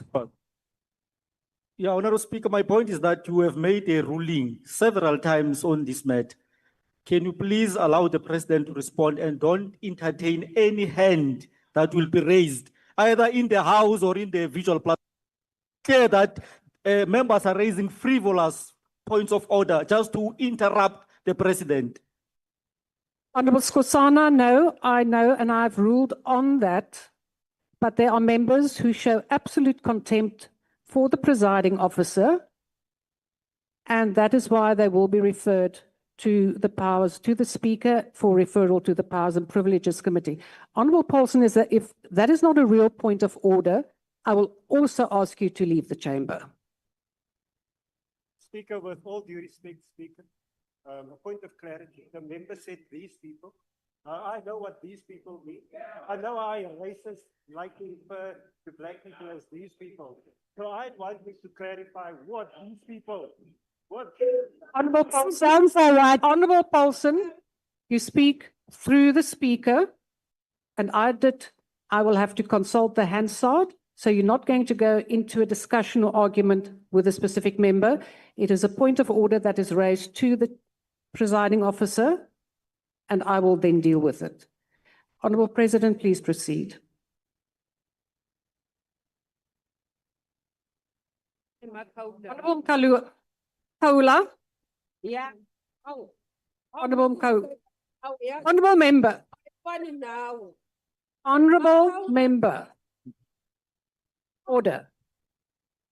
M: Yeah, Honorable Speaker, my point is that you have made a ruling several times on this matter. Can you please allow the President to respond and don't entertain any hand that will be raised, either in the House or in the visual platform? Clear that members are raising frivolous points of order just to interrupt the President.
L: Honorable Skosana, no, I know, and I've ruled on that. But there are members who show absolute contempt for the presiding officer, and that is why they will be referred to the powers, to the Speaker for referral to the Powers and Privileges Committee. Honourable Paulson, is that if that is not a real point of order, I will also ask you to leave the chamber.
M: Speaker, with all due respect, Speaker, a point of clarity. The member said these people. I know what these people mean. I know I racists like to refer to black people as these people. So I want you to clarify what these people.
L: Honourable Paulson, sounds all right. Honourable Paulson, you speak through the Speaker, and I will have to consult the Hansard. So you're not going to go into a discussion or argument with a specific member. It is a point of order that is raised to the presiding officer, and I will then deal with it. Honourable President, please proceed. Honourable Kaula.
A: Yeah. Oh.
L: Honourable Kaula.
A: Oh, yeah.
L: Honourable Member.
A: Funny now.
L: Honourable Member. Order.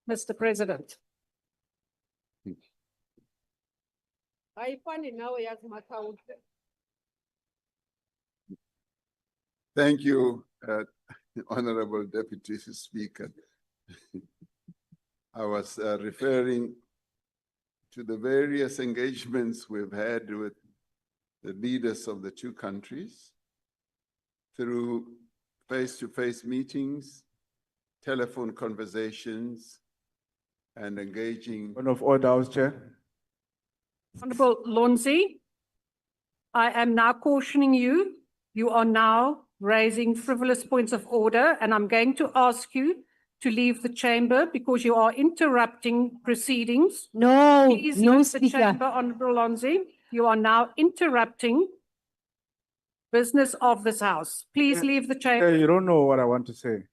L: Mr. President.
A: I funny now, yes, my count.
G: Thank you, Honorable Deputy Speaker. I was referring to the various engagements we've had with the leaders of the two countries through face-to-face meetings, telephone conversations, and engaging.
W: Point of order, House Chair.
L: Honorable Lonzi, I am now cautioning you. You are now raising frivolous points of order, and I'm going to ask you to leave the chamber because you are interrupting proceedings.
V: No,
L: Please
V: no,
L: leave the
V: Speaker.
L: chamber, Honorable Lonzi. You are now interrupting business of this house. Please leave the chamber.
W: You don't know what I want to say.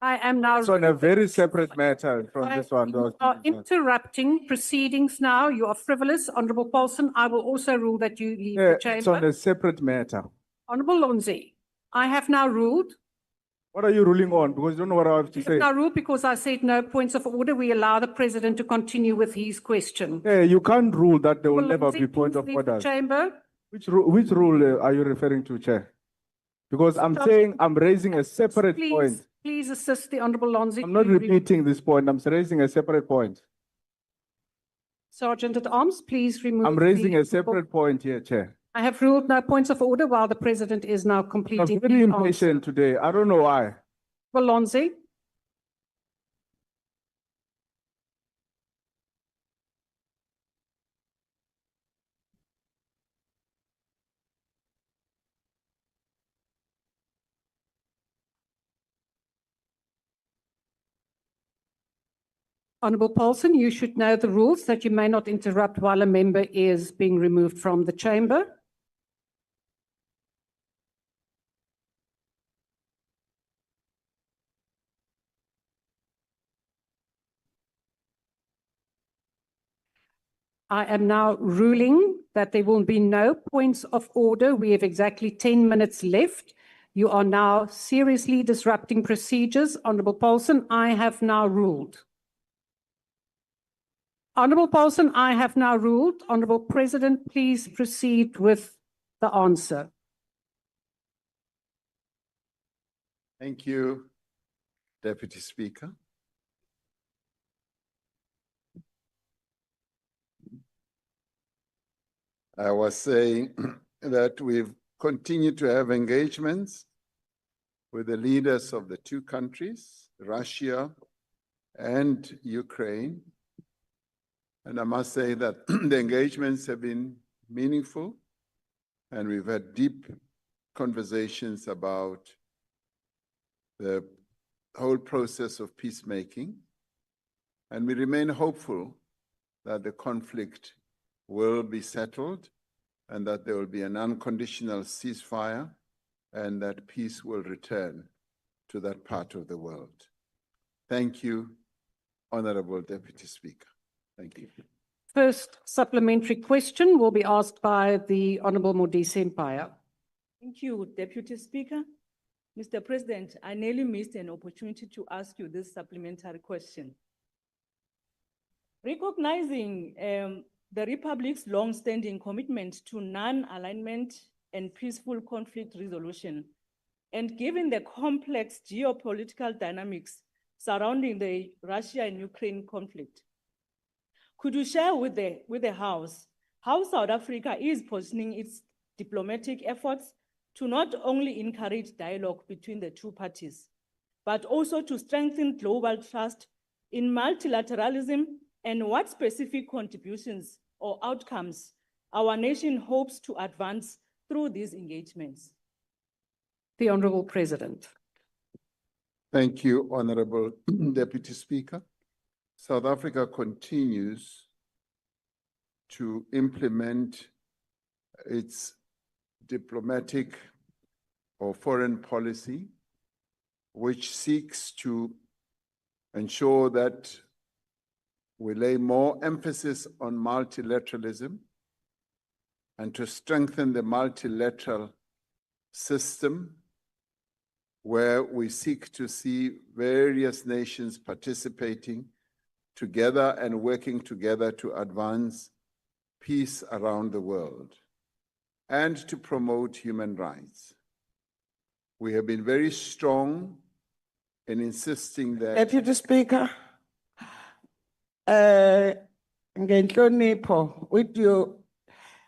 L: I am now.
W: It's on a very separate matter from this one.
L: You are interrupting proceedings now. You are frivolous. Honorable Paulson, I will also rule that you leave the
W: It's on
L: chamber.
W: a separate matter.
L: Honorable Lonzi, I have now ruled.
W: What are you ruling on? Because you don't know what I have to
L: I have
W: say.
L: now ruled because I said no points of order. We allow the president to continue with his question.
W: You can't rule that there will
L: Honorable
W: never be
L: Lonzi,
W: point
L: please
W: of
L: leave the
W: order.
L: chamber.
W: Which rule are you referring to, Chair? Because I'm saying I'm raising a separate point.
L: Please assist the Honorable Lonzi.
W: I'm not repeating this point. I'm raising a separate point.
L: Sergeant at Arms, please remove.
W: I'm raising a separate point here, Chair.
L: I have ruled no points of order while the president is now completing.
W: I'm very
L: his
W: impatient
L: answer.
W: today. I don't know why.
L: Well, Lonzi. Honorable Paulson, you should know the rules that you may not interrupt while a member is being removed from the chamber. I am now ruling that there will be no points of order. We have exactly 10 minutes left. You are now seriously disrupting procedures. Honorable Paulson, I have now ruled. Honorable Paulson, I have now ruled. Honorable President, please proceed with the answer.
G: Thank you, Deputy Speaker. I was saying that we've continued to have engagements with the leaders of the two countries, Russia and Ukraine. And I must say that the engagements have been meaningful, and we've had deep conversations about the whole process of peacemaking. And we remain hopeful that the conflict will be settled and that there will be an unconditional ceasefire and that peace will return to that part of the world. Thank you, Honorable Deputy Speaker. Thank you.
L: First supplementary question will be asked by the Honorable Modise Empire.
N: Thank you, Deputy Speaker. Mr. President, I nearly missed an opportunity to ask you this supplementary question. Recognizing the Republic's long-standing commitment to non-alignment and peaceful conflict resolution, and given the complex geopolitical dynamics surrounding the Russia and Ukraine conflict, could you share with the House how South Africa is positioning its diplomatic efforts to not only encourage dialogue between the two parties, but also to strengthen global trust in multilateralism, and what specific contributions or outcomes our nation hopes to advance through these engagements?
L: The Honorable President.
G: Thank you, Honorable Deputy Speaker. South Africa continues to implement its diplomatic or foreign policy, which seeks to ensure that we lay more emphasis on multilateralism and to strengthen the multilateral system, where we seek to see various nations participating together and working together to advance peace around the world and to promote human rights. We have been very strong in insisting that...
B: Deputy Speaker, Ngenhlonipho, with your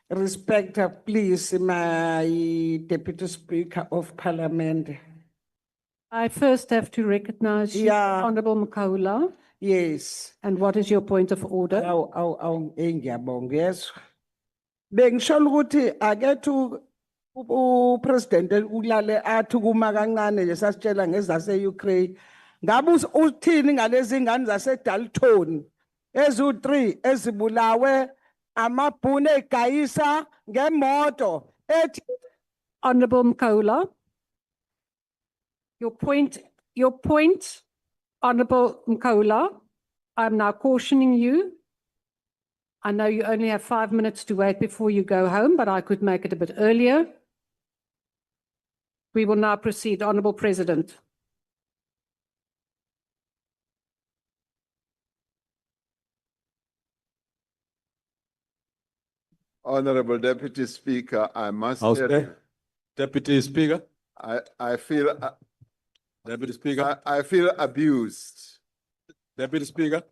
B: respect, please, my Deputy Speaker of Parliament.
L: I first have to recognize you,
B: Yeah.
L: Honorable Makaula.
B: Yes.
L: And what is your point of order?
B: Ngiyabonga yezwa. Bengisho ukuthi akethu upresident ulale athi kuma kancane nje sasitshela ngezase Ukraine. Ngabe uthini ngalezi ngane zase Dalton ezu3 ezibulawe amabhunu egayisa ngemoto ethi
L: Honorable Mkaula, your point, Honorable Mkaula, I'm now cautioning you. I know you only have 5 minutes to wait before you go home, but I could make it a bit earlier. We will now proceed. Honorable President.
G: Honorable Deputy Speaker, I must
C: House
G: tell
C: Chair.
G: you,
C: Deputy Speaker.
G: I feel
C: Deputy Speaker.
G: I feel abused.
C: Deputy Speaker.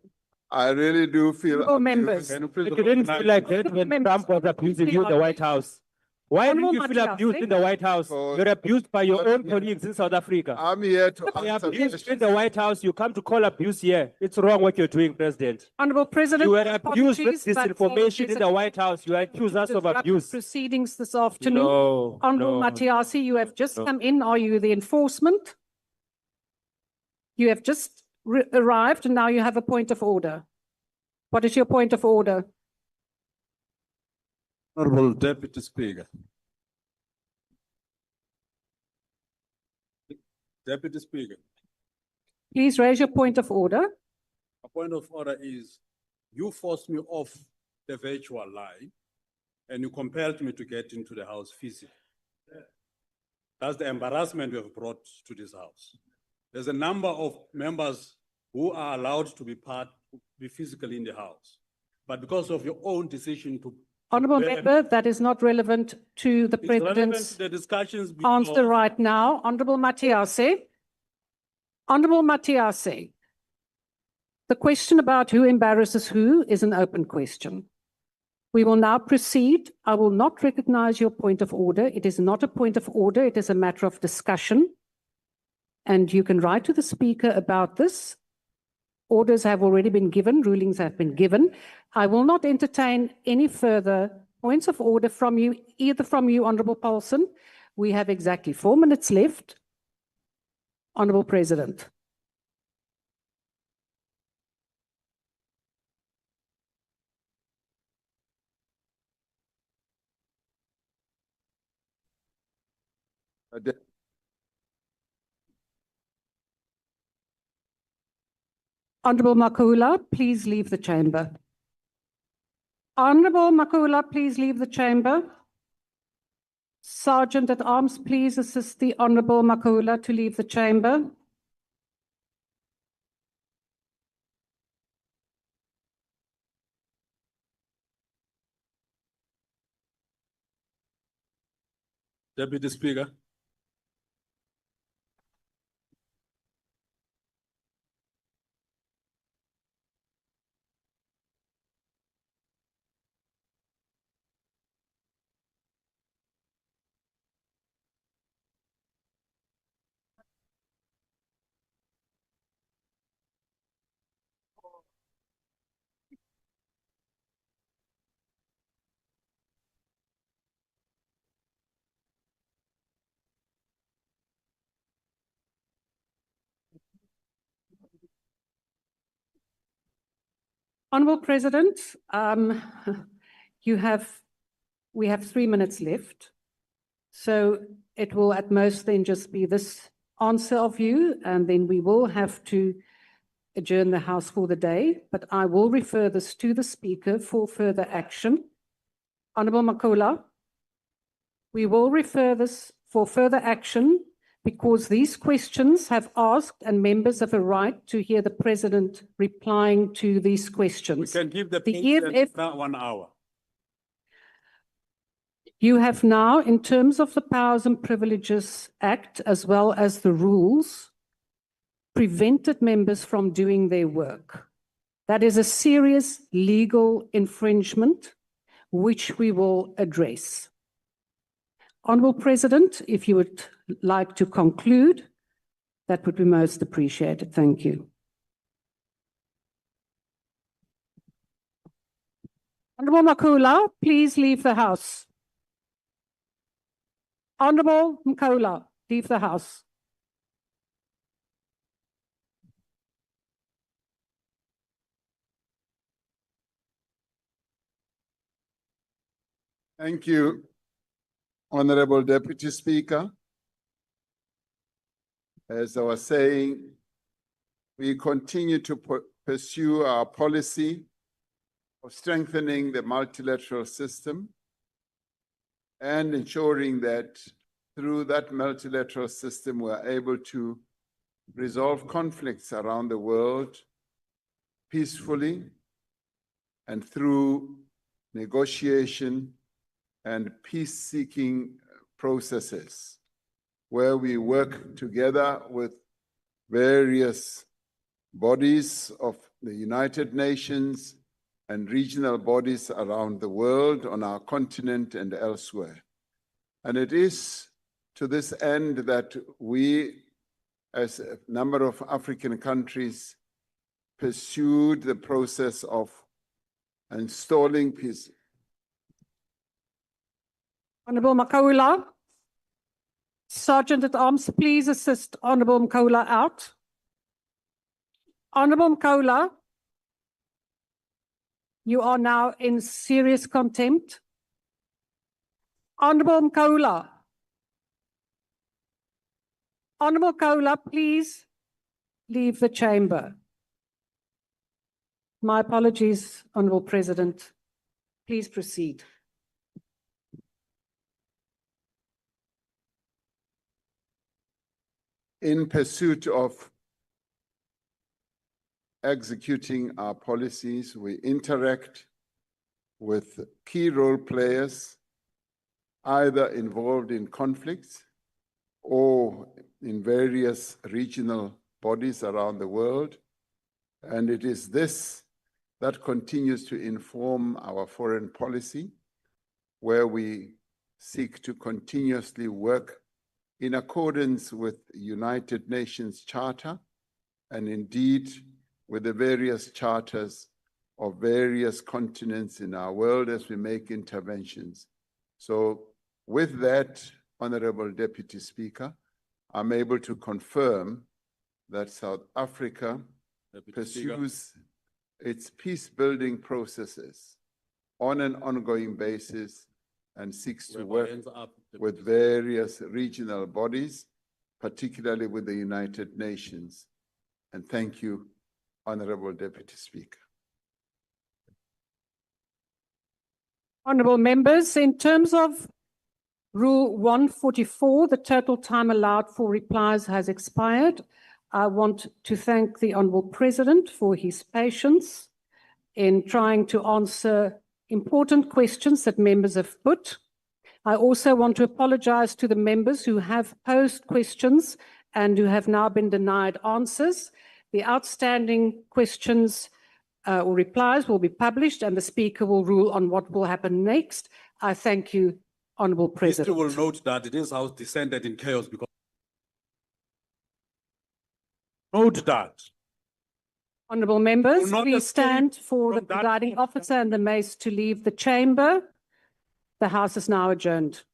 G: I really do feel
L: Honorable
G: abused.
L: members.
C: Can you please
Q: You didn't feel like that when Trump was abusing you in the White House. Why didn't you feel abused in the White House? You're abused by your own colleagues in South Africa.
G: I'm here to
Q: You're
G: answer
Q: abused in
G: questions.
Q: the White House. You come to call abuse here. It's wrong what you're doing, President.
L: Honorable President.
Q: You were abused with
L: apologies, but
Q: disinformation in the White House. You accuse us of
L: disrupt
Q: abuse.
L: Proceedings this afternoon.
Q: No,
L: Honorable
Q: no,
L: Matiasi, you have just
Q: no.
L: come in. Are you the enforcement? You have just arrived and now you have a point of order. What is your point of order?
C: Honorable Deputy Speaker. Deputy Speaker,
L: Please raise your point of order.
C: a point of order is you forced me off the virtual line and you compelled me to get into the house physically. That's the embarrassment we have brought to this house. There's a number of members who are allowed to be physically in the house. But because of your own decision to
L: Honorable member, that is not relevant to the
C: It's relevant
L: President's
C: to the discussions
L: answer right now. Honorable Matiase. Honorable Matiase. The question about who embarrasses who is an open question. We will now proceed. I will not recognize your point of order. It is not a point of order. It is a matter of discussion. And you can write to the Speaker about this. Orders have already been given. Rulings have been given. I will not entertain any further points of order from you, either from you, Honorable Paulson. We have exactly 4 minutes left. Honorable President. Honorable Makula, please leave the chamber. Honorable Makula, please leave the chamber. Sergeant at Arms, please assist the Honorable Makula to leave the chamber.
C: Deputy Speaker.
L: Honorable President, we have 3 minutes left. So it will at most then just be this answer of you, and then we will have to adjourn the House for the day. But I will refer this to the Speaker for further action. Honorable Makula, we will refer this for further action because these questions have asked and members have a right to hear the President replying to these questions.
C: We can give the
L: EFF
C: President now 1 hour.
L: You have now, in terms of the Powers and Privileges Act, as well as the rules, prevented members from doing their work. That is a serious legal infringement, which we will address. Honourable President, if you would like to conclude, that would be most appreciated. Thank you. Honourable Makula, please leave the House. Honourable Makula, leave the House.
G: Thank you, Honorable Deputy Speaker. As I was saying, we continue to pursue our policy of strengthening the multilateral system and ensuring that through that multilateral system, we're able to resolve conflicts around the world peacefully and through negotiation and peace-seeking processes, where we work together with various bodies of the United Nations and regional bodies around the world, on our continent and elsewhere. And it is to this end that we, as a number of African countries, pursued the process of installing peace.
L: Honourable Makula, Sergeant at Arms, please assist Honourable Makula out. Honourable Makula, you are now in serious contempt. Honourable Makula. Honourable Makula, please leave the chamber. My apologies, Honourable President. Please proceed.
G: In pursuit of executing our policies, we interact with key role players, either involved in conflicts or in various regional bodies around the world. And it is this that continues to inform our foreign policy, where we seek to continuously work in accordance with United Nations Charter and indeed with the various charters of various continents in our world as we make interventions. So with that, Honorable Deputy Speaker, I'm able to confirm that South Africa pursues its peace-building processes on an ongoing basis and seeks to work with various regional bodies, particularly with the United Nations. And thank you, Honorable Deputy Speaker.
L: Honourable members, in terms of Rule 144, the total time allowed for replies has expired. I want to thank the Honourable President for his patience in trying to answer important questions that members have put. I also want to apologise to the members who have posed questions and who have now been denied answers. The outstanding questions or replies will be published and the Speaker will rule on what will happen next. I thank you, Honourable President.
C: History will note that this House descended in chaos because. Note that.
L: Honourable members,
C: Will not
L: please stand
C: escape
L: for the
C: from that-
L: presiding officer and the mace to leave the chamber. The House is now adjourned.